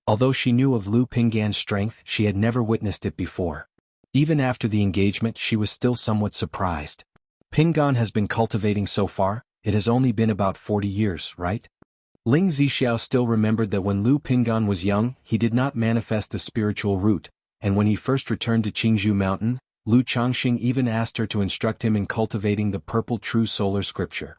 Although she knew of Lu Pingan's strength, she had never witnessed it before. Even after the engagement she was still somewhat surprised. Pingan has been cultivating so far, it has only been about 40 years, right? Ling Zixiao still remembered that when Lu Pingan was young, he did not manifest the spiritual root, and when he first returned to Qingzhou Mountain, Lu Changxing even asked her to instruct him in cultivating the purple true solar scripture.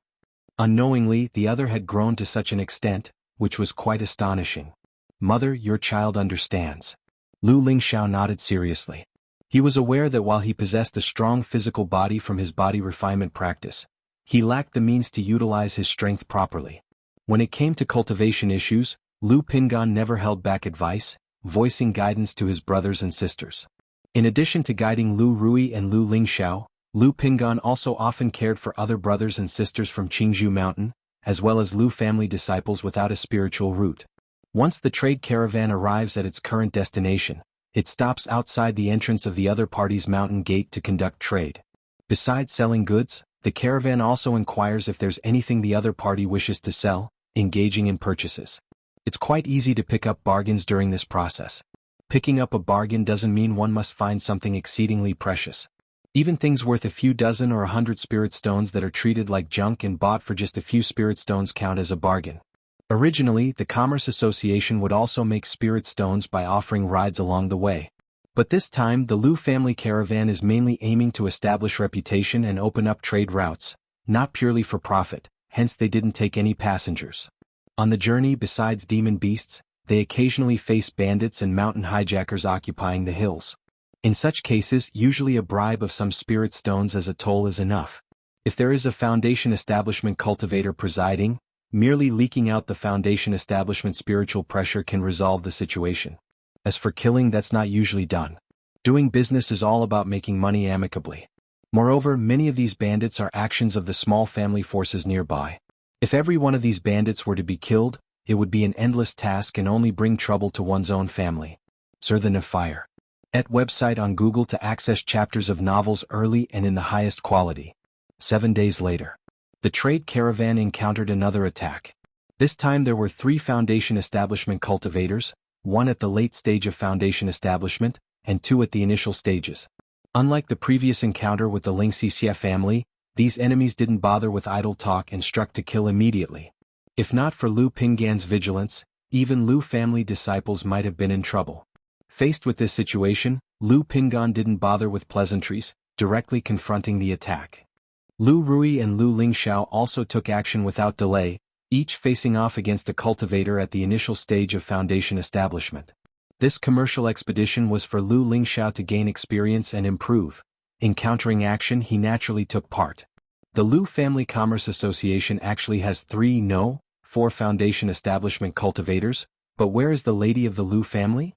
Unknowingly, the other had grown to such an extent, which was quite astonishing. Mother, your child understands. Lu Lingxiao nodded seriously. He was aware that while he possessed a strong physical body from his body refinement practice, he lacked the means to utilize his strength properly. When it came to cultivation issues, Lu Pingan never held back advice, voicing guidance to his brothers and sisters. In addition to guiding Lu Rui and Lu Lingxiao, Lu Pingan also often cared for other brothers and sisters from Qingzhou Mountain, as well as Lu family disciples without a spiritual root. Once the trade caravan arrives at its current destination, it stops outside the entrance of the other party's mountain gate to conduct trade. Besides selling goods, the caravan also inquires if there's anything the other party wishes to sell, engaging in purchases. It's quite easy to pick up bargains during this process. Picking up a bargain doesn't mean one must find something exceedingly precious. Even things worth a few dozen or 100 spirit stones that are treated like junk and bought for just a few spirit stones count as a bargain. Originally, the Commerce Association would also make spirit stones by offering rides along the way. But this time the Lu family caravan is mainly aiming to establish reputation and open up trade routes, not purely for profit, hence they didn't take any passengers. On the journey, besides demon beasts, they occasionally face bandits and mountain hijackers occupying the hills. In such cases, usually a bribe of some spirit stones as a toll is enough. If there is a Foundation establishment cultivator presiding, merely leaking out the Foundation establishment spiritual pressure can resolve the situation. As for killing, that's not usually done. Doing business is all about making money amicably. Moreover, many of these bandits are actions of the small family forces nearby. If every one of these bandits were to be killed, it would be an endless task and only bring trouble to one's own family. Sir the Nefire. Et website on Google to access chapters of novels early and in the highest quality. 7 days later. The trade caravan encountered another attack. This time there were 3 Foundation establishment cultivators, 1 at the late stage of Foundation establishment, and 2 at the initial stages. Unlike the previous encounter with the Ling Xia family, these enemies didn't bother with idle talk and struck to kill immediately. If not for Lu Pingan's vigilance, even Lu family disciples might have been in trouble. Faced with this situation, Lu Pingan didn't bother with pleasantries, directly confronting the attack. Lu Rui and Lu Lingxiao also took action without delay, each facing off against a cultivator at the initial stage of foundation establishment. This commercial expedition was for Lu Lingxiao to gain experience and improve. Encountering action, he naturally took part. The Lu Family Commerce Association actually has 4 foundation establishment cultivators, but where is the lady of the Lu family?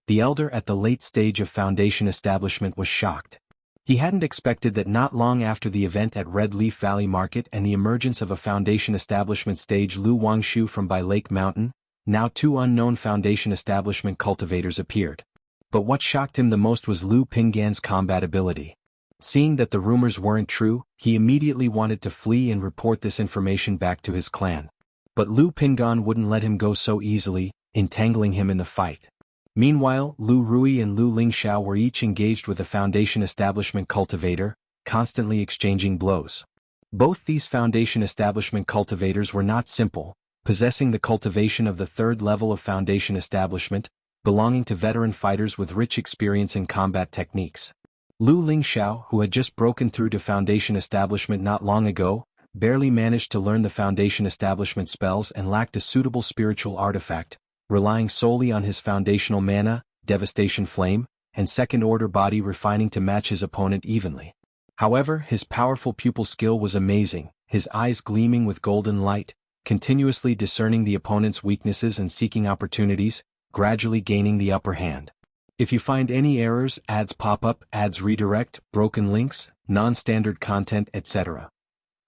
The elder at the late stage of foundation establishment was shocked. He hadn't expected that not long after the event at Red Leaf Valley Market and the emergence of a foundation establishment stage Lu Wangshu from Bai Lake Mountain, now 2 unknown foundation establishment cultivators appeared. But what shocked him the most was Lu Pinggan's combat ability. Seeing that the rumors weren't true, he immediately wanted to flee and report this information back to his clan. But Lu Pinggan wouldn't let him go so easily, entangling him in the fight. Meanwhile, Lu Rui and Lu Lingxiao were each engaged with a foundation establishment cultivator, constantly exchanging blows. Both these foundation establishment cultivators were not simple, possessing the cultivation of the 3rd level of foundation establishment, belonging to veteran fighters with rich experience in combat techniques. Lu Lingxiao, who had just broken through to foundation establishment not long ago, barely managed to learn the foundation establishment spells and lacked a suitable spiritual artifact, relying solely on his foundational mana, Devastation Flame, and second-order body refining to match his opponent evenly. However, his powerful pupil skill was amazing, his eyes gleaming with golden light, continuously discerning the opponent's weaknesses and seeking opportunities, gradually gaining the upper hand. If you find any errors, ads pop up, ads redirect, broken links, non-standard content, etc.,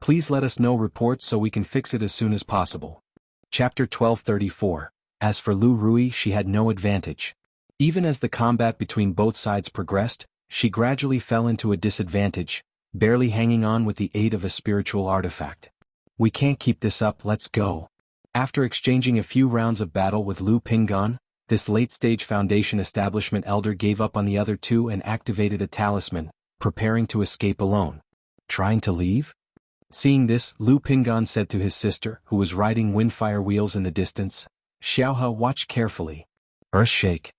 please let us know reports so we can fix it as soon as possible. Chapter 1234. As for Lu Rui, she had no advantage. Even as the combat between both sides progressed, she gradually fell into a disadvantage, barely hanging on with the aid of a spiritual artifact. We can't keep this up, let's go. After exchanging a few rounds of battle with Lu Pinggan, this late-stage foundation establishment elder gave up on the other 2 and activated a talisman, preparing to escape alone. Trying to leave? Seeing this, Lu Pinggan said to his sister, who was riding windfire wheels in the distance, Xiaohe, watch carefully. Earthshake.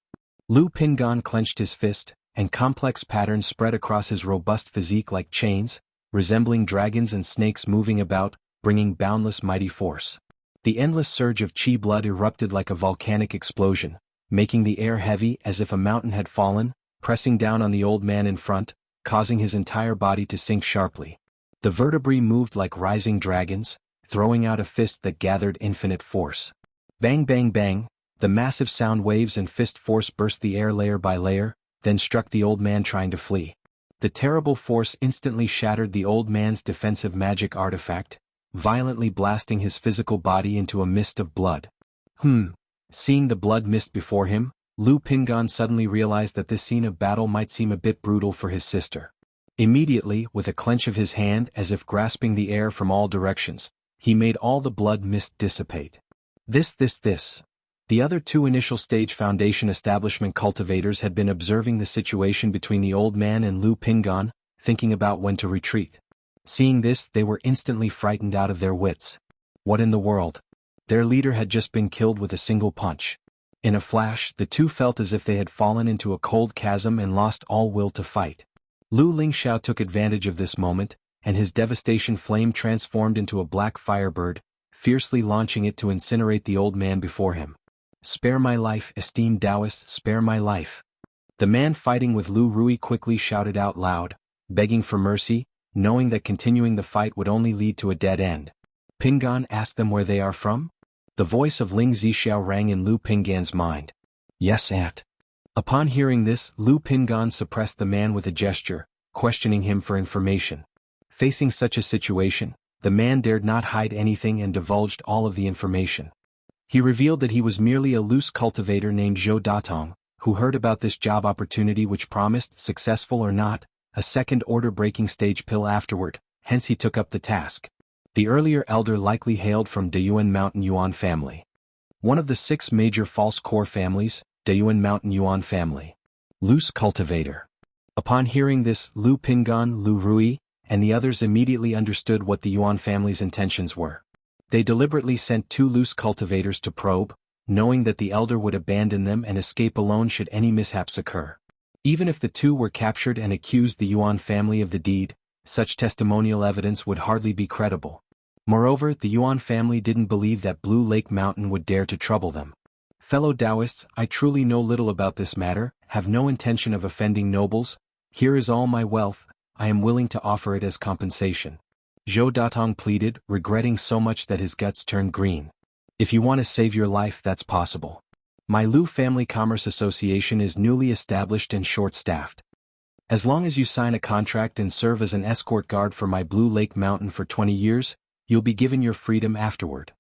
Lu Pinggan clenched his fist, and complex patterns spread across his robust physique like chains, resembling dragons and snakes moving about, bringing boundless mighty force. The endless surge of chi blood erupted like a volcanic explosion, making the air heavy as if a mountain had fallen, pressing down on the old man in front, causing his entire body to sink sharply. The vertebrae moved like rising dragons, throwing out a fist that gathered infinite force. Bang bang bang, the massive sound waves and fist force burst the air layer by layer, then struck the old man trying to flee. The terrible force instantly shattered the old man's defensive magic artifact, violently blasting his physical body into a mist of blood. Seeing the blood mist before him, Lu Pinggan suddenly realized that this scene of battle might seem a bit brutal for his sister. Immediately, with a clench of his hand as if grasping the air from all directions, he made all the blood mist dissipate. This. The other 2 initial stage foundation establishment cultivators had been observing the situation between the old man and Lu Pinggan, thinking about when to retreat. Seeing this, they were instantly frightened out of their wits. What in the world? Their leader had just been killed with a single punch. In a flash, the 2 felt as if they had fallen into a cold chasm and lost all will to fight. Lu Lingxiao took advantage of this moment, and his devastation flame transformed into a black firebird, fiercely launching it to incinerate the old man before him. Spare my life, esteemed Taoist, spare my life. The man fighting with Lu Rui quickly shouted out loud, begging for mercy, knowing that continuing the fight would only lead to a dead end. Pinggan asked them where they are from? The voice of Ling Zixiao rang in Lu Pinggan's mind. Yes, aunt. Upon hearing this, Lu Pinggan suppressed the man with a gesture, questioning him for information. Facing such a situation, the man dared not hide anything and divulged all of the information. He revealed that he was merely a loose cultivator named Zhou Datong, who heard about this job opportunity which promised, successful or not, a second-order breaking stage pill afterward, hence he took up the task. The earlier elder likely hailed from Dayuan Mountain Yuan family. One of the 6 major false core families, Dayuan Mountain Yuan family. Loose cultivator. Upon hearing this, Lu Pinggan, Lu Rui, and the others immediately understood what the Yuan family's intentions were. They deliberately sent 2 loose cultivators to probe, knowing that the elder would abandon them and escape alone should any mishaps occur. Even if the two were captured and accused the Yuan family of the deed, such testimonial evidence would hardly be credible. Moreover, the Yuan family didn't believe that Blue Lake Mountain would dare to trouble them. Fellow Taoists, I truly know little about this matter, have no intention of offending nobles. Here is all my wealth, I am willing to offer it as compensation. Zhou Datong pleaded, regretting so much that his guts turned green. If you want to save your life, that's possible. My Lu Family Commerce Association is newly established and short-staffed. As long as you sign a contract and serve as an escort guard for my Blue Lake Mountain for 20 years, you'll be given your freedom afterward.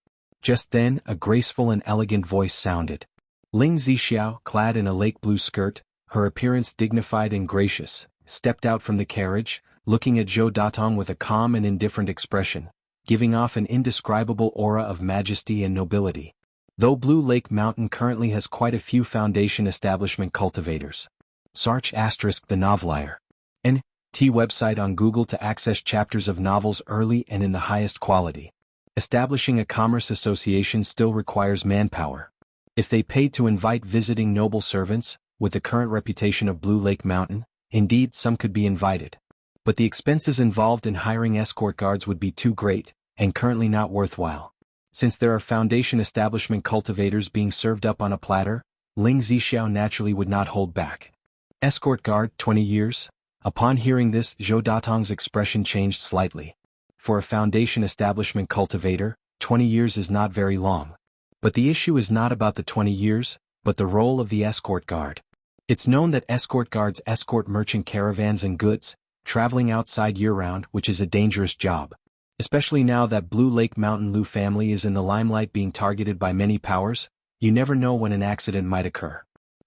Just then, a graceful and elegant voice sounded. Ling Zixiao, clad in a lake blue skirt, her appearance dignified and gracious, stepped out from the carriage, looking at Zhou Datong with a calm and indifferent expression, giving off an indescribable aura of majesty and nobility. Though Blue Lake Mountain currently has quite a few foundation establishment cultivators. Search * the novelier. N.T. website on Google to access chapters of novels early and in the highest quality. Establishing a commerce association still requires manpower. If they paid to invite visiting noble servants, with the current reputation of Blue Lake Mountain, indeed some could be invited. But the expenses involved in hiring escort guards would be too great, and currently not worthwhile. Since there are foundation establishment cultivators being served up on a platter, Ling Zixiao naturally would not hold back. Escort guard, 20 years? Upon hearing this, Zhou Datong's expression changed slightly. For a foundation establishment cultivator, 20 years is not very long. But the issue is not about the 20 years, but the role of the escort guard. It's known that escort guards escort merchant caravans and goods, traveling outside year-round, which is a dangerous job. Especially now that Blue Lake Mountain Lu family is in the limelight being targeted by many powers, you never know when an accident might occur.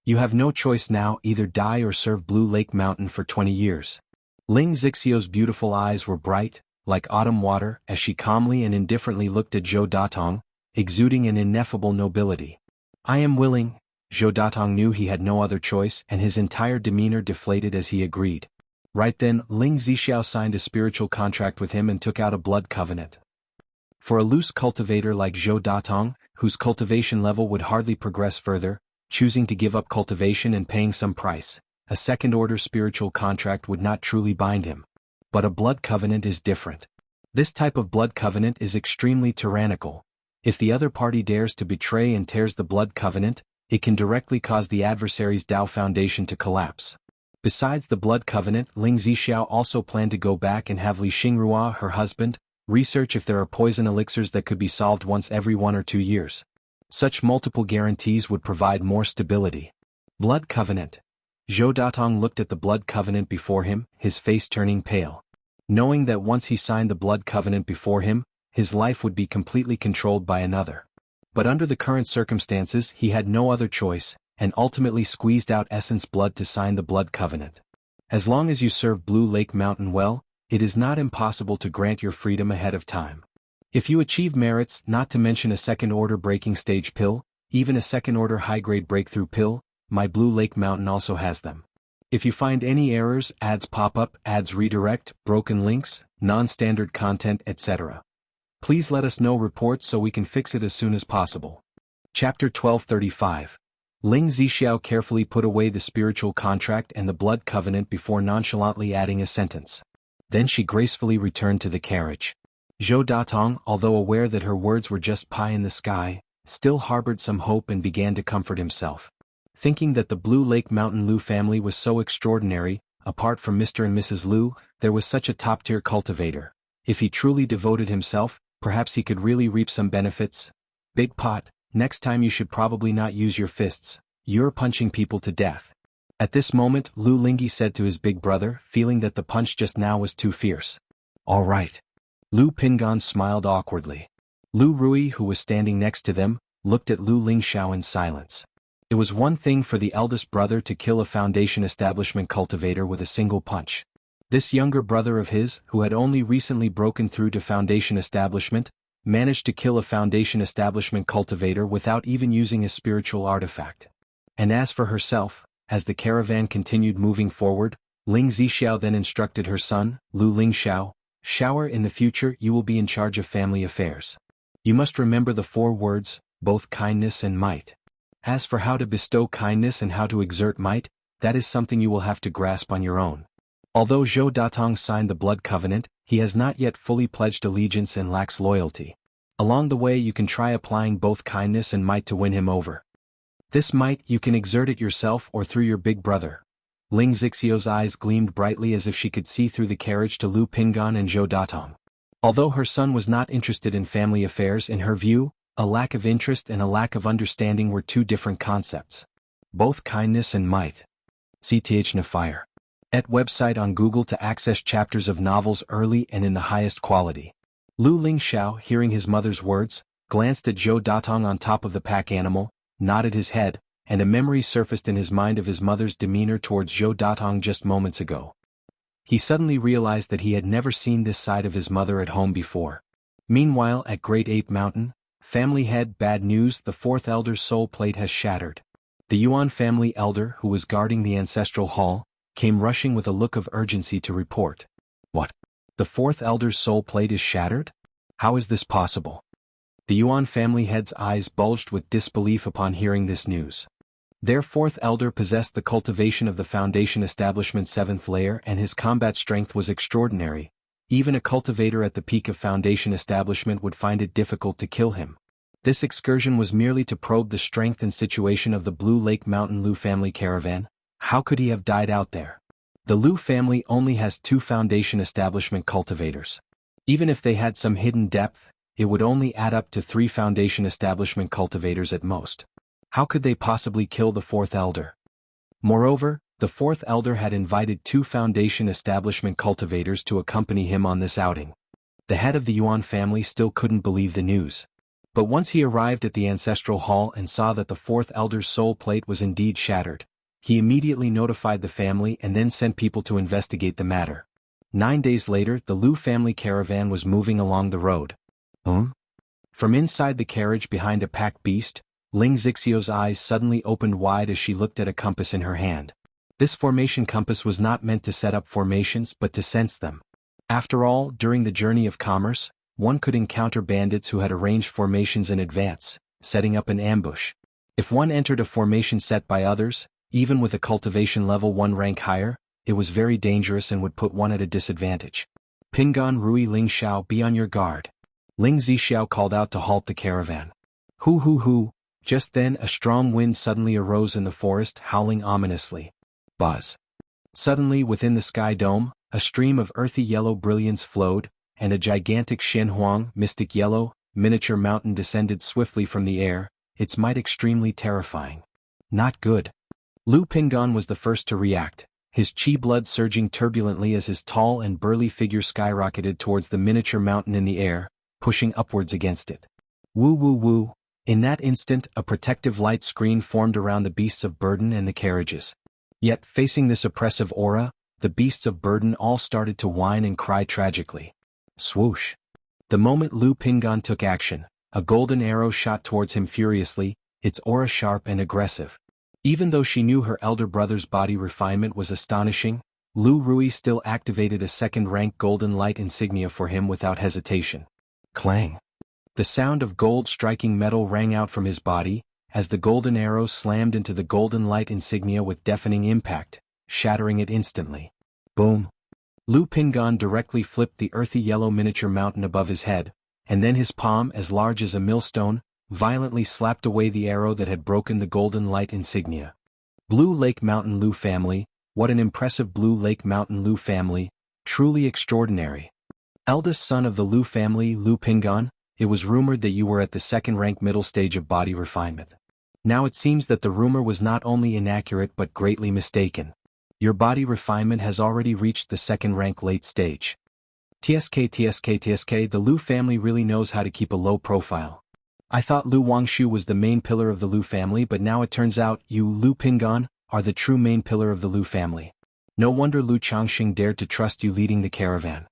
You have no choice now, either die or serve Blue Lake Mountain for 20 years. Ling Zixiao's beautiful eyes were bright, like autumn water, as she calmly and indifferently looked at Zhou Datong, exuding an ineffable nobility. I am willing. Zhou Datong knew he had no other choice, and his entire demeanor deflated as he agreed. Right then, Ling Zixiao signed a spiritual contract with him and took out a blood covenant. For a loose cultivator like Zhou Datong, whose cultivation level would hardly progress further, choosing to give up cultivation and paying some price, a second-order spiritual contract would not truly bind him. But a blood covenant is different. This type of blood covenant is extremely tyrannical. If the other party dares to betray and tears the blood covenant, it can directly cause the adversary's Tao foundation to collapse. Besides the blood covenant, Ling Zixiao also planned to go back and have Li Xingrua, her husband, research if there are poison elixirs that could be solved once every 1 or 2 years. Such multiple guarantees would provide more stability. Blood covenant. Zhou Datong looked at the blood covenant before him, his face turning pale. Knowing that once he signed the blood covenant before him, his life would be completely controlled by another. But under the current circumstances he had no other choice, and ultimately squeezed out essence blood to sign the blood covenant. As long as you serve Blue Lake Mountain well, it is not impossible to grant your freedom ahead of time. If you achieve merits, not to mention a second-order breaking stage pill, even a second-order high-grade breakthrough pill, my Blue Lake Mountain also has them. If you find any errors, ads pop up, ads redirect, broken links, non-standard content, etc. Please let us know reports so we can fix it as soon as possible. Chapter 1235. Ling Zixiao carefully put away the spiritual contract and the blood covenant before nonchalantly adding a sentence. Then she gracefully returned to the carriage. Zhou Datong, although aware that her words were just pie in the sky, still harbored some hope and began to comfort himself. Thinking that the Blue Lake Mountain Lu family was so extraordinary, apart from Mr. and Mrs. Lu, there was such a top-tier cultivator. If he truly devoted himself, perhaps he could really reap some benefits. Big pot, next time you should probably not use your fists. You're punching people to death. At this moment, Lu Lingyi said to his big brother, feeling that the punch just now was too fierce. All right. Lu Pingan smiled awkwardly. Lu Rui, who was standing next to them, looked at Lu Lingxiao in silence. It was one thing for the eldest brother to kill a foundation establishment cultivator with a single punch. This younger brother of his, who had only recently broken through to foundation establishment, managed to kill a foundation establishment cultivator without even using a spiritual artifact. And as for herself, as the caravan continued moving forward, Ling Zixiao then instructed her son, Lu Lingxiao, "Shower, in the future you will be in charge of family affairs. You must remember the 4 words, both kindness and might. As for how to bestow kindness and how to exert might, that is something you will have to grasp on your own. Although Zhou Datong signed the blood covenant, he has not yet fully pledged allegiance and lacks loyalty. Along the way you can try applying both kindness and might to win him over. This might, you can exert it yourself or through your big brother. Ling Zixio's eyes gleamed brightly as if she could see through the carriage to Lu Pingan and Zhou Datong. Although her son was not interested in family affairs, in her view, a lack of interest and a lack of understanding were two different concepts. Both kindness and might. CTH Nafire. Et website on Google to access chapters of novels early and in the highest quality. Lu Lingxiao, hearing his mother's words, glanced at Zhou Datong on top of the pack animal, nodded his head, and a memory surfaced in his mind of his mother's demeanor towards Zhou Datong just moments ago. He suddenly realized that he had never seen this side of his mother at home before. Meanwhile, at Great Ape Mountain, family head, bad news, the fourth elder's soul plate has shattered. The Yuan family elder, who was guarding the ancestral hall, came rushing with a look of urgency to report. What? The fourth elder's soul plate is shattered? How is this possible? The Yuan family head's eyes bulged with disbelief upon hearing this news. Their fourth elder possessed the cultivation of the Foundation Establishment's seventh layer, and his combat strength was extraordinary. Even a cultivator at the peak of Foundation Establishment would find it difficult to kill him. This excursion was merely to probe the strength and situation of the Blue Lake Mountain Lu family caravan. How could he have died out there? The Lu family only has 2 Foundation Establishment cultivators. Even if they had some hidden depth, it would only add up to 3 Foundation Establishment cultivators at most. How could they possibly kill the fourth elder? Moreover, the fourth elder had invited 2 Foundation Establishment cultivators to accompany him on this outing. The head of the Yuan family still couldn't believe the news. But once he arrived at the ancestral hall and saw that the fourth elder's soul plate was indeed shattered, he immediately notified the family and then sent people to investigate the matter. 9 days later, the Lu family caravan was moving along the road. From inside the carriage behind a pack beast, Ling Zixio's eyes suddenly opened wide as she looked at a compass in her hand. This formation compass was not meant to set up formations but to sense them. After all, during the journey of commerce, one could encounter bandits who had arranged formations in advance, setting up an ambush. If one entered a formation set by others, even with a cultivation level 1 rank higher, it was very dangerous and would put one at a disadvantage. Pingan Rui Ling Xiao, be on your guard. Ling Zixiao called out to halt the caravan. Hoo. Just then a strong wind suddenly arose in the forest, howling ominously. Buzz. Suddenly within the sky dome, a stream of earthy yellow brilliance flowed, and a gigantic Shenhuang, mystic yellow, miniature mountain descended swiftly from the air, its might extremely terrifying. Not good. Lu Pingan was the first to react, his chi blood surging turbulently as his tall and burly figure skyrocketed towards the miniature mountain in the air, pushing upwards against it. Woo. In that instant, a protective light screen formed around the beasts of burden and the carriages. Yet, facing this oppressive aura, the beasts of burden all started to whine and cry tragically. Swoosh. The moment Lu Pingan took action, a golden arrow shot towards him furiously, its aura sharp and aggressive. Even though she knew her elder brother's body refinement was astonishing, Lu Rui still activated a second-rank golden light insignia for him without hesitation. Clang. The sound of gold striking metal rang out from his body, as the golden arrow slammed into the golden light insignia with deafening impact, shattering it instantly. Boom. Lu Pingan directly flipped the earthy yellow miniature mountain above his head, and then his palm, as large as a millstone, violently slapped away the arrow that had broken the golden light insignia. Blue Lake Mountain Lu family, what an impressive Blue Lake Mountain Lu family, truly extraordinary. Eldest son of the Lu family, Lu Pingan, it was rumored that you were at the second-rank middle stage of body refinement. Now it seems that the rumor was not only inaccurate but greatly mistaken. Your body refinement has already reached the second-rank late stage. TSK, the Lu family really knows how to keep a low profile. I thought Lu Wangshu was the main pillar of the Lu family, but now it turns out you, Lu Pingan, are the true main pillar of the Lu family. No wonder Lu Changxing dared to trust you leading the caravan.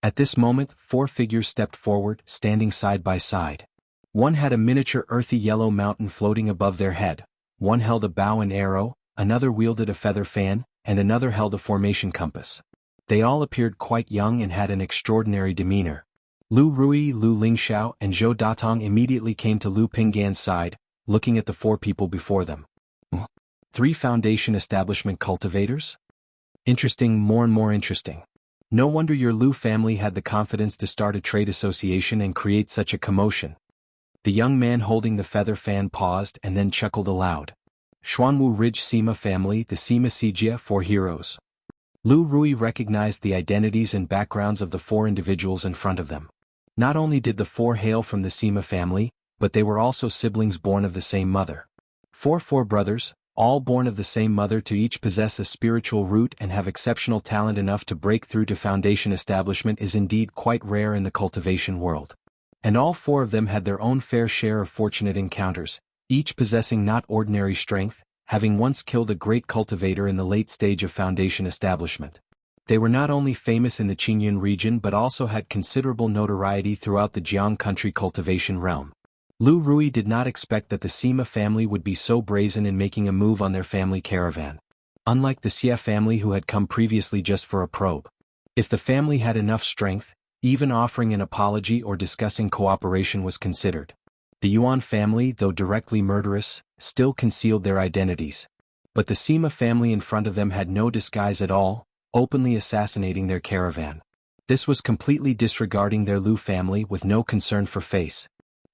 At this moment, 4 figures stepped forward, standing side by side. One had a miniature earthy yellow mountain floating above their head, one held a bow and arrow, another wielded a feather fan, and another held a formation compass. They all appeared quite young and had an extraordinary demeanor. Lu Rui, Lu Lingxiao, and Zhou Datong immediately came to Lu Pingan's side, looking at the 4 people before them. 3 foundation establishment cultivators? Interesting, more and more interesting. No wonder your Lu family had the confidence to start a trade association and create such a commotion. The young man holding the feather fan paused and then chuckled aloud. Xuanwu Ridge Sima family, the Sima Sijia 4 heroes. Lu Rui recognized the identities and backgrounds of the 4 individuals in front of them. Not only did the 4 hail from the Sima family, but they were also siblings born of the same mother. 4 brothers, all born of the same mother, to each possess a spiritual root and have exceptional talent enough to break through to foundation establishment, is indeed quite rare in the cultivation world. And all 4 of them had their own fair share of fortunate encounters, each possessing not ordinary strength, having once killed a great cultivator in the late stage of foundation establishment. They were not only famous in the Qingyun region but also had considerable notoriety throughout the Jiang country cultivation realm. Lu Rui did not expect that the Sima family would be so brazen in making a move on their family caravan. Unlike the Xie family who had come previously just for a probe. If the family had enough strength, even offering an apology or discussing cooperation was considered. The Yuan family, though directly murderous, still concealed their identities. But the Sima family in front of them had no disguise at all, openly assassinating their caravan. This was completely disregarding their Lu family with no concern for face.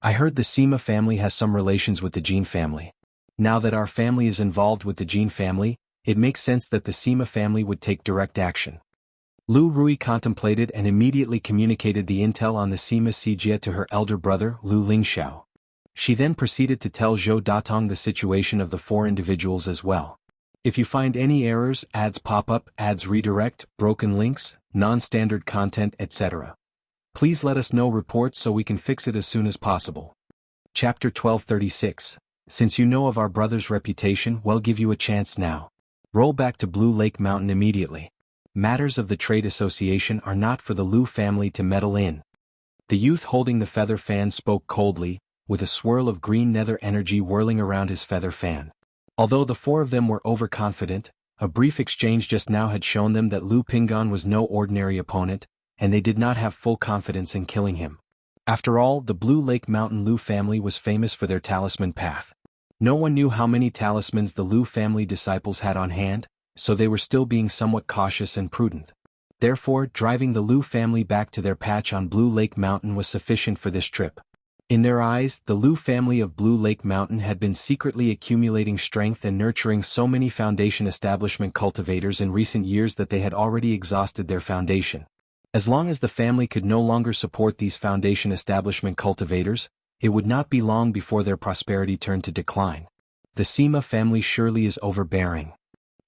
I heard the Sima family has some relations with the Jin family. Now that our family is involved with the Jin family, it makes sense that the Sima family would take direct action. Lu Rui contemplated and immediately communicated the intel on the Sima Sijia to her elder brother, Lu Lingxiao. She then proceeded to tell Zhou Datong the situation of the 4 individuals as well. If you find any errors, ads pop up, ads redirect, broken links, non-standard content, etc., please let us know reports so we can fix it as soon as possible. Chapter 1236. Since you know of our brother's reputation, we'll give you a chance now. Roll back to Blue Lake Mountain immediately. Matters of the trade association are not for the Lu family to meddle in. The youth holding the feather fan spoke coldly, with a swirl of green nether energy whirling around his feather fan. Although the 4 of them were overconfident, a brief exchange just now had shown them that Lu Pingan was no ordinary opponent, and they did not have full confidence in killing him. After all, the Blue Lake Mountain Lu family was famous for their talisman path. No one knew how many talismans the Lu family disciples had on hand, so they were still being somewhat cautious and prudent. Therefore, driving the Lu family back to their patch on Blue Lake Mountain was sufficient for this trip. In their eyes, the Lu family of Blue Lake Mountain had been secretly accumulating strength and nurturing so many foundation establishment cultivators in recent years that they had already exhausted their foundation. As long as the family could no longer support these foundation establishment cultivators, it would not be long before their prosperity turned to decline. The Sima family surely is overbearing.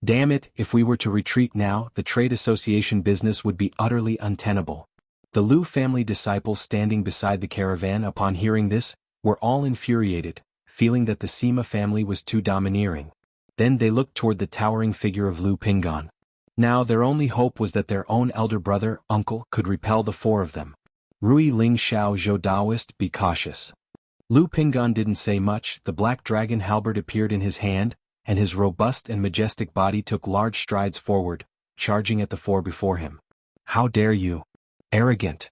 Damn it, if we were to retreat now, the trade association business would be utterly untenable. The Lu family disciples standing beside the caravan upon hearing this, were all infuriated, feeling that the Sima family was too domineering. Then they looked toward the towering figure of Lu Pingan. Now their only hope was that their own elder brother, uncle, could repel the 4 of them. Rui Ling Xiao Zhou Daoist, be cautious. Lu Pingan didn't say much. The black dragon halberd appeared in his hand, and his robust and majestic body took large strides forward, charging at the 4 before him. How dare you? Arrogant.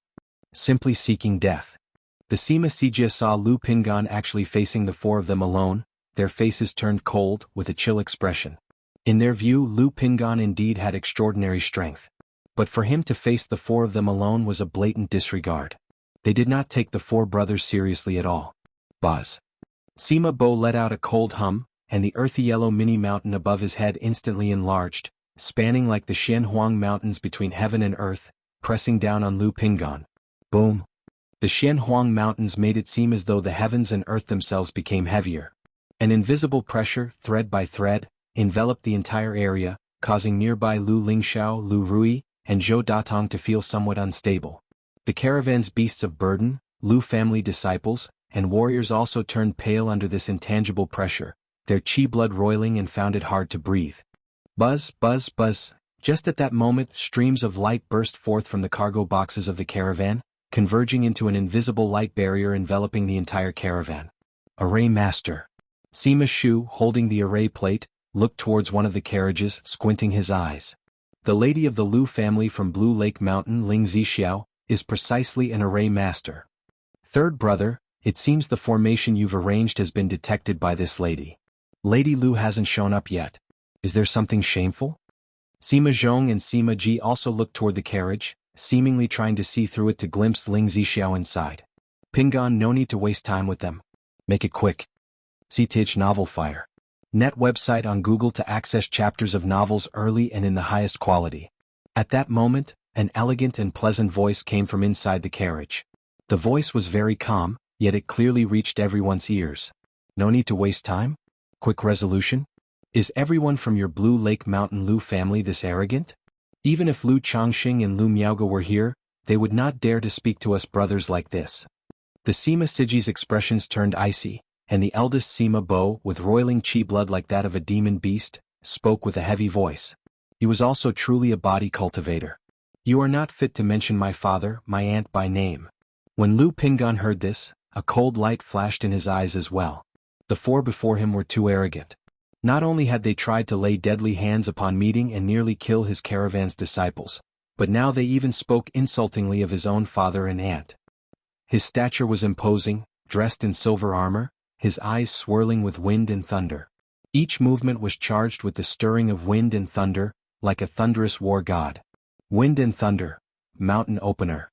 Simply seeking death. The Sima Sijia saw Lu Pingan actually facing the 4 of them alone, their faces turned cold, with a chill expression. In their view, Lu Pingan indeed had extraordinary strength. But for him to face the 4 of them alone was a blatant disregard. They did not take the 4 brothers seriously at all. Buzz. Sima Bo let out a cold hum, and the earthy yellow mini-mountain above his head instantly enlarged, spanning like the Xianhuang Mountains between heaven and earth, pressing down on Lu Pingan. Boom. The Xianhuang Mountains made it seem as though the heavens and earth themselves became heavier. An invisible pressure, thread by thread, enveloped the entire area, causing nearby Lu Lingxiao, Lu Rui, and Zhou Datong to feel somewhat unstable. The caravan's beasts of burden, Lu family disciples, and warriors also turned pale under this intangible pressure, their chi blood roiling and found it hard to breathe. Buzz, buzz, buzz. Just at that moment, streams of light burst forth from the cargo boxes of the caravan, converging into an invisible light barrier enveloping the entire caravan. Array Master. Sima Shu, holding the array plate, looked towards one of the carriages, squinting his eyes. The lady of the Lu family from Blue Lake Mountain, Ling Zixiao, is precisely an array master. 3rd brother, it seems the formation you've arranged has been detected by this lady. Lady Lu hasn't shown up yet. Is there something shameful? Sima Zhong and Sima Ji also looked toward the carriage, seemingly trying to see through it to glimpse Ling Zixiao inside. Pingan, no need to waste time with them. Make it quick. CTH Novel Fire. Net website on Google to access chapters of novels early and in the highest quality. At that moment, an elegant and pleasant voice came from inside the carriage. The voice was very calm, yet it clearly reached everyone's ears. No need to waste time? Quick resolution? Is everyone from your Blue Lake Mountain Lu family this arrogant? Even if Lu Changxing and Lu Miaoge were here, they would not dare to speak to us brothers like this. The Sima Siji's expressions turned icy, and the eldest Sima Bo, with roiling chi blood like that of a demon beast, spoke with a heavy voice. He was also truly a body cultivator. You are not fit to mention my father, my aunt by name. When Lu Pingan heard this, a cold light flashed in his eyes as well. The four before him were too arrogant. Not only had they tried to lay deadly hands upon meeting and nearly kill his caravan's disciples, but now they even spoke insultingly of his own father and aunt. His stature was imposing, dressed in silver armor, his eyes swirling with wind and thunder. Each movement was charged with the stirring of wind and thunder, like a thunderous war god. Wind and thunder, mountain opener.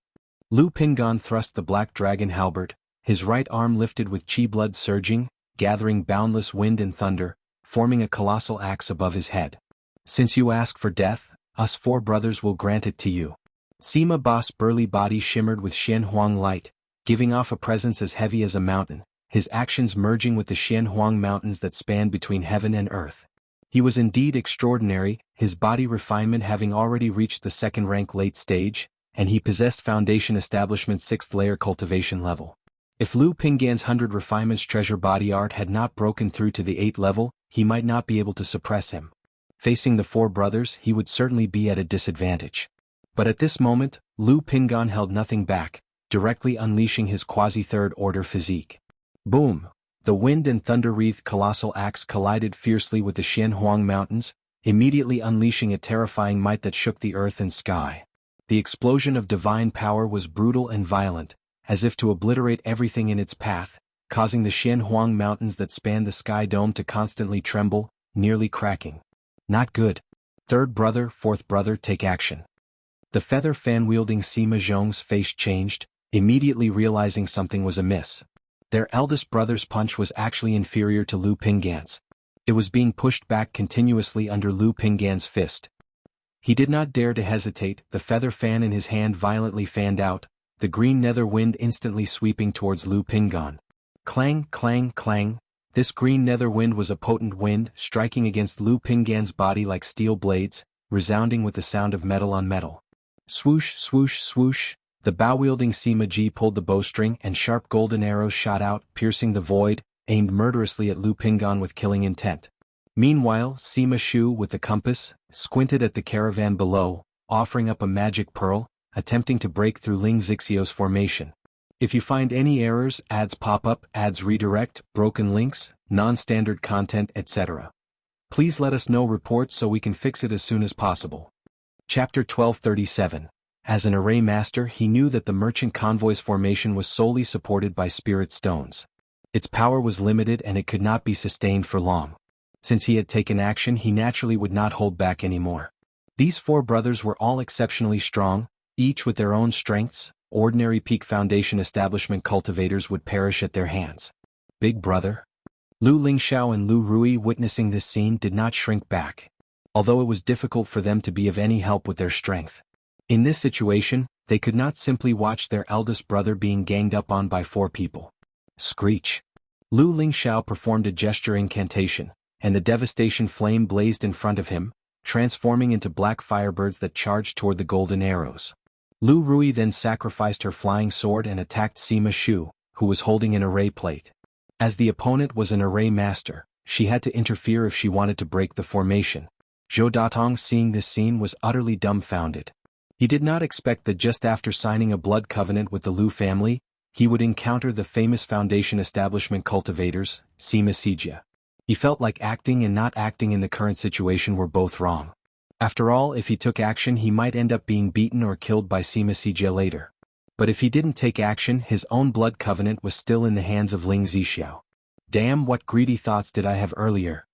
Lu Pingan thrust the black dragon halberd, his right arm lifted with chi blood surging, gathering boundless wind and thunder, forming a colossal axe above his head. Since you ask for death, us four brothers will grant it to you. Sima Ba's burly body shimmered with Xian Huang light, giving off a presence as heavy as a mountain, his actions merging with the Xian Huang mountains that spanned between heaven and earth. He was indeed extraordinary, his body refinement having already reached the second rank late stage, and he possessed Foundation Establishment's 6th layer cultivation level. If Lu Pingan's 100 refinements treasure body art had not broken through to the 8th level, he might not be able to suppress him. Facing the four brothers, he would certainly be at a disadvantage. But at this moment, Lu Pingan held nothing back, directly unleashing his quasi-third order physique. Boom! The wind and thunder-wreathed colossal axe collided fiercely with the Xian Huang mountains, immediately unleashing a terrifying might that shook the earth and sky. The explosion of divine power was brutal and violent, as if to obliterate everything in its path, causing the Xian Huang mountains that spanned the sky dome to constantly tremble, nearly cracking. Not good. Third brother, fourth brother, take action. The feather fan-wielding Sima Zhong's face changed, immediately realizing something was amiss. Their eldest brother's punch was actually inferior to Lu Pingan's. It was being pushed back continuously under Lu Pingan's fist. He did not dare to hesitate, the feather fan in his hand violently fanned out, the green nether wind instantly sweeping towards Lu Pingan. Clang, clang, clang. This green nether wind was a potent wind, striking against Lu Pingan's body like steel blades, resounding with the sound of metal on metal. Swoosh, swoosh, swoosh. The bow-wielding Sima Ji pulled the bowstring and sharp golden arrows shot out, piercing the void, aimed murderously at Lu Pingan with killing intent. Meanwhile, Sima Shu with the compass, squinted at the caravan below, offering up a magic pearl, attempting to break through Ling Zixiao's formation. If you find any errors, ads pop up, ads redirect, broken links, non-standard content, etc. Please let us know reports so we can fix it as soon as possible. Chapter 1237. As an array master, he knew that the merchant convoy's formation was solely supported by spirit stones. Its power was limited and it could not be sustained for long. Since he had taken action, he naturally would not hold back anymore. These four brothers were all exceptionally strong, each with their own strengths. Ordinary peak foundation establishment cultivators would perish at their hands. Big brother? Lu Lingxiao and Lu Rui, witnessing this scene, did not shrink back, although it was difficult for them to be of any help with their strength. In this situation, they could not simply watch their eldest brother being ganged up on by four people. Screech. Lu Lingxiao performed a gesture incantation, and the devastation flame blazed in front of him, transforming into black firebirds that charged toward the golden arrows. Lu Rui then sacrificed her flying sword and attacked Sima Shu, who was holding an array plate. As the opponent was an array master, she had to interfere if she wanted to break the formation. Zhou Datong, seeing this scene, was utterly dumbfounded. He did not expect that just after signing a blood covenant with the Lu family, he would encounter the famous Foundation Establishment cultivators, Sima Sijia. He felt like acting and not acting in the current situation were both wrong. After all, if he took action, he might end up being beaten or killed by Sima Sijia later. But if he didn't take action, his own blood covenant was still in the hands of Ling Zixiao. Damn, what greedy thoughts did I have earlier?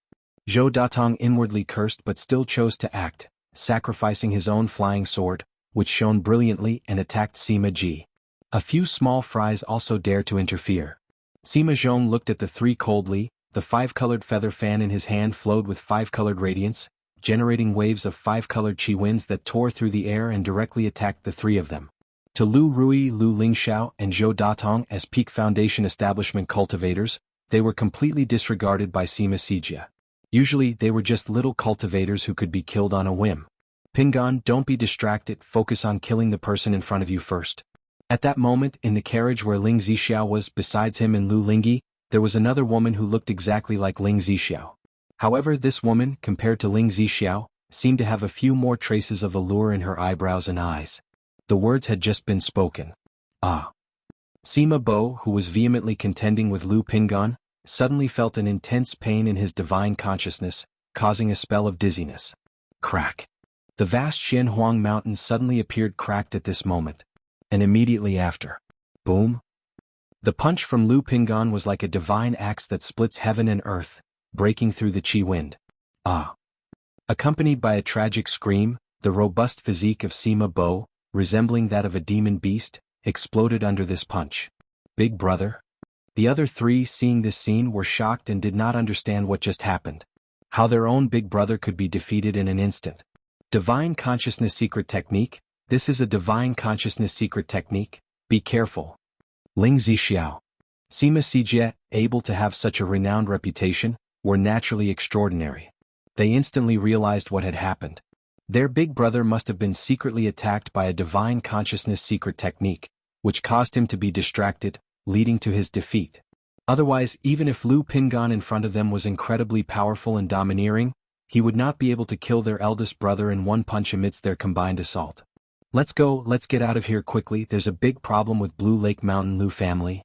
Zhou Datong inwardly cursed but still chose to act, sacrificing his own flying sword, which shone brilliantly and attacked Sima Ji. A few small fries also dared to interfere. Sima Zhong looked at the three coldly. The five-colored feather fan in his hand flowed with five-colored radiance, generating waves of five-colored qi winds that tore through the air and directly attacked the three of them. To Lu Rui, Lu Lingxiao, and Zhou Datong as Peak Foundation establishment cultivators, they were completely disregarded by Sima Sijia. Usually they were just little cultivators who could be killed on a whim. Pingan, don't be distracted, focus on killing the person in front of you first. At that moment, in the carriage where Ling Zixiao was, besides him and Lu Lingyi, there was another woman who looked exactly like Ling Zixiao. However, this woman, compared to Ling Zixiao, seemed to have a few more traces of allure in her eyebrows and eyes. The words had just been spoken. Ah. Sima Bo, who was vehemently contending with Lu Pingan, suddenly felt an intense pain in his divine consciousness, causing a spell of dizziness. Crack. The vast Xianhuang mountains suddenly appeared cracked at this moment. And immediately after. Boom. The punch from Lu Pingan was like a divine axe that splits heaven and earth, breaking through the qi wind. Ah. Accompanied by a tragic scream, the robust physique of Sima Bo, resembling that of a demon beast, exploded under this punch. Big brother? The other three, seeing this scene, were shocked and did not understand what just happened. How their own big brother could be defeated in an instant. Divine Consciousness Secret Technique. This is a Divine Consciousness Secret Technique. Be careful. Ling Zixiao. Sima Sijie, able to have such a renowned reputation, were naturally extraordinary. They instantly realized what had happened. Their big brother must have been secretly attacked by a Divine Consciousness Secret Technique, which caused him to be distracted, leading to his defeat. Otherwise, even if Lu Pingan in front of them was incredibly powerful and domineering, he would not be able to kill their eldest brother in one punch amidst their combined assault. Let's go, let's get out of here quickly, there's a big problem with Blue Lake Mountain Lu family.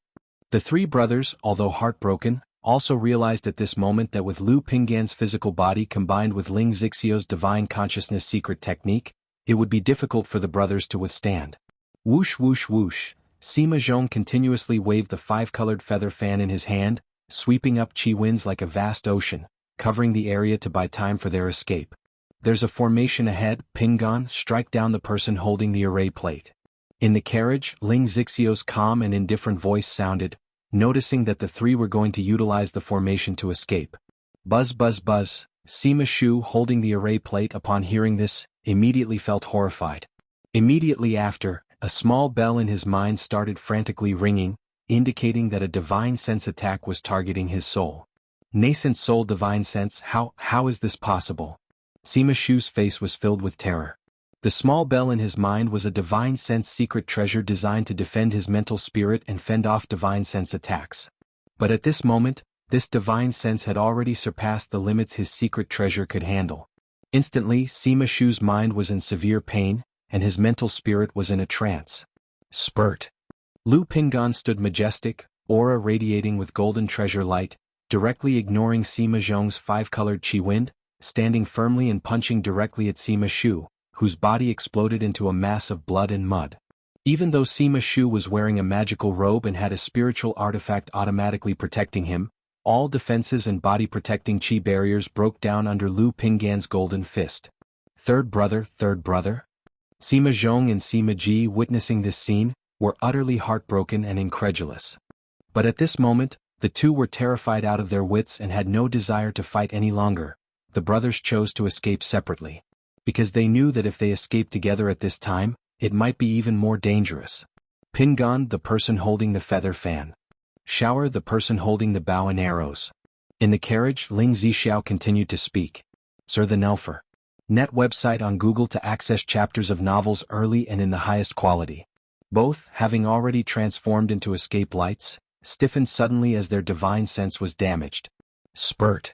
The three brothers, although heartbroken, also realized at this moment that with Lu Pingan's physical body combined with Ling Zixiao's Divine Consciousness Secret Technique, it would be difficult for the brothers to withstand. Whoosh whoosh whoosh. Sima Zhong continuously waved the five-colored feather fan in his hand, sweeping up qi winds like a vast ocean, covering the area to buy time for their escape. There's a formation ahead, Pingan, strike down the person holding the array plate. In the carriage, Ling Zixiao's calm and indifferent voice sounded, noticing that the three were going to utilize the formation to escape. Buzz buzz buzz. Sima Shu, holding the array plate upon hearing this, immediately felt horrified. Immediately after, a small bell in his mind started frantically ringing, indicating that a divine sense attack was targeting his soul. Nascent soul divine sense, how is this possible? Sima Shu's face was filled with terror. The small bell in his mind was a divine sense secret treasure designed to defend his mental spirit and fend off divine sense attacks. But at this moment, this divine sense had already surpassed the limits his secret treasure could handle. Instantly, Sima Shu's mind was in severe pain, and his mental spirit was in a trance. Spurt. Lu Pingan stood majestic, aura radiating with golden treasure light, directly ignoring Sima Zhong's five-colored qi wind, standing firmly and punching directly at Sima Shu, whose body exploded into a mass of blood and mud. Even though Sima Shu was wearing a magical robe and had a spiritual artifact automatically protecting him, all defenses and body-protecting qi barriers broke down under Lu Pingan's golden fist. Third brother. Sima Zhong and Sima Ji, witnessing this scene, were utterly heartbroken and incredulous. But at this moment, the two were terrified out of their wits and had no desire to fight any longer. The brothers chose to escape separately. Because they knew that if they escaped together at this time, it might be even more dangerous. Pingan, the person holding the feather fan. Shower, the person holding the bow and arrows. In the carriage, Ling Zixiao continued to speak. Sir the Nelfer. Net website on Google to access chapters of novels early and in the highest quality. Both, having already transformed into escape lights, stiffened suddenly as their divine sense was damaged. Spurt.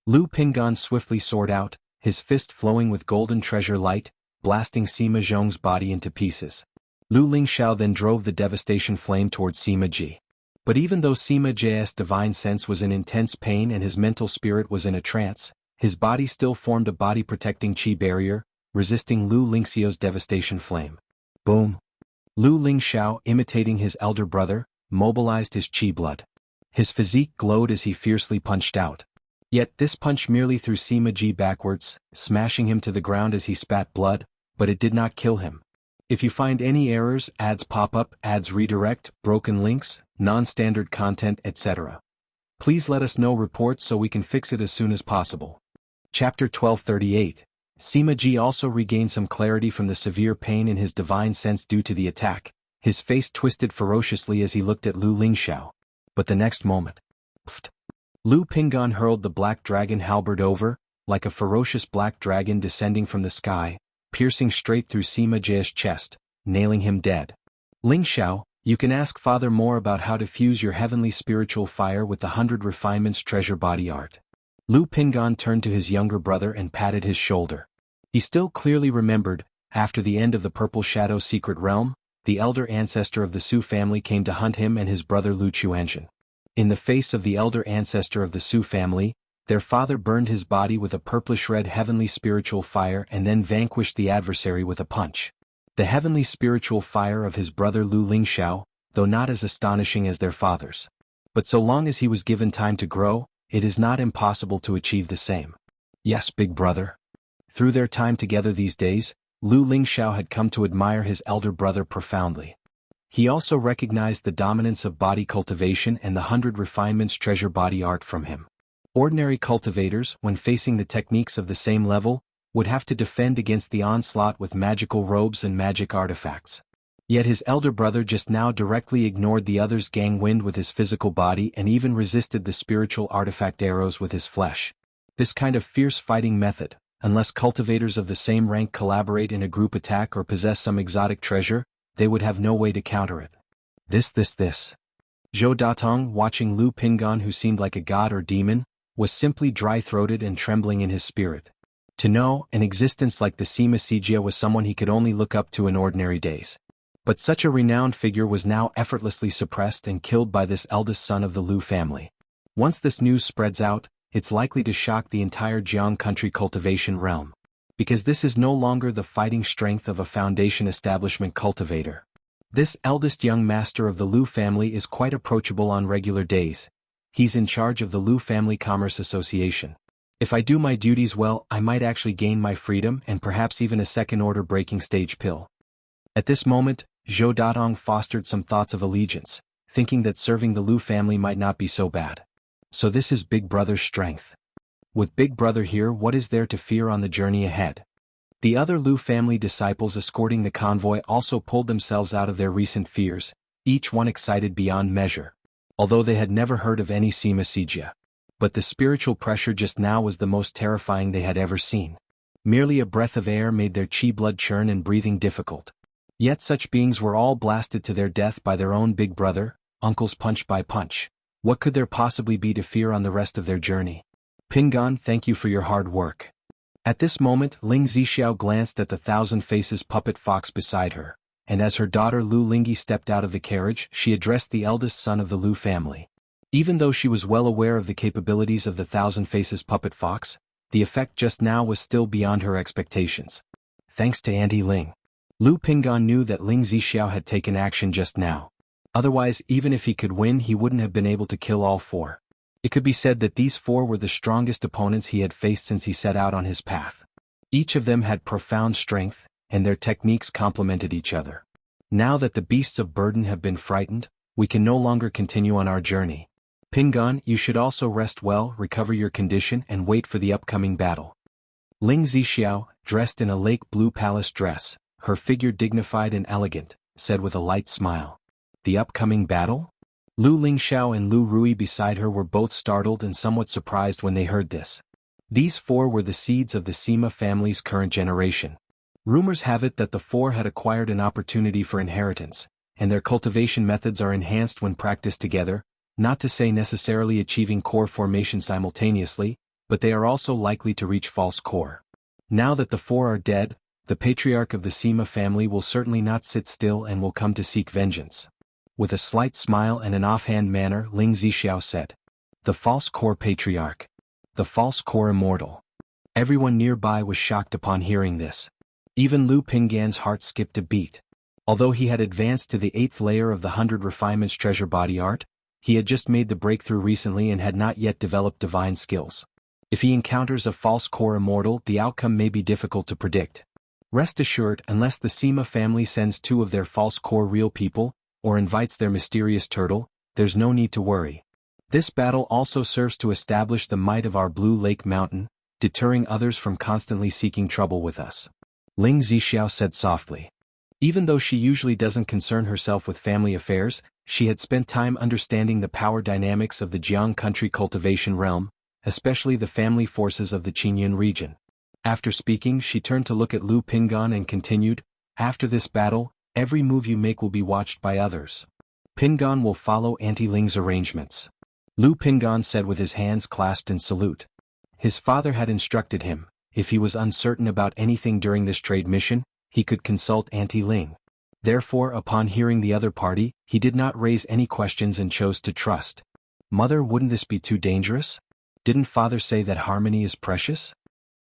Lu Pingan swiftly soared out, his fist flowing with golden treasure light, blasting Sima Zhong's body into pieces. Lu Lingxiao then drove the devastation flame towards Sima Ji. But even though Sima Ji's divine sense was in intense pain and his mental spirit was in a trance, his body still formed a body-protecting qi barrier, resisting Lu Lingxiao's devastation flame. Boom. Lu Lingxiao, imitating his elder brother, mobilized his qi blood. His physique glowed as he fiercely punched out. Yet this punch merely threw Sima Ji backwards, smashing him to the ground as he spat blood, but it did not kill him. If you find any errors, ads pop up, ads redirect, broken links, non-standard content, etc., please let us know reports so we can fix it as soon as possible. Chapter 1238. Sima Ji also regained some clarity from the severe pain in his divine sense due to the attack. His face twisted ferociously as he looked at Lu Lingxiao. But the next moment, pfft, Lu Pinggan hurled the black dragon halberd over, like a ferocious black dragon descending from the sky, piercing straight through Sima Ji's chest, nailing him dead. Lingxiao, you can ask Father more about how to fuse your heavenly spiritual fire with the 100 Refinements treasure body art. Lu Pinggan turned to his younger brother and patted his shoulder. He still clearly remembered, after the end of the Purple Shadow Secret Realm, the elder ancestor of the Su family came to hunt him and his brother Lu Chuanshan. In the face of the elder ancestor of the Su family, their father burned his body with a purplish-red heavenly spiritual fire and then vanquished the adversary with a punch. The heavenly spiritual fire of his brother Lu Lingxiao, though not as astonishing as their father's. But so long as he was given time to grow, it is not impossible to achieve the same. Yes, big brother. Through their time together these days, Lu Lingxiao had come to admire his elder brother profoundly. He also recognized the dominance of body cultivation and the 100 Refinements treasure body art from him. Ordinary cultivators, when facing the techniques of the same level, would have to defend against the onslaught with magical robes and magic artifacts. Yet his elder brother just now directly ignored the other's gang wind with his physical body and even resisted the spiritual artifact arrows with his flesh. This kind of fierce fighting method, unless cultivators of the same rank collaborate in a group attack or possess some exotic treasure, they would have no way to counter it. This. Zhou Datong, watching Lu Pinggan, who seemed like a god or demon, was simply dry-throated and trembling in his spirit. To know an existence like the Sima Sijia was someone he could only look up to in ordinary days. But such a renowned figure was now effortlessly suppressed and killed by this eldest son of the Lu family. Once this news spreads out, it's likely to shock the entire Jiang country cultivation realm. Because this is no longer the fighting strength of a foundation establishment cultivator. This eldest young master of the Lu family is quite approachable on regular days. He's in charge of the Lu Family Commerce Association. If I do my duties well, I might actually gain my freedom and perhaps even a second-order breaking stage pill. At this moment, Zhou Datong fostered some thoughts of allegiance, thinking that serving the Lu family might not be so bad. So this is Big Brother's strength. With Big Brother here, what is there to fear on the journey ahead? The other Lu family disciples escorting the convoy also pulled themselves out of their recent fears, each one excited beyond measure. Although they had never heard of any Sima Sijia. But the spiritual pressure just now was the most terrifying they had ever seen. Merely a breath of air made their chi blood churn and breathing difficult. Yet such beings were all blasted to their death by their own big brother, uncles punch by punch. What could there possibly be to fear on the rest of their journey? Pinggan, thank you for your hard work. At this moment, Ling Zixiao glanced at the thousand faces puppet fox beside her, and as her daughter Lu Lingyi stepped out of the carriage, she addressed the eldest son of the Lu family. Even though she was well aware of the capabilities of the thousand faces puppet fox, the effect just now was still beyond her expectations. Thanks to Auntie Ling. Lu Pinggan knew that Ling Zixiao had taken action just now. Otherwise, even if he could win, he wouldn't have been able to kill all four. It could be said that these four were the strongest opponents he had faced since he set out on his path. Each of them had profound strength, and their techniques complemented each other. Now that the beasts of burden have been frightened, we can no longer continue on our journey. Pinggan, you should also rest well, recover your condition, and wait for the upcoming battle. Ling Zixiao, dressed in a lake blue palace dress, her figure dignified and elegant, said with a light smile. The upcoming battle? Lu Lingxiao and Lu Rui beside her were both startled and somewhat surprised when they heard this. These four were the seeds of the Sima family's current generation. Rumors have it that the four had acquired an opportunity for inheritance, and their cultivation methods are enhanced when practiced together, not to say necessarily achieving core formation simultaneously, but they are also likely to reach false core. Now that the four are dead, the patriarch of the Sima family will certainly not sit still and will come to seek vengeance. With a slight smile and an offhand manner, Ling Zixiao said. The false core patriarch. The false core immortal. Everyone nearby was shocked upon hearing this. Even Lu Pinggan's heart skipped a beat. Although he had advanced to the 8th layer of the 100 Refinements treasure body art, He had just made the breakthrough recently and had not yet developed divine skills. If he encounters a false core immortal, the outcome may be difficult to predict. Rest assured, unless the Sima family sends 2 of their false core real people, or invites their mysterious turtle, there's no need to worry. This battle also serves to establish the might of our Blue Lake Mountain, deterring others from constantly seeking trouble with us. Ling Zixiao said softly. Even though she usually doesn't concern herself with family affairs, she had spent time understanding the power dynamics of the Jiang country cultivation realm, especially the family forces of the Qingyun region. After speaking, she turned to look at Lu Pingan and continued, "After this battle, every move you make will be watched by others. Pingan will follow Auntie Ling's arrangements." Lu Pingan said with his hands clasped in salute. His father had instructed him, if he was uncertain about anything during this trade mission, he could consult Auntie Ling. Therefore, upon hearing the other party, he did not raise any questions and chose to trust. "Mother, wouldn't this be too dangerous? Didn't father say that harmony is precious?"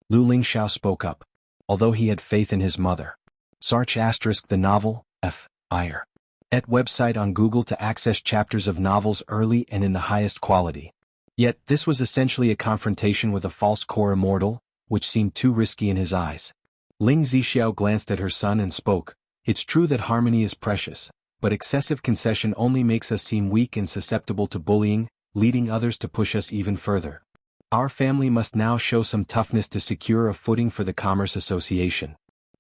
Lu Lingxiao spoke up. Although he had faith in his mother. Search * the novel, F.I.R. Et website on Google to access chapters of novels early and in the highest quality. Yet, this was essentially a confrontation with a false core immortal, which seemed too risky in his eyes. Ling Zixiao glanced at her son and spoke, "It's true that harmony is precious, but excessive concession only makes us seem weak and susceptible to bullying, leading others to push us even further. Our family must now show some toughness to secure a footing for the Commerce Association.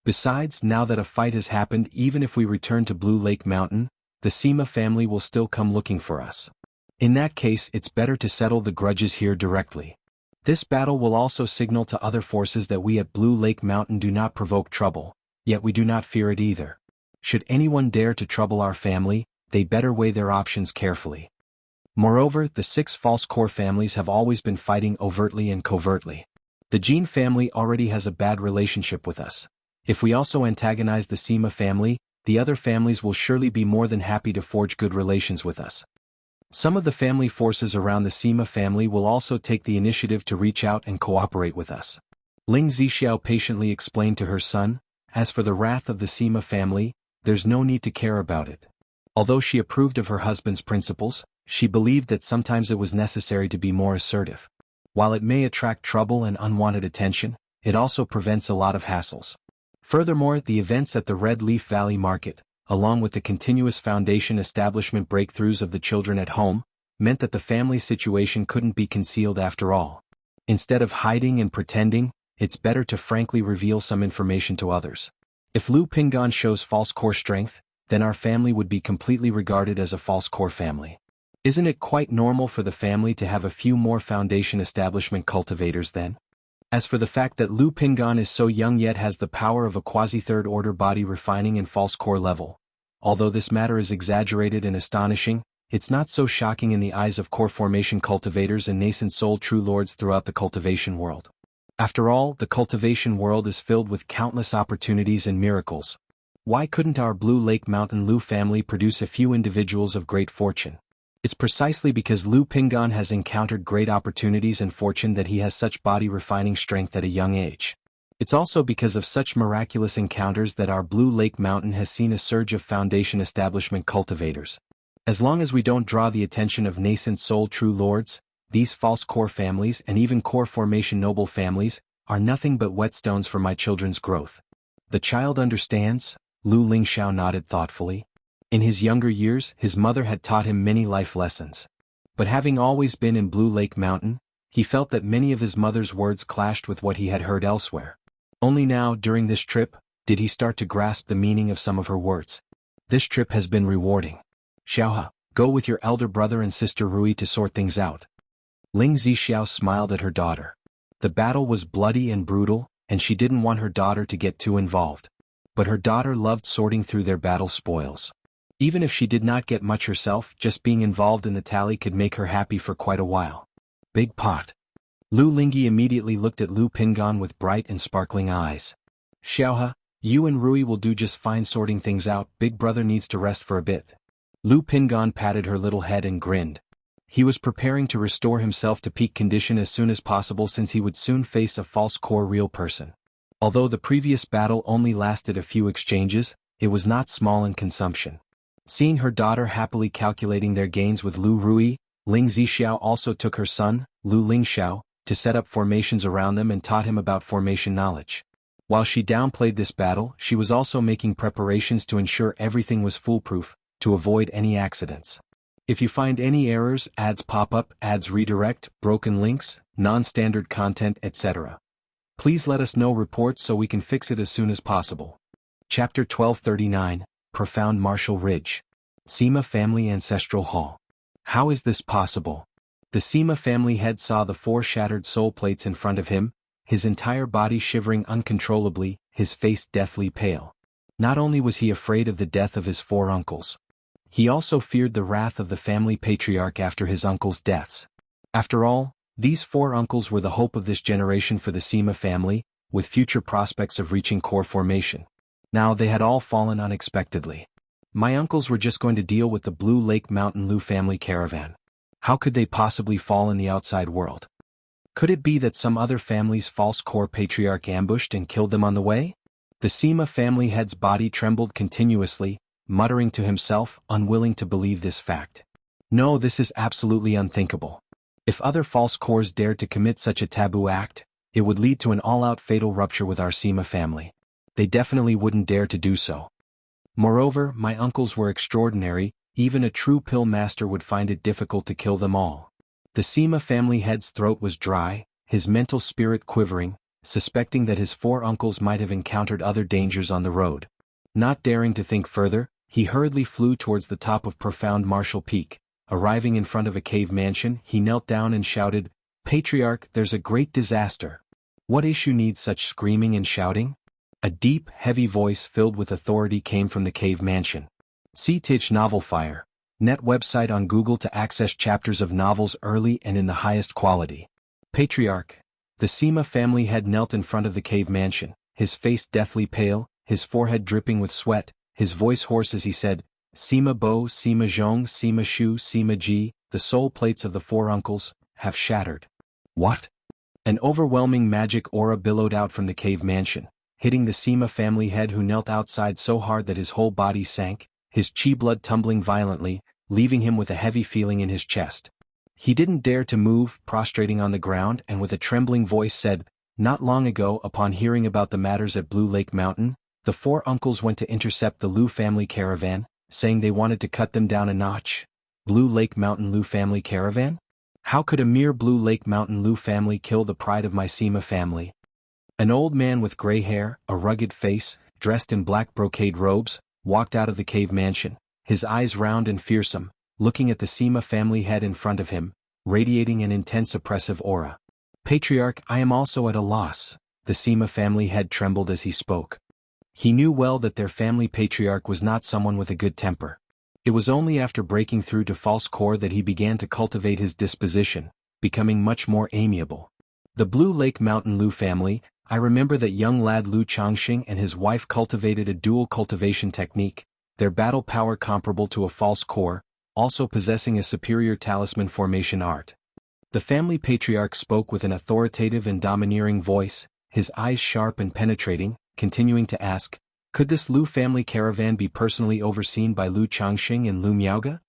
Besides, now that a fight has happened, even if we return to Blue Lake Mountain, the Sima family will still come looking for us. In that case, it's better to settle the grudges here directly. This battle will also signal to other forces that we at Blue Lake Mountain do not provoke trouble, yet we do not fear it either. Should anyone dare to trouble our family, they better weigh their options carefully." Moreover, the 6 false core families have always been fighting overtly and covertly. The Jin family already has a bad relationship with us. If we also antagonize the Sima family, the other families will surely be more than happy to forge good relations with us. Some of the family forces around the Sima family will also take the initiative to reach out and cooperate with us. Ling Zixiao patiently explained to her son, "As for the wrath of the Sima family, there's no need to care about it." Although she approved of her husband's principles, she believed that sometimes it was necessary to be more assertive. While it may attract trouble and unwanted attention, it also prevents a lot of hassles. Furthermore, the events at the Red Leaf Valley Market, along with the continuous foundation establishment breakthroughs of the children at home, meant that the family situation couldn't be concealed after all. Instead of hiding and pretending, it's better to frankly reveal some information to others. If Lu Pingan shows false core strength, then our family would be completely regarded as a false core family. Isn't it quite normal for the family to have a few more foundation establishment cultivators then? As for the fact that Lu Pingan is so young yet has the power of a quasi-third order body refining and false core level, although this matter is exaggerated and astonishing, it's not so shocking in the eyes of core formation cultivators and nascent soul true lords throughout the cultivation world. After all, the cultivation world is filled with countless opportunities and miracles. Why couldn't our Blue Lake Mountain Lu family produce a few individuals of great fortune? It's precisely because Lu Pingan has encountered great opportunities and fortune that he has such body-refining strength at a young age. It's also because of such miraculous encounters that our Blue Lake Mountain has seen a surge of foundation establishment cultivators. As long as we don't draw the attention of nascent soul true lords, these false core families and even core formation noble families are nothing but whetstones for my children's growth. The child understands, Lu Lingxiao nodded thoughtfully. In his younger years, his mother had taught him many life lessons. But having always been in Blue Lake Mountain, he felt that many of his mother's words clashed with what he had heard elsewhere. Only now, during this trip, did he start to grasp the meaning of some of her words. This trip has been rewarding. Xiaohe, go with your elder brother and sister Rui to sort things out. Ling Zixiao smiled at her daughter. The battle was bloody and brutal, and she didn't want her daughter to get too involved. But her daughter loved sorting through their battle spoils. Even if she did not get much herself, just being involved in the tally could make her happy for quite a while. Big pot. Lu Lingyi immediately looked at Lu Pingan with bright and sparkling eyes. Xiaohe, you and Rui will do just fine sorting things out, big brother needs to rest for a bit. Lu Pingan patted her little head and grinned. He was preparing to restore himself to peak condition as soon as possible since he would soon face a false core real person. Although the previous battle only lasted a few exchanges, it was not small in consumption. Seeing her daughter happily calculating their gains with Lu Rui, Ling Zixiao also took her son, Lu Lingxiao, to set up formations around them and taught him about formation knowledge. While she downplayed this battle, she was also making preparations to ensure everything was foolproof, to avoid any accidents. If you find any errors, ads pop up, ads redirect, broken links, non-standard content, etc., please let us know reports so we can fix it as soon as possible. Chapter 1239, Profound Martial Ridge. Sima Family Ancestral Hall. How is this possible? The Sima family head saw the 4 shattered soul plates in front of him, his entire body shivering uncontrollably, his face deathly pale. Not only was he afraid of the death of his 4 uncles, he also feared the wrath of the family patriarch after his uncles' deaths. After all, these 4 uncles were the hope of this generation for the Sima family, with future prospects of reaching core formation. Now they had all fallen unexpectedly. My uncles were just going to deal with the Blue Lake Mountain Lu family caravan. How could they possibly fall in the outside world? Could it be that some other family's false core patriarch ambushed and killed them on the way? The Sima family head's body trembled continuously, muttering to himself, unwilling to believe this fact. No, this is absolutely unthinkable. If other false cores dared to commit such a taboo act, it would lead to an all-out fatal rupture with our Sima family. They definitely wouldn't dare to do so. Moreover, my uncles were extraordinary, even a true pill master would find it difficult to kill them all. The Sima family head's throat was dry, his mental spirit quivering, suspecting that his 4 uncles might have encountered other dangers on the road. Not daring to think further, he hurriedly flew towards the top of Profound Martial Peak. Arriving in front of a cave mansion, he knelt down and shouted, "Patriarch, there's a great disaster." What issue needs such screaming and shouting? A deep, heavy voice filled with authority came from the cave mansion. See Tich Novel Fire, net website on Google to access chapters of novels early and in the highest quality. Patriarch. The Sima family head knelt in front of the cave mansion, his face deathly pale, his forehead dripping with sweat, his voice hoarse as he said, "Sima Bo, Sima Zhong, Sima Shu, Sima Ji, the soul plates of the 4 uncles, have shattered." What? An overwhelming magic aura billowed out from the cave mansion, hitting the Sima family head who knelt outside so hard that his whole body sank, his chi blood tumbling violently, leaving him with a heavy feeling in his chest. He didn't dare to move, prostrating on the ground, and with a trembling voice said, "Not long ago, upon hearing about the matters at Blue Lake Mountain, the 4 uncles went to intercept the Lu family caravan, saying they wanted to cut them down a notch." Blue Lake Mountain Lu family caravan? How could a mere Blue Lake Mountain Lu family kill the pride of my Sima family? An old man with gray hair, a rugged face, dressed in black brocade robes, walked out of the cave mansion, his eyes round and fearsome, looking at the Sima family head in front of him, radiating an intense oppressive aura. "Patriarch, I am also at a loss." The Sima family head trembled as he spoke. He knew well that their family patriarch was not someone with a good temper. It was only after breaking through to false core that he began to cultivate his disposition, becoming much more amiable. The Blue Lake Mountain Lu family, I remember that young lad Lu Changxing and his wife cultivated a dual cultivation technique, their battle power comparable to a false core, also possessing a superior talisman formation art. The family patriarch spoke with an authoritative and domineering voice, his eyes sharp and penetrating, continuing to ask, "Could this Lu family caravan be personally overseen by Lu Changxing and Lu Miaoge?"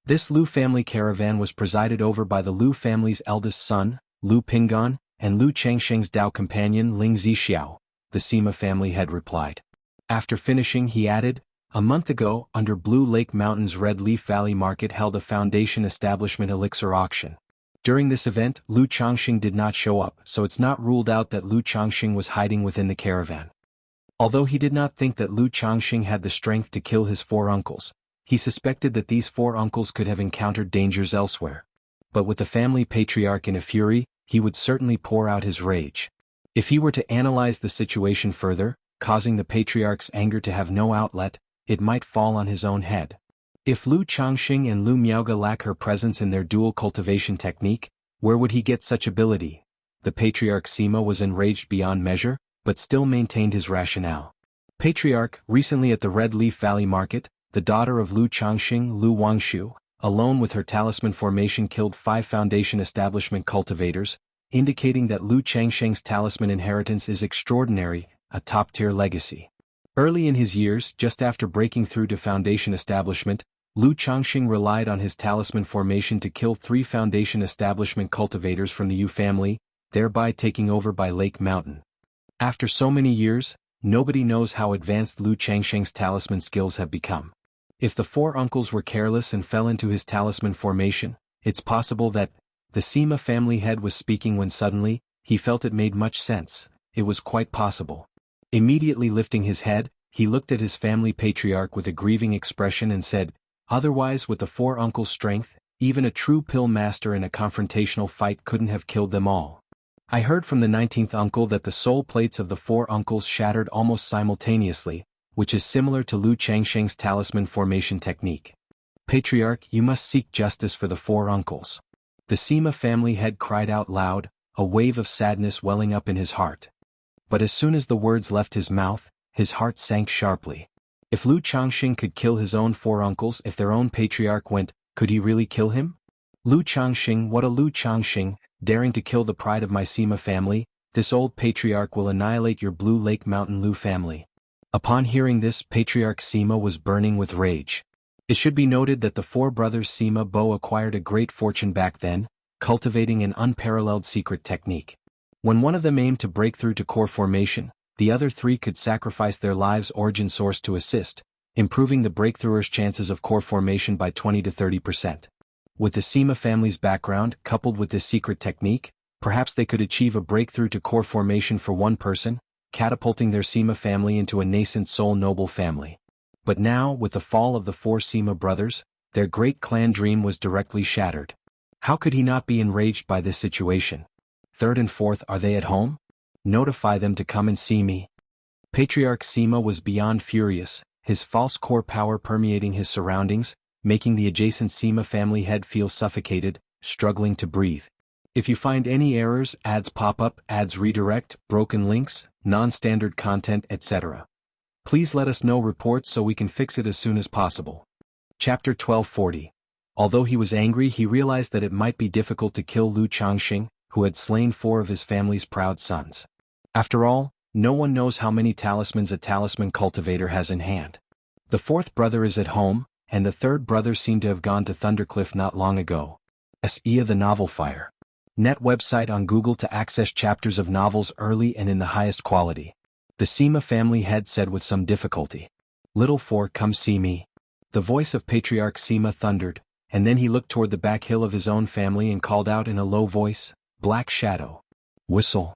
This Lu family caravan was presided over by the Lu family's eldest son, Lu Pinggan, and Lu Changxing's Dao companion Ling Zixiao, the Sima family head replied. After finishing he added, "A month ago, under Blue Lake Mountain's Red Leaf Valley Market held a foundation establishment elixir auction. During this event, Lu Changxing did not show up, so it's not ruled out that Lu Changxing was hiding within the caravan." Although he did not think that Lu Changxing had the strength to kill his 4 uncles, he suspected that these 4 uncles could have encountered dangers elsewhere. But with the family patriarch in a fury, he would certainly pour out his rage. If he were to analyze the situation further, causing the patriarch's anger to have no outlet, it might fall on his own head. If Lu Changxing and Lu Miaoge lack her presence in their dual cultivation technique, where would he get such ability? The patriarch Sima was enraged beyond measure, but still maintained his rationale. "Patriarch, recently at the Red Leaf Valley Market, the daughter of Lu Changxing, Lu Wangshu, alone with her talisman formation killed 5 foundation establishment cultivators, indicating that Lu Changxing's talisman inheritance is extraordinary, a top-tier legacy. Early in his years, just after breaking through to foundation establishment, Lu Changxing relied on his talisman formation to kill 3 Foundation establishment cultivators from the Yu family, thereby taking over by Lake Mountain. After so many years, nobody knows how advanced Lu Changxing's talisman skills have become. If the 4 uncles were careless and fell into his talisman formation, it's possible that the Sima family head was speaking when suddenly, he felt it made much sense. It was quite possible. Immediately lifting his head, he looked at his family patriarch with a grieving expression and said, "Otherwise, with the 4 uncles' strength, even a true pill master in a confrontational fight couldn't have killed them all. I heard from the 19th uncle that the soul plates of the 4 uncles shattered almost simultaneously, which is similar to Lu Changxing's talisman formation technique. Patriarch, you must seek justice for the 4 uncles." The Sima family head cried out loud, a wave of sadness welling up in his heart. But as soon as the words left his mouth, his heart sank sharply. If Lu Changxing could kill his own 4 uncles if their own patriarch went, could he really kill him? Lu Changxing, what a Lu Changxing, daring to kill the pride of my Sima family, this old patriarch will annihilate your Blue Lake Mountain Lu family. Upon hearing this, Patriarch Sima was burning with rage. It should be noted that the 4 brothers Sima Bo acquired a great fortune back then, cultivating an unparalleled secret technique. When one of them aimed to break through to core formation, the other 3 could sacrifice their lives' origin source to assist, improving the breakthrougher's chances of core formation by 20 to 30%. With the Sima family's background coupled with this secret technique, perhaps they could achieve a breakthrough to core formation for one person, catapulting their Sima family into a nascent soul noble family. But now, with the fall of the 4 Sima brothers, their great clan dream was directly shattered. How could he not be enraged by this situation? 3rd and 4th, are they at home? Notify them to come and see me. Patriarch Sima was beyond furious, his false core power permeating his surroundings, making the adjacent Sima family head feel suffocated, struggling to breathe. If you find any errors, ads pop up, ads redirect, broken links, non-standard content, etc., please let us know reports so we can fix it as soon as possible. Chapter 1240. Although he was angry, he realized that it might be difficult to kill Lu Changxing, who had slain 4 of his family's proud sons. After all, no one knows how many talismans a talisman cultivator has in hand. The 4th brother is at home, and the 3rd brother seemed to have gone to Thundercliff not long ago. S.E.A. the Novel Fire. Net website on Google to access chapters of novels early and in the highest quality. The Sima family head said with some difficulty. "Little 4, come see me." The voice of Patriarch Sima thundered, and then he looked toward the back hill of his own family and called out in a low voice, "Black Shadow. Whistle."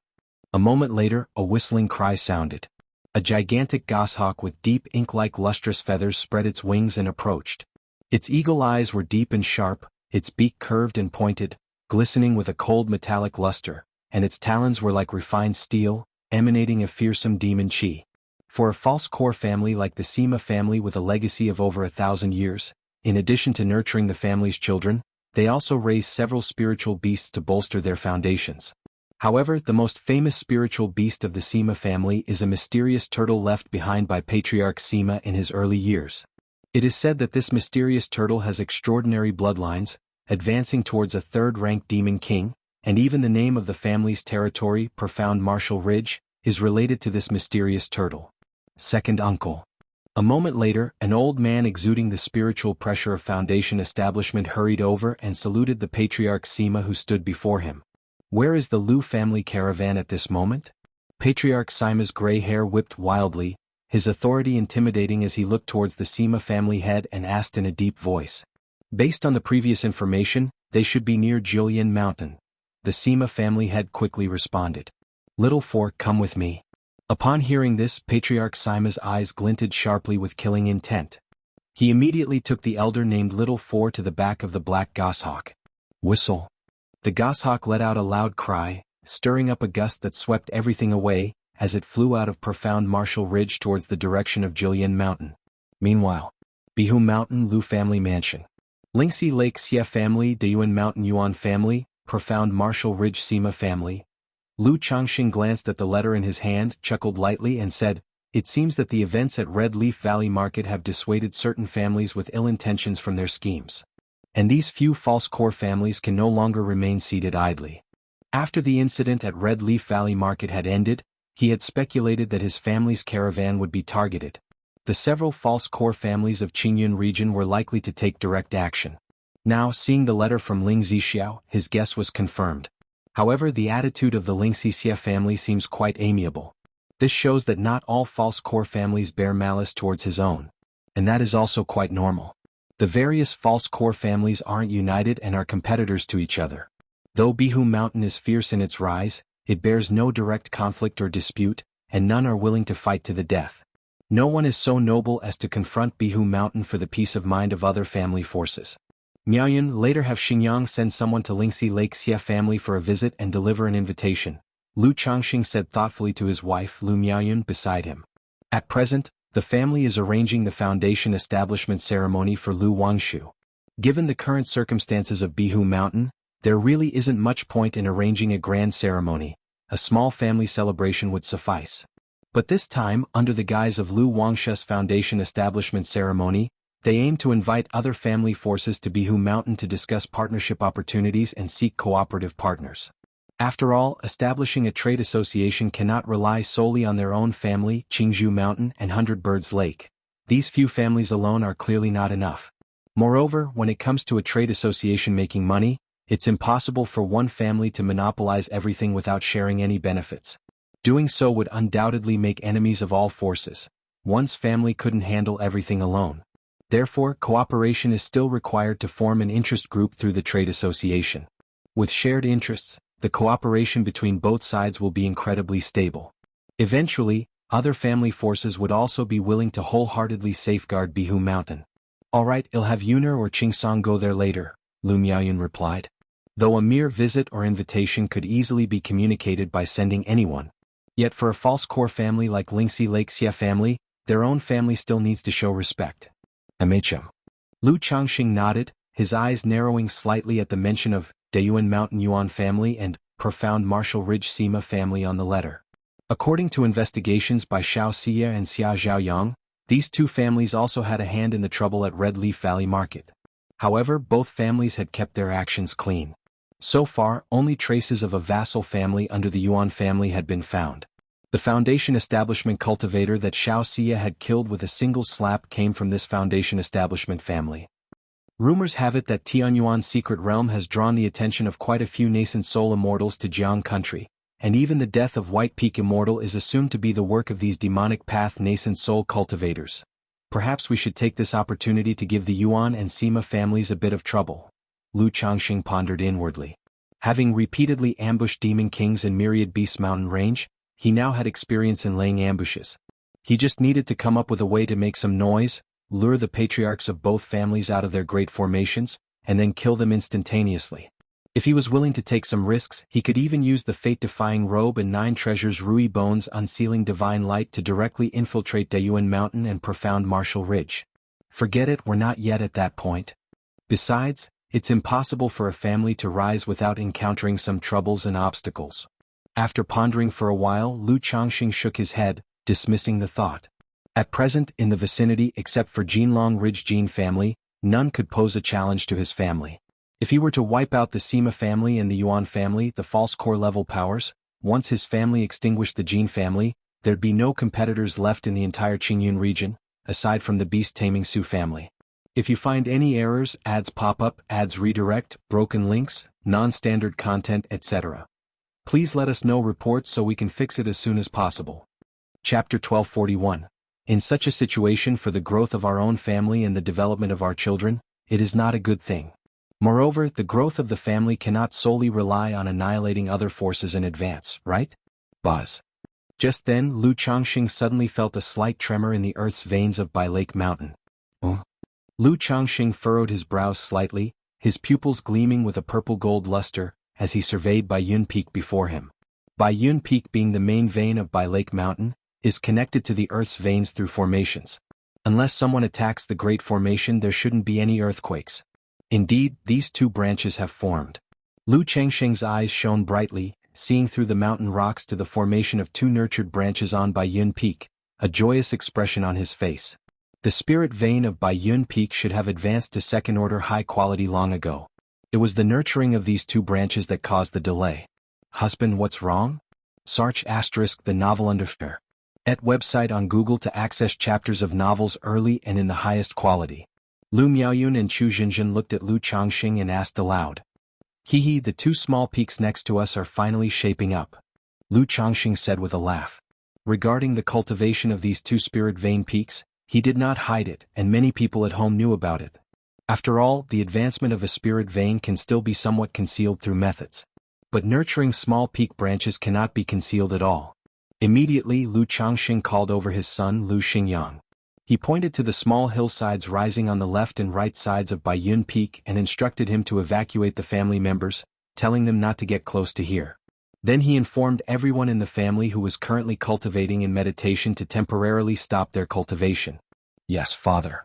A moment later, a whistling cry sounded. A gigantic goshawk with deep ink-like lustrous feathers spread its wings and approached. Its eagle eyes were deep and sharp, its beak curved and pointed, glistening with a cold metallic luster, and its talons were like refined steel, emanating a fearsome demon chi. For a false core family like the Sima family with a legacy of over 1,000 years, in addition to nurturing the family's children, they also raise several spiritual beasts to bolster their foundations. However, the most famous spiritual beast of the Sima family is a mysterious turtle left behind by Patriarch Sima in his early years. It is said that this mysterious turtle has extraordinary bloodlines, advancing towards a 3rd-ranked demon king, and even the name of the family's territory, Profound Martial Ridge, is related to this mysterious turtle. 2nd uncle. A moment later, an old man exuding the spiritual pressure of Foundation establishment hurried over and saluted the Patriarch Sima who stood before him. Where is the Lu family caravan at this moment? Patriarch Sima's gray hair whipped wildly, his authority intimidating as he looked towards the Sima family head and asked in a deep voice. Based on the previous information, they should be near Julian Mountain. The Sima family head quickly responded. "Little 4, come with me." Upon hearing this, Patriarch Sima's eyes glinted sharply with killing intent. He immediately took the elder named Little 4 to the back of the black goshawk. Whistle. The goshawk let out a loud cry, stirring up a gust that swept everything away, as it flew out of Profound Martial Ridge towards the direction of Julian Mountain. Meanwhile, Bihu Mountain Lu family mansion. Lingxi Lake Xie family, Dayuan Mountain Yuan family, Profound Martial Ridge Sima family. Lu Changxing glanced at the letter in his hand, chuckled lightly and said, "It seems that the events at Red Leaf Valley Market have dissuaded certain families with ill intentions from their schemes. And these few false core families can no longer remain seated idly." After the incident at Red Leaf Valley Market had ended, he had speculated that his family's caravan would be targeted. The several false core families of Qingyun region were likely to take direct action. Now, seeing the letter from Ling Zixiao, his guess was confirmed. However, the attitude of the Ling Xixia family seems quite amiable. This shows that not all false core families bear malice towards his own. And that is also quite normal. The various false core families aren't united and are competitors to each other. Though Bihu Mountain is fierce in its rise, it bears no direct conflict or dispute, and none are willing to fight to the death. No one is so noble as to confront Bihu Mountain for the peace of mind of other family forces. Miaoyun later have Xingyang send someone to Lingxi Lake Xia family for a visit and deliver an invitation. Lu Changxing said thoughtfully to his wife Lu Miaoyun beside him. At present, the family is arranging the foundation establishment ceremony for Lu Wangshu. Given the current circumstances of Bihu Mountain, there really isn't much point in arranging a grand ceremony. A small family celebration would suffice. But this time, under the guise of Lu Wangshu's foundation establishment ceremony, they aim to invite other family forces to Bihu Mountain to discuss partnership opportunities and seek cooperative partners. After all, establishing a trade association cannot rely solely on their own family, Qingzhou Mountain and Hundred Birds Lake. These few families alone are clearly not enough. Moreover, when it comes to a trade association making money, it's impossible for one family to monopolize everything without sharing any benefits. Doing so would undoubtedly make enemies of all forces. One's family couldn't handle everything alone. Therefore, cooperation is still required to form an interest group through the trade association. With shared interests, the cooperation between both sides will be incredibly stable. Eventually, other family forces would also be willing to wholeheartedly safeguard Bihu Mountain. Alright, I'll have Yuner or Qingsong go there later, Lu Miaoyun replied. Though a mere visit or invitation could easily be communicated by sending anyone. Yet for a false core family like Lingxi Lake Xia family, their own family still needs to show respect. MHM. Lu Changxing nodded, his eyes narrowing slightly at the mention of Dayuan Mountain Yuan family and Profound Martial Ridge Sima family on the letter. According to investigations by Xiao Xia and Xia Zhaoyang, these two families also had a hand in the trouble at Red Leaf Valley Market. However, both families had kept their actions clean. So far, only traces of a vassal family under the Yuan family had been found. The foundation establishment cultivator that Xiao Xia had killed with a single slap came from this foundation establishment family. Rumors have it that Tianyuan's secret realm has drawn the attention of quite a few nascent soul immortals to Jiang country, and even the death of White Peak Immortal is assumed to be the work of these demonic path nascent soul cultivators. Perhaps we should take this opportunity to give the Yuan and Sima families a bit of trouble. Lu Changxing pondered inwardly. Having repeatedly ambushed demon kings in Myriad Beast Mountain Range, he now had experience in laying ambushes. He just needed to come up with a way to make some noise, lure the patriarchs of both families out of their great formations, and then kill them instantaneously. If he was willing to take some risks, he could even use the fate-defying robe and 9 treasures Rui Bones unsealing divine light to directly infiltrate Dayuan Mountain and Profound Martial Ridge. Forget it, we're not yet at that point. Besides, it's impossible for a family to rise without encountering some troubles and obstacles. After pondering for a while, Lu Changxing shook his head, dismissing the thought. At present, in the vicinity except for Jinlong Ridge Jin family, none could pose a challenge to his family. If he were to wipe out the Sima family and the Yuan family, the false core level powers, once his family extinguished the Jin family, there'd be no competitors left in the entire Qingyun region, aside from the beast-taming Su family. If you find any errors, ads pop up, ads redirect, broken links, non-standard content, etc. Please let us know reports so we can fix it as soon as possible. Chapter 1241. In such a situation for the growth of our own family and the development of our children, it is not a good thing. Moreover, the growth of the family cannot solely rely on annihilating other forces in advance, right? Buzz. Just then, Lu Changxing suddenly felt a slight tremor in the earth's veins of Bai Lake Mountain. Lu Changxing furrowed his brows slightly, his pupils gleaming with a purple-gold luster, as he surveyed Bai Yun Peak before him. Bai Yun Peak, being the main vein of Bai Lake Mountain, is connected to the Earth's veins through formations. Unless someone attacks the Great Formation, there shouldn't be any earthquakes. Indeed, these two branches have formed. Lu Changxing's eyes shone brightly, seeing through the mountain rocks to the formation of 2 nurtured branches on Bai Yun Peak, a joyous expression on his face. The spirit vein of Bai Yun Peak should have advanced to second-order high quality long ago. It was the nurturing of these 2 branches that caused the delay. Husband, what's wrong? Sarch *, the novel under. At website on Google to access chapters of novels early and in the highest quality. Lu Miaoyun and Chu Jinjin looked at Lu Changxing and asked aloud. Hee, the two small peaks next to us are finally shaping up. Lu Changxing said with a laugh. Regarding the cultivation of these two spirit vein peaks, he did not hide it, and many people at home knew about it. After all, the advancement of a spirit vein can still be somewhat concealed through methods. But nurturing small peak branches cannot be concealed at all. Immediately, Lu Changxing called over his son Lu Xingyang. He pointed to the small hillsides rising on the left and right sides of Baiyun Peak and instructed him to evacuate the family members, telling them not to get close to here. Then he informed everyone in the family who was currently cultivating in meditation to temporarily stop their cultivation. Yes, father.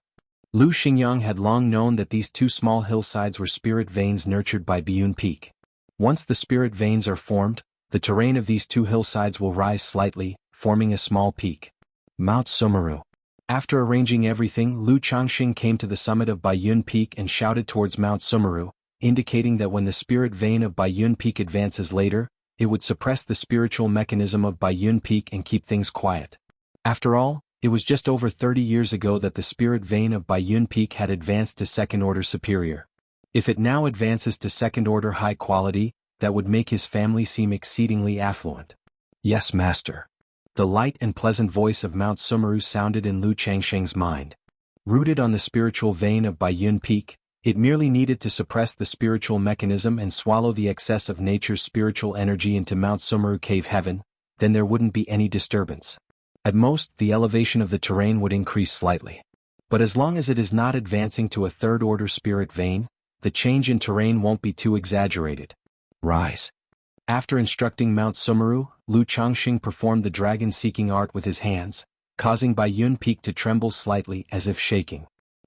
Lu Xingyang had long known that these two small hillsides were spirit veins nurtured by Baiyun Peak. Once the spirit veins are formed, the terrain of these two hillsides will rise slightly, forming a small peak. Mount Sumeru. After arranging everything, Lu Changxing came to the summit of Baiyun Peak and shouted towards Mount Sumeru, indicating that when the spirit vein of Baiyun Peak advances later, it would suppress the spiritual mechanism of Baiyun Peak and keep things quiet. After all, it was just over 30 years ago that the spirit vein of Baiyun Peak had advanced to second-order superior. If it now advances to second-order high quality, that would make his family seem exceedingly affluent. Yes, master. The light and pleasant voice of Mount Sumeru sounded in Lu Changxing's mind. Rooted on the spiritual vein of Baiyun Peak, it merely needed to suppress the spiritual mechanism and swallow the excess of nature's spiritual energy into Mount Sumeru cave heaven, then there wouldn't be any disturbance. At most, the elevation of the terrain would increase slightly. But as long as it is not advancing to a third-order spirit vein, the change in terrain won't be too exaggerated. Rise. After instructing Mount Sumeru, Lu Changxing performed the dragon-seeking art with his hands, causing Baiyun Peak to tremble slightly as if shaking.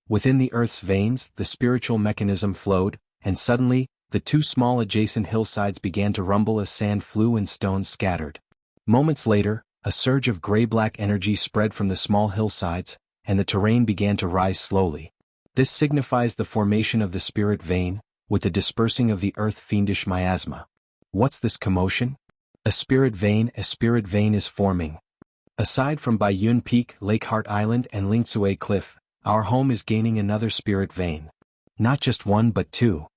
Within the earth's veins, the spiritual mechanism flowed, and suddenly, the two small adjacent hillsides began to rumble as sand flew and stones scattered. Moments later, a surge of gray-black energy spread from the small hillsides, and the terrain began to rise slowly. This signifies the formation of the spirit vein, with the dispersing of the earth-fiendish miasma. What's this commotion? A spirit vein is forming. Aside from Baiyun Peak, Lakeheart Island and Lingsue Cliff, our home is gaining another spirit vein. Not just one but two.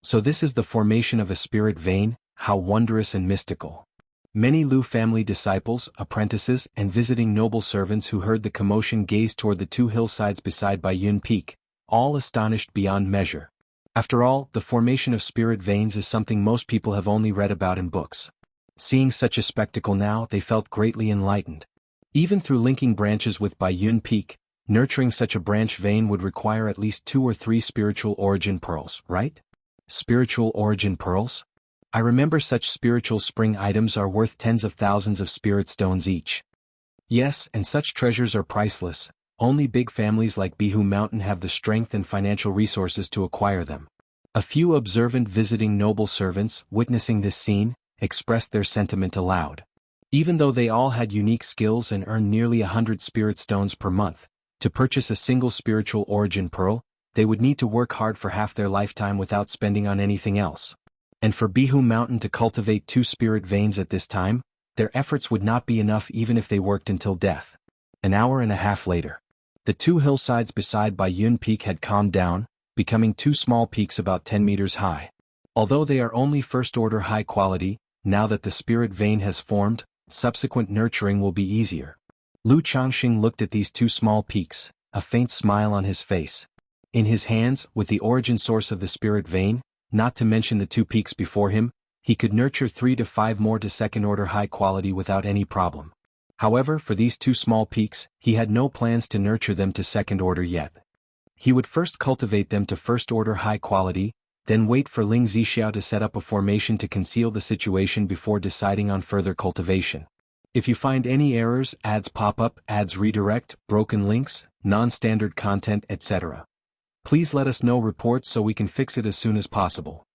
So this is the formation of a spirit vein, how wondrous and mystical. Many Lu family disciples, apprentices, and visiting noble servants who heard the commotion gazed toward the two hillsides beside Baiyun Peak, all astonished beyond measure. After all, the formation of spirit veins is something most people have only read about in books. Seeing such a spectacle now, they felt greatly enlightened. Even through linking branches with Baiyun Peak, nurturing such a branch vein would require at least 2 or 3 spiritual origin pearls, right? Spiritual origin pearls? I remember such spiritual spring items are worth tens of thousands of spirit stones each. Yes, and such treasures are priceless. Only big families like Bihu Mountain have the strength and financial resources to acquire them. A few observant visiting noble servants, witnessing this scene, expressed their sentiment aloud. Even though they all had unique skills and earned nearly 100 spirit stones per month, to purchase a single spiritual origin pearl, they would need to work hard for half their lifetime without spending on anything else. And for Bihu Mountain to cultivate 2 spirit veins at this time, their efforts would not be enough even if they worked until death. An hour and a half later, the 2 hillsides beside Baiyun Peak had calmed down, becoming 2 small peaks about 10 meters high. Although they are only first-order high quality, now that the spirit vein has formed, subsequent nurturing will be easier. Lu Changxing looked at these 2 small peaks, a faint smile on his face. In his hands, with the origin source of the spirit vein, not to mention the 2 peaks before him, he could nurture 3 to 5 more to second-order high quality without any problem. However, for these 2 small peaks, he had no plans to nurture them to second order yet. He would first cultivate them to first-order high quality, then wait for Ling Zixiao to set up a formation to conceal the situation before deciding on further cultivation. If you find any errors, ads pop up, ads redirect, broken links, non-standard content, etc., please let us know reports so we can fix it as soon as possible.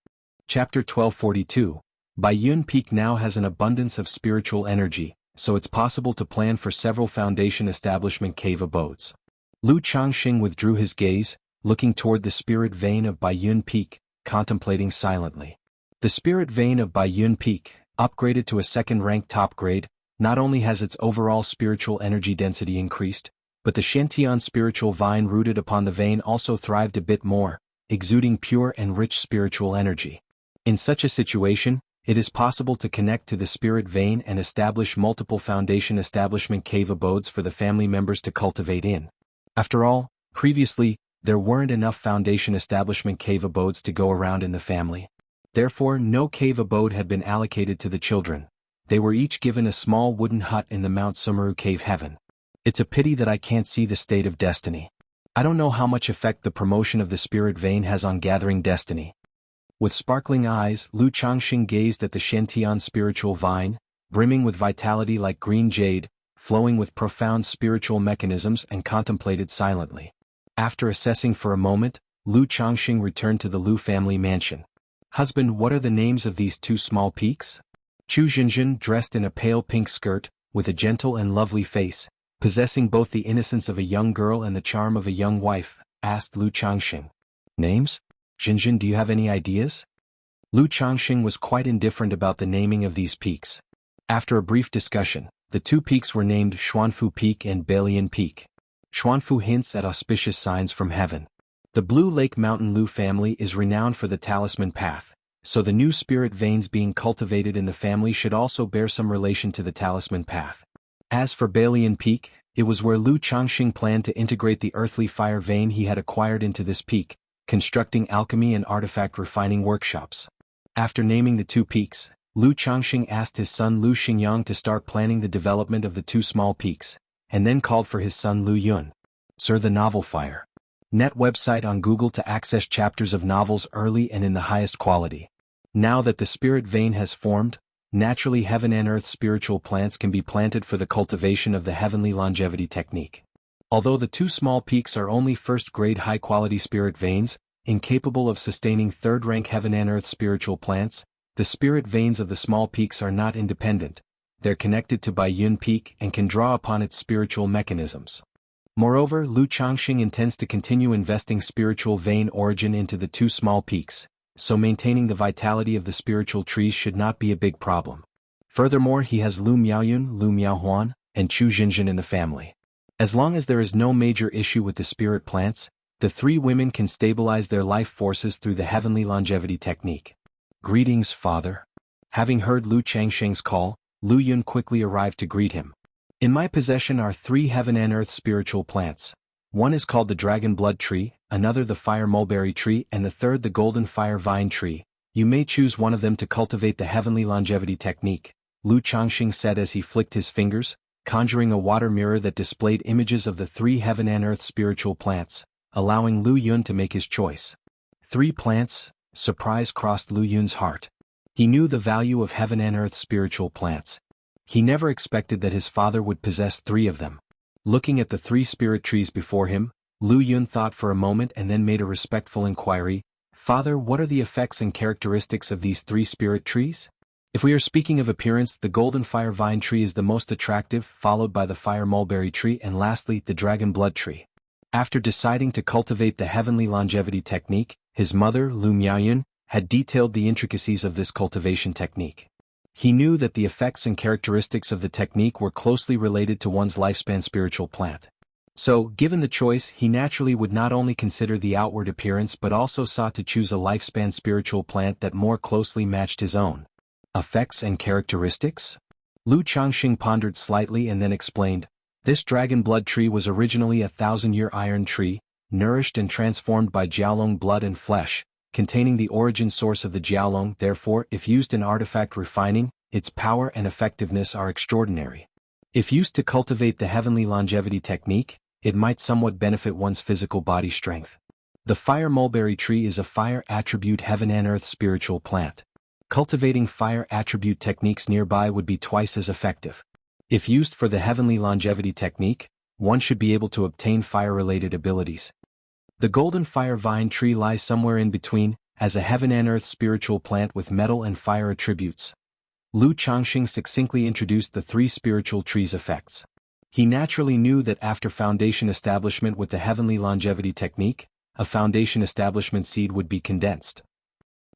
Chapter 1242. Baiyun Peak now has an abundance of spiritual energy, so it's possible to plan for several foundation establishment cave abodes. Lu Changxing withdrew his gaze, looking toward the spirit vein of Baiyun Peak, contemplating silently. The spirit vein of Baiyun Peak, upgraded to a second-rank top grade, Not only has its overall spiritual energy density increased, but the Shantian spiritual vine rooted upon the vein also thrived a bit more, exuding pure and rich spiritual energy. In such a situation, it is possible to connect to the spirit vein and establish multiple foundation establishment cave abodes for the family members to cultivate in. After all, previously, there weren't enough foundation establishment cave abodes to go around in the family. Therefore, no cave abode had been allocated to the children. They were each given a small wooden hut in the Mount Sumeru cave heaven. It's a pity that I can't see the state of destiny. I don't know how much effect the promotion of the spirit vein has on gathering destiny. With sparkling eyes, Lu Changxing gazed at the Shantian spiritual vine, brimming with vitality like green jade, flowing with profound spiritual mechanisms, and contemplated silently. After assessing for a moment, Lu Changxing returned to the Lu family mansion. "Husband, what are the names of these two small peaks?" Chu Jinjin, dressed in a pale pink skirt, with a gentle and lovely face, possessing both the innocence of a young girl and the charm of a young wife, asked Lu Changxing. "Names? Jinjin, do you have any ideas?" Lu Changxing was quite indifferent about the naming of these peaks. After a brief discussion, the two peaks were named Xuanfu Peak and Balian Peak. Xuanfu hints at auspicious signs from heaven. The Blue Lake Mountain Lu family is renowned for the talisman path, so the new spirit veins being cultivated in the family should also bear some relation to the talisman path. As for Balian Peak, it was where Lu Changxing planned to integrate the earthly fire vein he had acquired into this peak, constructing alchemy and artifact refining workshops. After naming the two peaks, Lu Changxing asked his son Lu Xingyang to start planning the development of the two small peaks, and then called for his son Lu Yun. "Sir, the novel Fire Net website on Google to access chapters of novels early and in the highest quality. Now that the spirit vein has formed, naturally heaven and earth spiritual plants can be planted for the cultivation of the heavenly longevity technique. Although the two small peaks are only first-grade high-quality spirit veins, incapable of sustaining third-rank heaven and earth spiritual plants, the spirit veins of the small peaks are not independent. They're connected to Baiyun Peak and can draw upon its spiritual mechanisms. Moreover, Lu Changxing intends to continue investing spiritual vein origin into the two small peaks, so maintaining the vitality of the spiritual trees should not be a big problem. Furthermore, he has Lu Miaoyun, Lu Miaohuan, and Chu Jinjin in the family. As long as there is no major issue with the spirit plants, the three women can stabilize their life forces through the heavenly longevity technique. "Greetings, father." Having heard Lu Changxing's call, Lu Yun quickly arrived to greet him. "In my possession are 3 heaven and earth spiritual plants. One is called the dragon blood tree, another the fire mulberry tree, and the third the golden fire vine tree. You may choose one of them to cultivate the heavenly longevity technique," Lu Changxing said as he flicked his fingers, conjuring a water mirror that displayed images of the 3 heaven and earth spiritual plants, allowing Lu Yun to make his choice. 3 plants? Surprise crossed Lu Yun's heart. He knew the value of heaven and earth spiritual plants. He never expected that his father would possess 3 of them. Looking at the 3 spirit trees before him, Lu Yun thought for a moment and then made a respectful inquiry. "Father, what are the effects and characteristics of these 3 spirit trees?" "If we are speaking of appearance, the golden fire vine tree is the most attractive, followed by the fire mulberry tree and lastly the dragon blood tree." After deciding to cultivate the heavenly longevity technique, his mother, Lu Miaoyun, had detailed the intricacies of this cultivation technique. He knew that the effects and characteristics of the technique were closely related to one's lifespan spiritual plant. So, given the choice, he naturally would not only consider the outward appearance but also sought to choose a lifespan spiritual plant that more closely matched his own. Effects and characteristics? Lu Changxing pondered slightly and then explained. This dragon blood tree was originally a 1,000-year iron tree, nourished and transformed by Jiaolong blood and flesh, containing the origin source of the Jiaolong. Therefore, if used in artifact refining, its power and effectiveness are extraordinary. If used to cultivate the heavenly longevity technique, it might somewhat benefit one's physical body strength. The fire mulberry tree is a fire attribute heaven and earth spiritual plant. Cultivating fire attribute techniques nearby would be twice as effective. If used for the heavenly longevity technique, one should be able to obtain fire-related abilities. The golden fire vine tree lies somewhere in between, as a heaven and earth spiritual plant with metal and fire attributes. Lu Changxing succinctly introduced the 3 spiritual trees' effects. He naturally knew that after foundation establishment with the heavenly longevity technique, a foundation establishment seed would be condensed.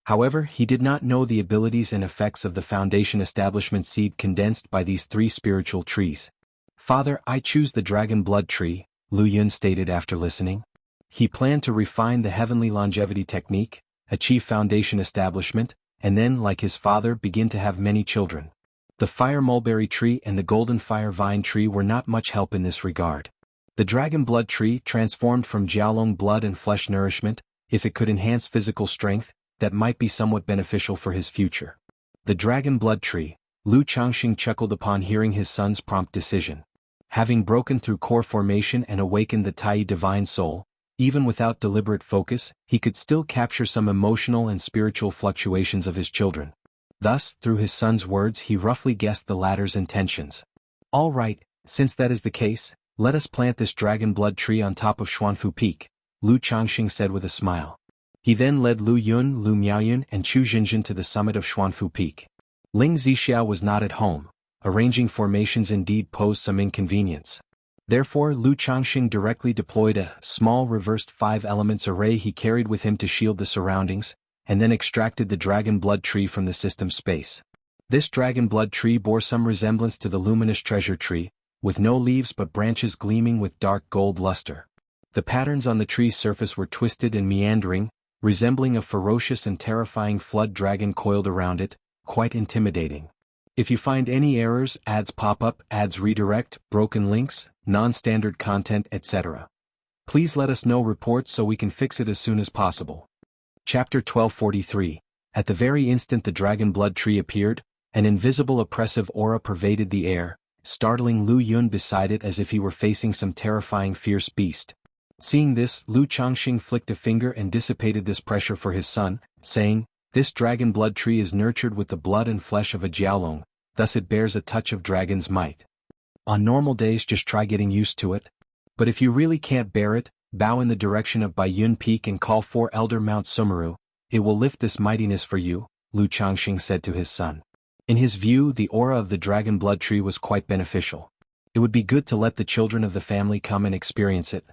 However, he did not know the abilities and effects of the foundation establishment seed condensed by these three spiritual trees. "Father, I choose the dragon blood tree," Lu Yun stated after listening. He planned to refine the heavenly longevity technique, achieve foundation establishment, and then, like his father, begin to have many children. The fire mulberry tree and the golden fire vine tree were not much help in this regard. The dragon blood tree, transformed from Jiaolong blood and flesh nourishment, if it could enhance physical strength, that might be somewhat beneficial for his future. The dragon blood tree, Lu Changxing chuckled upon hearing his son's prompt decision. Having broken through core formation and awakened the Tai divine soul, even without deliberate focus, he could still capture some emotional and spiritual fluctuations of his children. Thus, through his son's words, he roughly guessed the latter's intentions. "All right, since that is the case, let us plant this dragon blood tree on top of Xuanfu Peak," Lu Changxing said with a smile. He then led Lu Yun, Lu Miaoyun, and Chu Jinjin to the summit of Xuanfu Peak. Ling Zixiao was not at home. Arranging formations indeed posed some inconvenience. Therefore, Lu Changxing directly deployed a small reversed 5 elements array he carried with him to shield the surroundings, and then extracted the dragon blood tree from the system space. This dragon blood tree bore some resemblance to the luminous treasure tree, with no leaves but branches gleaming with dark gold luster. The patterns on the tree's surface were twisted and meandering, resembling a ferocious and terrifying flood dragon coiled around it, quite intimidating. If you find any errors, ads pop up, ads redirect, broken links, non-standard content, etc., please let us know reports so we can fix it as soon as possible. Chapter 1243. At the very instant the dragon blood tree appeared, an invisible oppressive aura pervaded the air, startling Lu Yun beside it as if he were facing some terrifying fierce beast. Seeing this, Lu Changxing flicked a finger and dissipated this pressure for his son, saying, "This dragon blood tree is nurtured with the blood and flesh of a Jiaolong, thus it bears a touch of dragon's might. On normal days just try getting used to it. But if you really can't bear it, bow in the direction of Baiyun Peak and call for Elder Mount Sumeru, it will lift this mightiness for you," Lu Changxing said to his son. In his view, the aura of the dragon blood tree was quite beneficial. It would be good to let the children of the family come and experience it.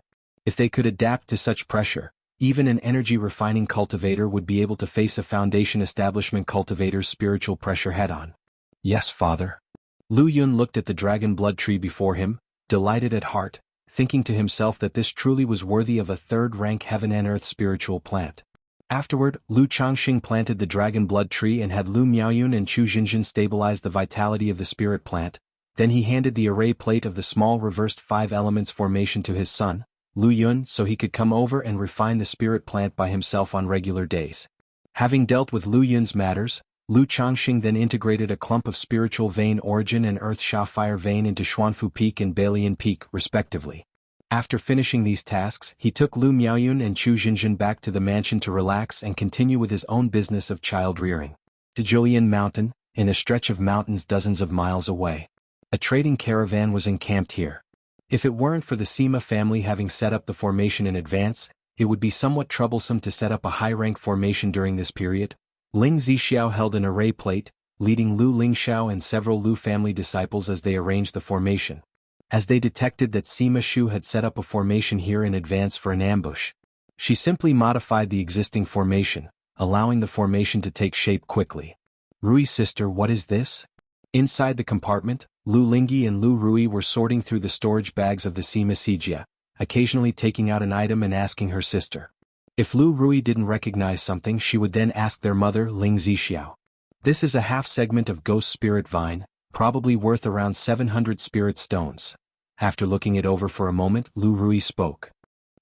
If they could adapt to such pressure, even an energy-refining cultivator would be able to face a foundation establishment cultivator's spiritual pressure head-on. "Yes, father." Lu Yun looked at the dragon blood tree before him, delighted at heart, thinking to himself that this truly was worthy of a third-rank heaven and earth spiritual plant. Afterward, Lu Changxing planted the dragon blood tree and had Lu Miaoyun and Chu Jinjin stabilize the vitality of the spirit plant. Then he handed the array plate of the small reversed 5 elements formation to his son, Lu Yun, so he could come over and refine the spirit plant by himself on regular days. Having dealt with Lu Yun's matters, Lu Changxing then integrated a clump of spiritual vein origin and earth sha fire vein into Xuanfu Peak and Balian Peak, respectively. After finishing these tasks, he took Lu Miaoyun and Chu Jinjin back to the mansion to relax and continue with his own business of child rearing. To Zhulian Mountain, in a stretch of mountains dozens of miles away. A trading caravan was encamped here. If it weren't for the Sima family having set up the formation in advance, it would be somewhat troublesome to set up a high-rank formation during this period. Ling Zixiao held an array plate, leading Lu Lingxiao and several Lu family disciples as they arranged the formation. As they detected that Sima Shu had set up a formation here in advance for an ambush, she simply modified the existing formation, allowing the formation to take shape quickly. "Rui sister, what is this?" Inside the compartment, Lu Lingyi and Lu Rui were sorting through the storage bags of the Sima Sijia, occasionally taking out an item and asking her sister. If Lu Rui didn't recognize something, she would then ask their mother, Ling Zixiao. "This is a half-segment of ghost spirit vine, probably worth around 700 spirit stones." After looking it over for a moment, Lu Rui spoke.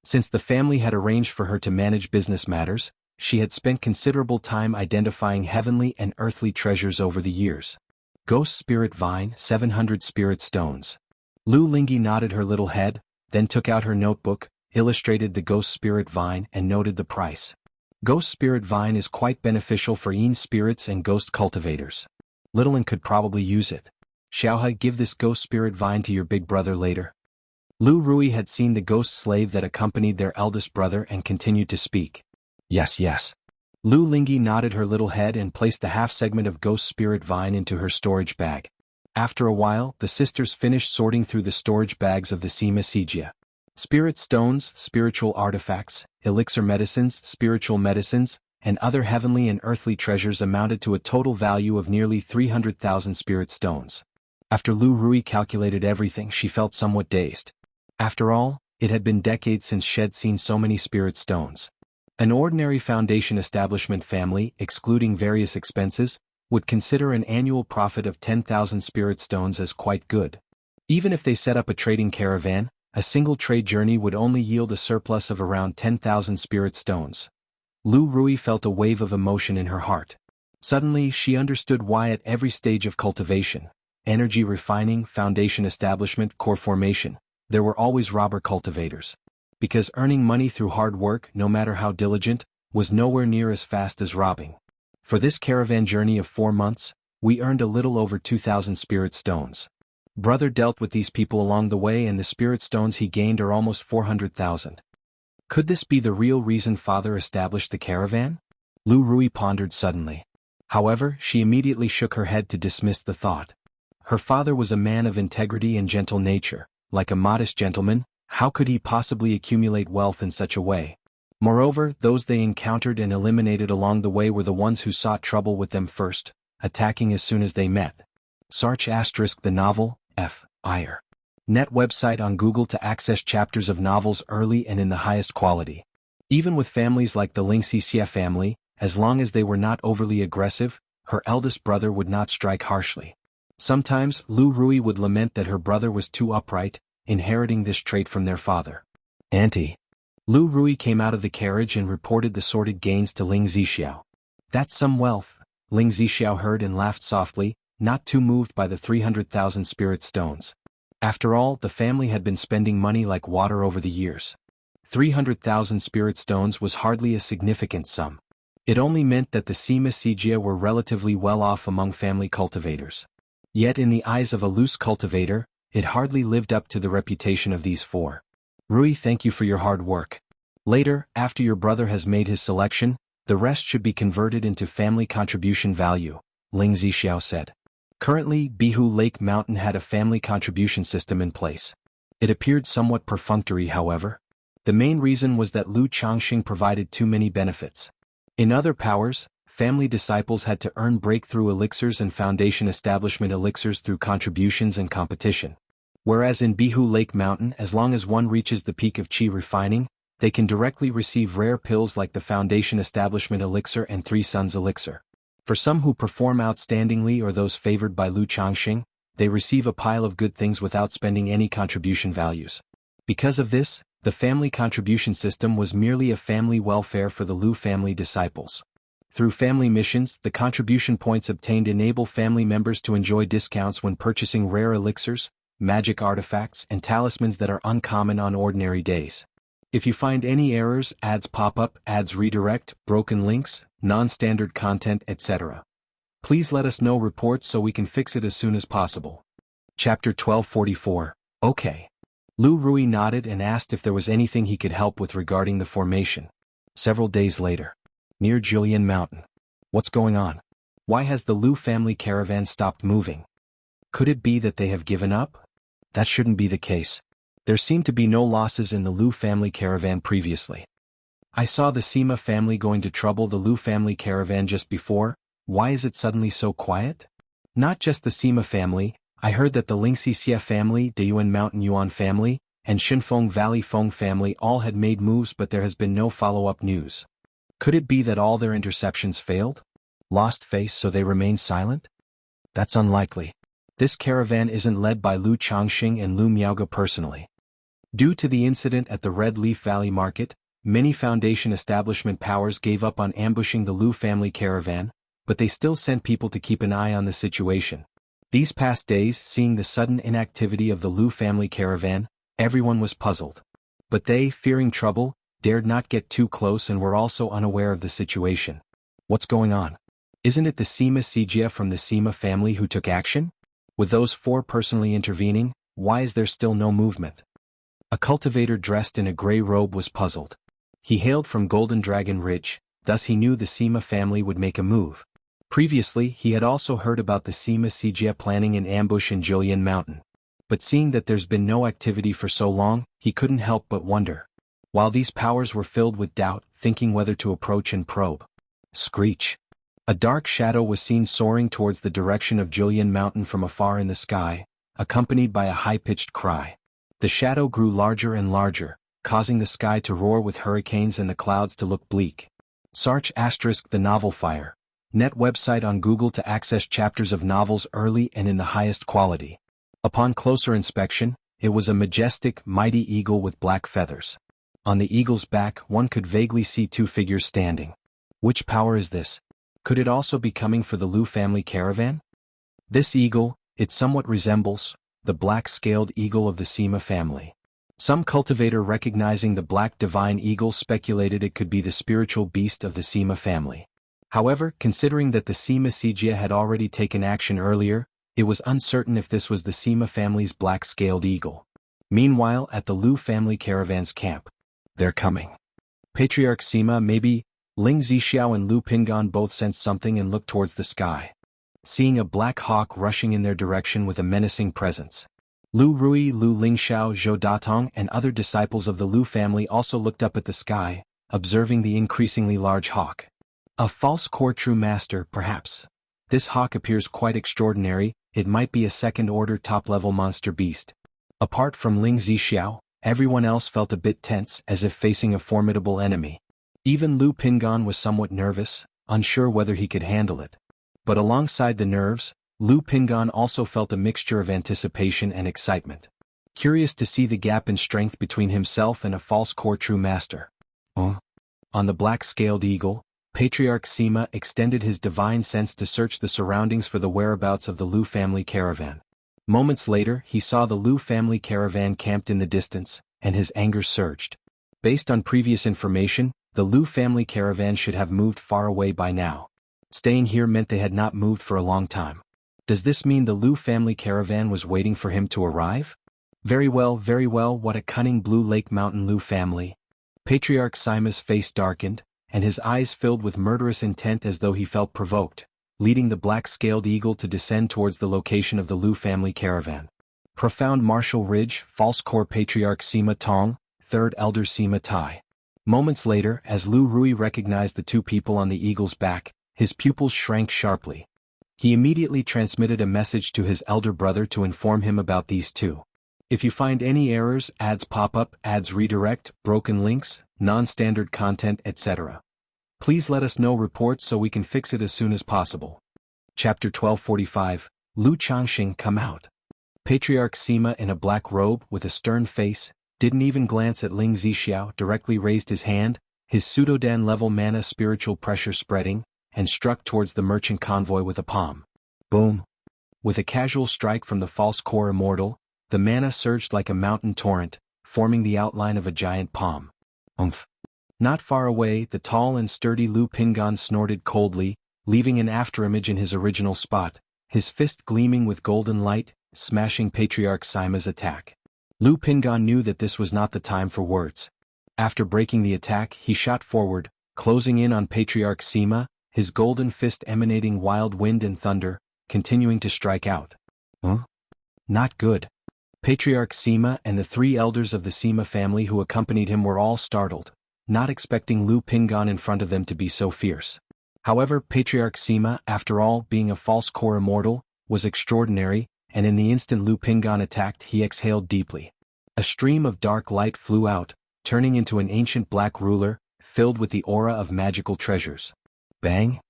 Since the family had arranged for her to manage business matters, she had spent considerable time identifying heavenly and earthly treasures over the years. Ghost spirit vine, 700 spirit stones. Lu Lingyi nodded her little head, then took out her notebook, illustrated the ghost spirit vine and noted the price. Ghost spirit vine is quite beneficial for yin spirits and ghost cultivators. Littlein could probably use it. "Xiaohe, give this ghost spirit vine to your big brother later." Lu Rui had seen the ghost slave that accompanied their eldest brother and continued to speak. "Yes, yes." Lu Lingyi nodded her little head and placed the half-segment of ghost spirit vine into her storage bag. After a while, the sisters finished sorting through the storage bags of the Sima Sijia. Spirit stones, spiritual artifacts, elixir medicines, and other heavenly and earthly treasures amounted to a total value of nearly 300,000 spirit stones. After Lu Rui calculated everything, she felt somewhat dazed. After all, it had been decades since she'd seen so many spirit stones. An ordinary foundation establishment family, excluding various expenses, would consider an annual profit of 10,000 spirit stones as quite good. Even if they set up a trading caravan, a single trade journey would only yield a surplus of around 10,000 spirit stones. Lu Rui felt a wave of emotion in her heart. Suddenly she understood why at every stage of cultivation, energy refining, foundation establishment, core formation, there were always robber cultivators. Because earning money through hard work, no matter how diligent, was nowhere near as fast as robbing. For this caravan journey of 4 months, we earned a little over 2,000 spirit stones. Brother dealt with these people along the way, and the spirit stones he gained are almost 400,000. Could this be the real reason father established the caravan? Lu Rui pondered suddenly. However, she immediately shook her head to dismiss the thought. Her father was a man of integrity and gentle nature. Like a modest gentleman, how could he possibly accumulate wealth in such a way? Moreover, those they encountered and eliminated along the way were the ones who sought trouble with them first, attacking as soon as they met. Search * the novel, F.I.R. Net website on Google to access chapters of novels early and in the highest quality. Even with families like the Wuxia family, as long as they were not overly aggressive, her eldest brother would not strike harshly. Sometimes, Lu Rui would lament that her brother was too upright, inheriting this trait from their father. Auntie. Lu Rui came out of the carriage and reported the sordid gains to Ling Zixiao. That's some wealth, Ling Zixiao heard and laughed softly, not too moved by the 300,000 spirit stones. After all, the family had been spending money like water over the years. 300,000 spirit stones was hardly a significant sum. It only meant that the Sima Sijia were relatively well off among family cultivators. Yet in the eyes of a loose cultivator, it hardly lived up to the reputation of these four. Rui, thank you for your hard work. Later, after your brother has made his selection, the rest should be converted into family contribution value, Ling Zixiao said. Currently, Bihu Lake Mountain had a family contribution system in place. It appeared somewhat perfunctory, however. The main reason was that Lu Changxing provided too many benefits. In other powers, family disciples had to earn breakthrough elixirs and foundation establishment elixirs through contributions and competition. Whereas in Bihu Lake Mountain, as long as one reaches the peak of qi refining, they can directly receive rare pills like the foundation establishment elixir and Three Suns elixir. For some who perform outstandingly or those favored by Lu Changxing, they receive a pile of good things without spending any contribution values. Because of this, the family contribution system was merely a family welfare for the Lu family disciples. Through family missions, the contribution points obtained enable family members to enjoy discounts when purchasing rare elixirs, magic artifacts, and talismans that are uncommon on ordinary days. If you find any errors, ads pop up, ads redirect, broken links, non-standard content, etc., please let us know reports so we can fix it as soon as possible. Chapter 1244. Okay. Lu Rui nodded and asked if there was anything he could help with regarding the formation. Several days later. Near Julian Mountain. What's going on? Why has the Lu family caravan stopped moving? Could it be that they have given up? That shouldn't be the case. There seemed to be no losses in the Lu family caravan previously. I saw the Sima family going to trouble the Lu family caravan just before. Why is it suddenly so quiet? Not just the Sima family, I heard that the Lingxixia family, Dayuan Mountain Yuan family, and Shinfeng Valley Feng family all had made moves, but there has been no follow-up news. Could it be that all their interceptions failed? Lost face so they remain silent? That's unlikely. This caravan isn't led by Lu Changxing and Lu Miaoge personally. Due to the incident at the Red Leaf Valley Market, many foundation establishment powers gave up on ambushing the Lu family caravan, but they still sent people to keep an eye on the situation. These past days, seeing the sudden inactivity of the Lu family caravan, everyone was puzzled. But they, fearing trouble, dared not get too close and were also unaware of the situation. What's going on? Isn't it the Sima Sijia from the Sima family who took action? With those four personally intervening, why is there still no movement? A cultivator dressed in a gray robe was puzzled. He hailed from Golden Dragon Ridge, thus he knew the Sima family would make a move. Previously, he had also heard about the Sima Sijia planning an ambush in Julian Mountain. But seeing that there's been no activity for so long, he couldn't help but wonder. While these powers were filled with doubt, thinking whether to approach and probe. Screech. A dark shadow was seen soaring towards the direction of Julian Mountain from afar in the sky, accompanied by a high-pitched cry. The shadow grew larger and larger, causing the sky to roar with hurricanes and the clouds to look bleak. Search * the novel Fire. Net website on Google to access chapters of novels early and in the highest quality. Upon closer inspection, it was a majestic, mighty eagle with black feathers. On the eagle's back one could vaguely see two figures standing. Which power is this? Could it also be coming for the Lu family caravan? This eagle, it somewhat resembles the black-scaled eagle of the Sima family. Some cultivator recognizing the black divine eagle speculated it could be the spiritual beast of the Sima family. However, considering that the Sima Sijia had already taken action earlier, it was uncertain if this was the Sima family's black-scaled eagle. Meanwhile, at the Lu family caravan's camp. They're coming. Patriarch Sima, maybe. Ling Zixiao and Lu Pingan both sensed something and looked towards the sky. Seeing a black hawk rushing in their direction with a menacing presence. Lu Rui, Lu Lingxiao, Zhou Datong and other disciples of the Lu family also looked up at the sky, observing the increasingly large hawk. A false core true master, perhaps. This hawk appears quite extraordinary, it might be a second-order top-level monster beast. Apart from Ling Zixiao, everyone else felt a bit tense as if facing a formidable enemy. Even Lu Pingan was somewhat nervous, unsure whether he could handle it. But alongside the nerves, Lu Pingan also felt a mixture of anticipation and excitement. Curious to see the gap in strength between himself and a false core true master. On the black-scaled eagle, Patriarch Sima extended his divine sense to search the surroundings for the whereabouts of the Lu family caravan. Moments later, he saw the Lu family caravan camped in the distance, and his anger surged. Based on previous information, the Lu family caravan should have moved far away by now. Staying here meant they had not moved for a long time. Does this mean the Lu family caravan was waiting for him to arrive? Very well, what a cunning Blue Lake Mountain Lu family. Patriarch Sima's face darkened, and his eyes filled with murderous intent as though he felt provoked, leading the black-scaled eagle to descend towards the location of the Lu family caravan. Profound Martial Ridge, False Core Patriarch Sima Tong, Third Elder Sima Tai. Moments later, as Lu Rui recognized the two people on the eagle's back, his pupils shrank sharply. He immediately transmitted a message to his elder brother to inform him about these two. If you find any errors, ads pop up, ads redirect, broken links, non-standard content, etc. Please let us know reports so we can fix it as soon as possible. Chapter 1245, Lu Changxing come out. Patriarch Sima in a black robe with a stern face, didn't even glance at Ling Zixiao, directly raised his hand, his pseudo-Dan-level mana spiritual pressure spreading, and struck towards the merchant convoy with a palm. Boom! With a casual strike from the false core immortal, the mana surged like a mountain torrent, forming the outline of a giant palm. Umph! Not far away, the tall and sturdy Lu Pingan snorted coldly, leaving an afterimage in his original spot, his fist gleaming with golden light, smashing Patriarch Sima's attack. Lu Pingan knew that this was not the time for words. After breaking the attack, he shot forward, closing in on Patriarch Sima, his golden fist emanating wild wind and thunder, continuing to strike out. Not good. Patriarch Sima and the three elders of the Sima family who accompanied him were all startled, not expecting Lu Pingan in front of them to be so fierce. However, Patriarch Sima, after all, being a false core immortal, was extraordinary, and in the instant Lu Pingan attacked, he exhaled deeply. A stream of dark light flew out, turning into an ancient black ruler, filled with the aura of magical treasures. Bang!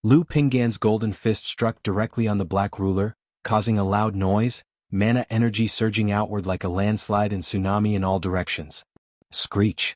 Lu Pingan's golden fist struck directly on the black ruler, causing a loud noise, mana energy surging outward like a landslide and tsunami in all directions. Screech!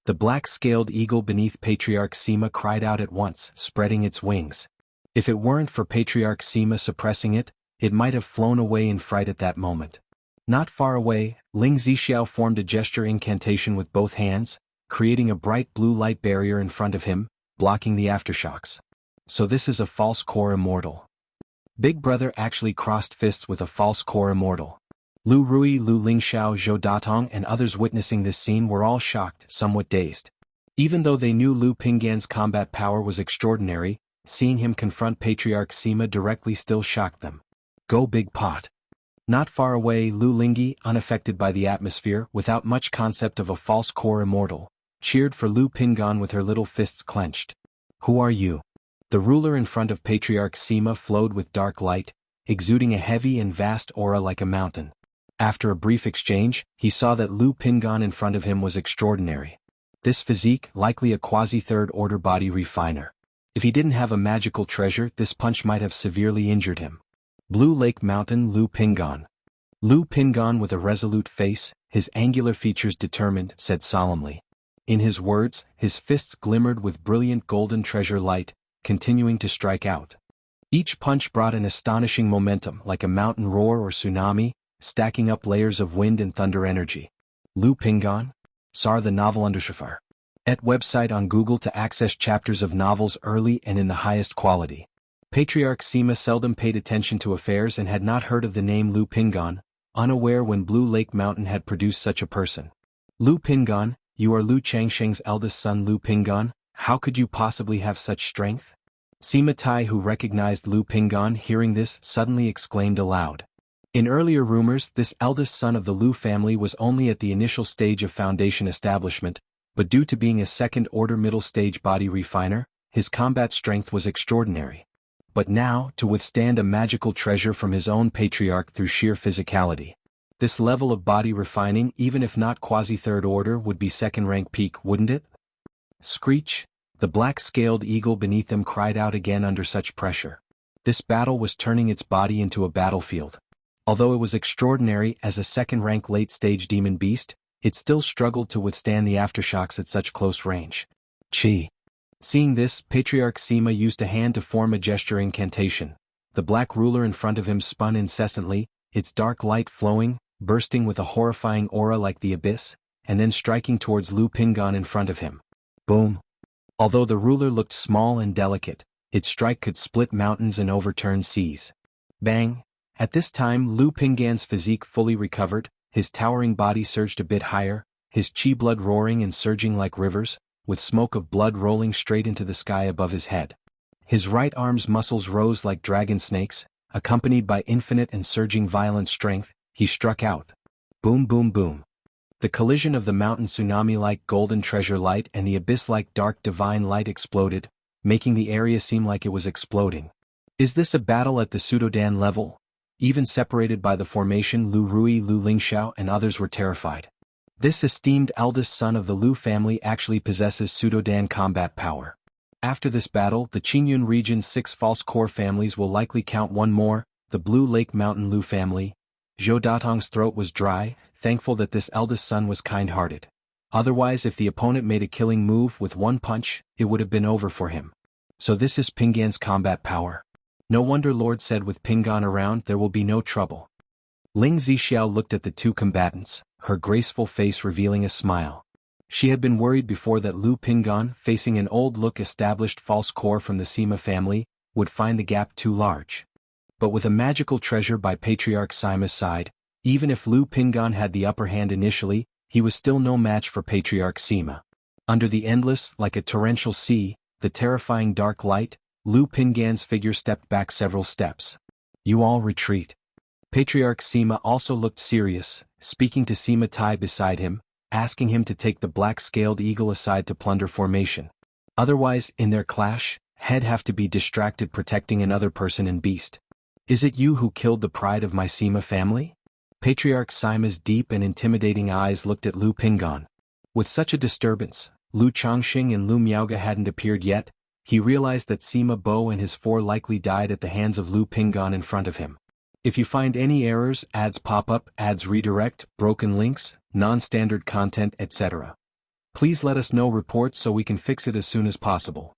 The black-scaled eagle beneath Patriarch Sima cried out at once, spreading its wings. If it weren't for Patriarch Sima suppressing it, it might have flown away in fright at that moment. Not far away, Ling Zixiao formed a gesture incantation with both hands, creating a bright blue light barrier in front of him, blocking the aftershocks. So this is a false core immortal. Big Brother actually crossed fists with a false core immortal. Lu Rui, Lu Lingxiao, Zhou Datong and others witnessing this scene were all shocked, somewhat dazed. Even though they knew Lu Pingan's combat power was extraordinary, seeing him confront Patriarch Sima directly still shocked them. Go Big Pot! Not far away, Lu Lingyi, unaffected by the atmosphere, without much concept of a false core immortal, cheered for Lu Pingan with her little fists clenched. Who are you? The ruler in front of Patriarch Sima flowed with dark light, exuding a heavy and vast aura like a mountain. After a brief exchange, he saw that Lu Pingan in front of him was extraordinary. This physique, likely a quasi-third-order body refiner. If he didn't have a magical treasure, this punch might have severely injured him. Blue Lake Mountain Lu Pingan. Lu Pingan with a resolute face, his angular features determined, said solemnly. In his words, his fists glimmered with brilliant golden treasure light, continuing to strike out. Each punch brought an astonishing momentum like a mountain roar or tsunami, stacking up layers of wind and thunder energy. Lu Pingan? Sar the novel Undershafar. Et website on Google to access chapters of novels early and in the highest quality. Patriarch Sima seldom paid attention to affairs and had not heard of the name Lu Pingan, unaware when Blue Lake Mountain had produced such a person. Lu Pingan, you are Lu Changsheng's eldest son Lu Pingan, how could you possibly have such strength? Sima Tai, who recognized Lu Pingan hearing this, suddenly exclaimed aloud. In earlier rumors, this eldest son of the Lu family was only at the initial stage of foundation establishment, but due to being a second-order middle-stage body refiner, his combat strength was extraordinary. But now, to withstand a magical treasure from his own patriarch through sheer physicality. This level of body refining, even if not quasi-third order, would be second-rank peak, wouldn't it? Screech! The black-scaled eagle beneath them cried out again under such pressure. This battle was turning its body into a battlefield. Although it was extraordinary as a second-rank late-stage demon beast, it still struggled to withstand the aftershocks at such close range. Chi. Seeing this, Patriarch Sima used a hand to form a gesture incantation. The black ruler in front of him spun incessantly, its dark light flowing, bursting with a horrifying aura like the abyss, and then striking towards Lu Pingan in front of him. Boom. Although the ruler looked small and delicate, its strike could split mountains and overturn seas. Bang! At this time Lu Pingan's physique fully recovered, his towering body surged a bit higher, his chi blood roaring and surging like rivers, with smoke of blood rolling straight into the sky above his head. His right arm's muscles rose like dragon snakes, accompanied by infinite and surging violent strength, he struck out. Boom boom boom. The collision of the mountain tsunami-like golden treasure light and the abyss-like dark divine light exploded, making the area seem like it was exploding. Is this a battle at the Pseudodan level? Even separated by the formation, Lu Rui, Lu Lingxiao and others were terrified. This esteemed eldest son of the Lu family actually possesses Pseudodan combat power. After this battle, the Qingyun region's 6 false core families will likely count one more, the Blue Lake Mountain Lu family. Zhou Datong's throat was dry, thankful that this eldest son was kind-hearted. Otherwise, if the opponent made a killing move with one punch, it would have been over for him. So this is Pingan's combat power. No wonder Lord said with Pingan around there will be no trouble. Ling Zixiao looked at the two combatants, her graceful face revealing a smile. She had been worried before that Lu Pingan, facing an old-look established false core from the Sima family, would find the gap too large. But with a magical treasure by Patriarch Sima's side, even if Lu Pingan had the upper hand initially, he was still no match for Patriarch Sima. Under the endless, like a torrential sea, the terrifying dark light, Lu Pingan's figure stepped back several steps. You all retreat. Patriarch Sima also looked serious, speaking to Sima Tai beside him, asking him to take the black-scaled eagle aside to plunder formation. Otherwise, in their clash, he'd have to be distracted protecting another person and beast. Is it you who killed the pride of my Sima family? Patriarch Sima's deep and intimidating eyes looked at Lu Pingan. With such a disturbance, Lu Changxing and Lu Miaoga hadn't appeared yet. He realized that Sima Bo and his 4 likely died at the hands of Lu Pingan in front of him. If you find any errors, ads pop up, ads redirect, broken links, non-standard content, etc. Please let us know reports so we can fix it as soon as possible.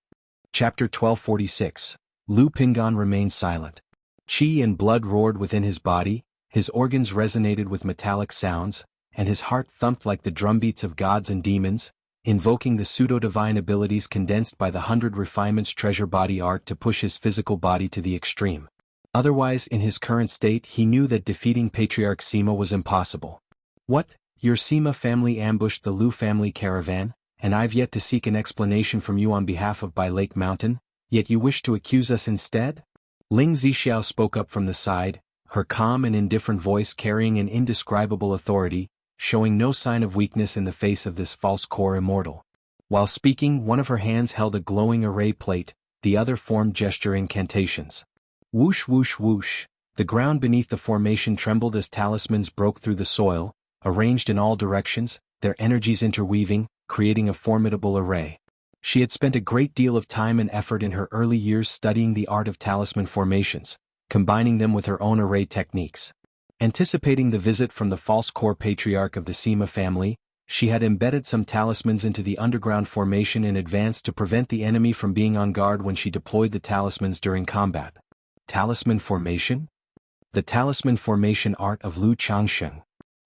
Chapter 1246. Lu Pingan remained silent. Qi and blood roared within his body, his organs resonated with metallic sounds, and his heart thumped like the drumbeats of gods and demons, invoking the pseudo-divine abilities condensed by the 100 refinements treasure body art to push his physical body to the extreme. Otherwise, in his current state, he knew that defeating Patriarch Sima was impossible. What? Your Sima family ambushed the Lu family caravan, and I've yet to seek an explanation from you on behalf of Bai Lake Mountain, yet you wish to accuse us instead? Ling Zixiao spoke up from the side, her calm and indifferent voice carrying an indescribable authority, showing no sign of weakness in the face of this false core immortal. While speaking, one of her hands held a glowing array plate, the other formed gesture incantations. Whoosh whoosh whoosh. The ground beneath the formation trembled as talismans broke through the soil, arranged in all directions, their energies interweaving, creating a formidable array. She had spent a great deal of time and effort in her early years studying the art of talisman formations, combining them with her own array techniques. Anticipating the visit from the false core patriarch of the Sima family, she had embedded some talismans into the underground formation in advance to prevent the enemy from being on guard when she deployed the talismans during combat. Talisman formation? The talisman formation art of Lu Changsheng.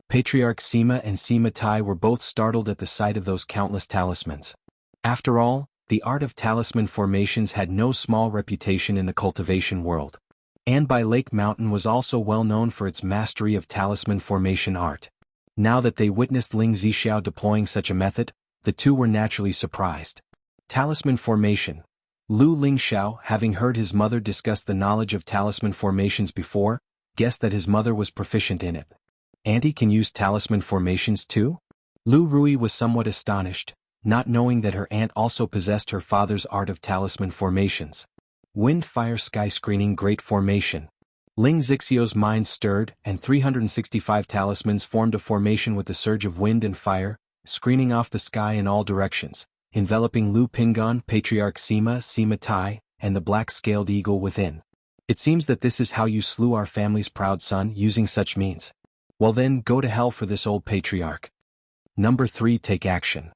Patriarch Sima and Sima Tai were both startled at the sight of those countless talismans. After all, the art of talisman formations had no small reputation in the cultivation world. And by Lake Mountain was also well known for its mastery of talisman formation art. Now that they witnessed Ling Zixiao deploying such a method, the two were naturally surprised. Talisman formation. Lu Lingxiao, having heard his mother discuss the knowledge of talisman formations before, guessed that his mother was proficient in it. Auntie can use talisman formations too? Lu Rui was somewhat astonished, not knowing that her aunt also possessed her father's art of talisman formations. Wind Fire Sky Screening Great Formation. Ling Zixiao's mind stirred, and 365 talismans formed a formation with the surge of wind and fire, screening off the sky in all directions, enveloping Lu Pingon, Patriarch Sima, Sima Tai, and the black-scaled eagle within. It seems that this is how you slew our family's proud son, using such means. Well then, go to hell for this old patriarch. Number 3. Take action.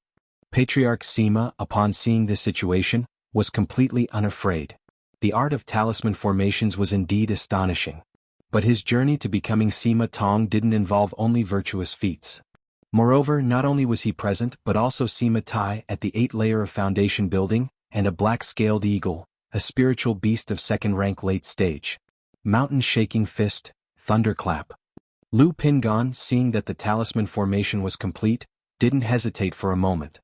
Patriarch Sima, upon seeing this situation, was completely unafraid. The art of talisman formations was indeed astonishing. But his journey to becoming Sima Tong didn't involve only virtuous feats. Moreover, not only was he present but also Sima Tai at the 8th layer of foundation building, and a black-scaled eagle, a spiritual beast of second-rank late stage. Mountain shaking fist, thunderclap. Lu Pingon, seeing that the talisman formation was complete, didn't hesitate for a moment.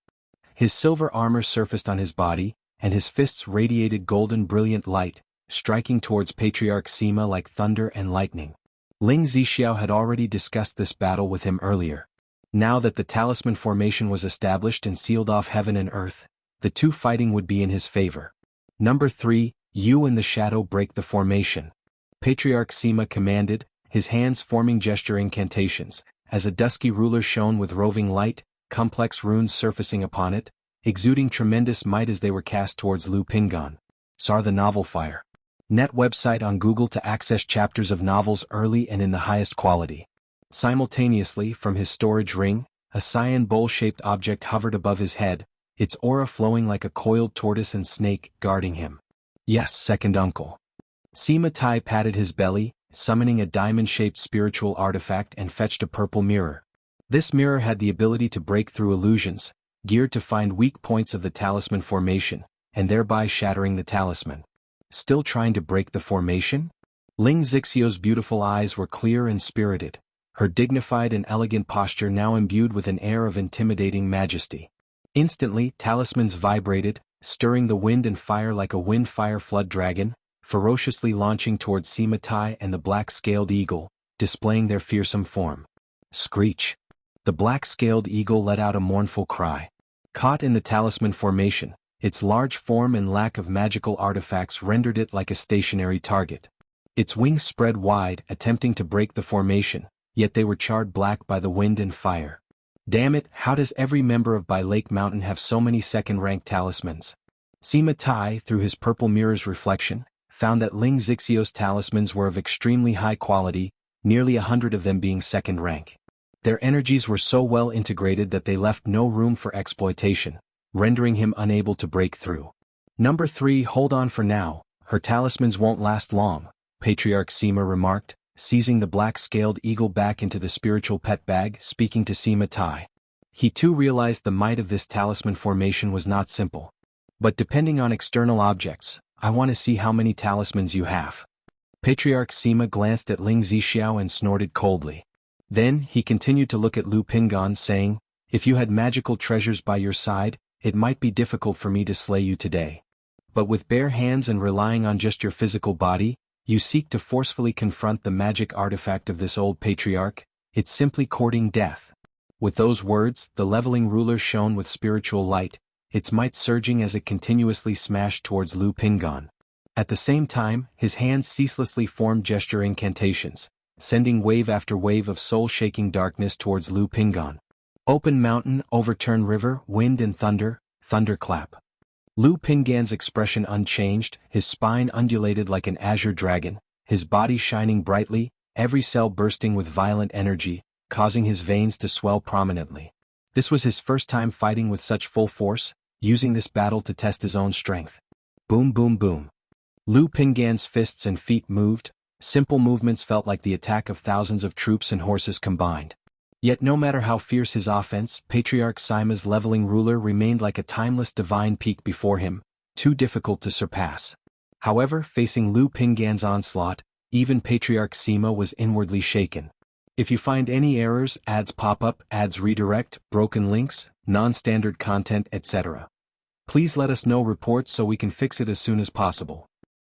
His silver armor surfaced on his body, and his fists radiated golden brilliant light, striking towards Patriarch Sima like thunder and lightning. Ling Zixiao had already discussed this battle with him earlier. Now that the talisman formation was established and sealed off heaven and earth, the two fighting would be in his favor. Number 3. You and the shadow break the formation. Patriarch Sima commanded, his hands forming gesture incantations, as a dusky ruler shone with roving light, complex runes surfacing upon it, exuding tremendous might as they were cast towards Lu Pingon. Sar the Novel Fire. Net website on Google to access chapters of novels early and in the highest quality. Simultaneously, from his storage ring, a cyan bowl-shaped object hovered above his head, its aura flowing like a coiled tortoise and snake guarding him. Yes, second uncle. Sima Tai patted his belly, summoning a diamond-shaped spiritual artifact and fetched a purple mirror. This mirror had the ability to break through illusions, geared to find weak points of the talisman formation, and thereby shattering the talisman. Still trying to break the formation? Ling Zixiao's beautiful eyes were clear and spirited, her dignified and elegant posture now imbued with an air of intimidating majesty. Instantly, talismans vibrated, stirring the wind and fire like a wind-fire flood dragon, ferociously launching towards Sima Tai and the black-scaled eagle, displaying their fearsome form. Screech! The black-scaled eagle let out a mournful cry. Caught in the talisman formation, its large form and lack of magical artifacts rendered it like a stationary target. Its wings spread wide, attempting to break the formation, yet they were charred black by the wind and fire. Damn it, how does every member of By Lake Mountain have so many second-rank talismans? Sima Tai, through his purple mirror's reflection, found that Ling Zixiao's talismans were of extremely high quality, nearly 100 of them being second rank. Their energies were so well integrated that they left no room for exploitation, rendering him unable to break through. Number 3. Hold on for now, her talismans won't last long, Patriarch Sima remarked, seizing the black-scaled eagle back into the spiritual pet bag, speaking to Sima Tai. He too realized the might of this talisman formation was not simple. But depending on external objects, I want to see how many talismans you have. Patriarch Sima glanced at Ling Zixiao and snorted coldly. Then, he continued to look at Lu Pingon, saying, if you had magical treasures by your side, it might be difficult for me to slay you today. But with bare hands and relying on just your physical body, you seek to forcefully confront the magic artifact of this old patriarch, it's simply courting death. With those words, the leveling ruler shone with spiritual light, its might surging as it continuously smashed towards Lu Pingan. At the same time, his hands ceaselessly formed gesture incantations, sending wave after wave of soul-shaking darkness towards Lu Pingan. Open mountain, overturn river, wind and thunder, thunderclap. Lu Pingan's expression unchanged, his spine undulated like an azure dragon, his body shining brightly, every cell bursting with violent energy, causing his veins to swell prominently. This was his first time fighting with such full force, using this battle to test his own strength. Boom boom boom. Lu Pingan's fists and feet moved, simple movements felt like the attack of thousands of troops and horses combined. Yet no matter how fierce his offense, Patriarch Sima's leveling ruler remained like a timeless divine peak before him, too difficult to surpass. However, facing Lu Pingan's onslaught, even Patriarch Sima was inwardly shaken. If you find any errors, ads pop up, ads redirect, broken links, non-standard content, etc., please let us know reports so we can fix it as soon as possible.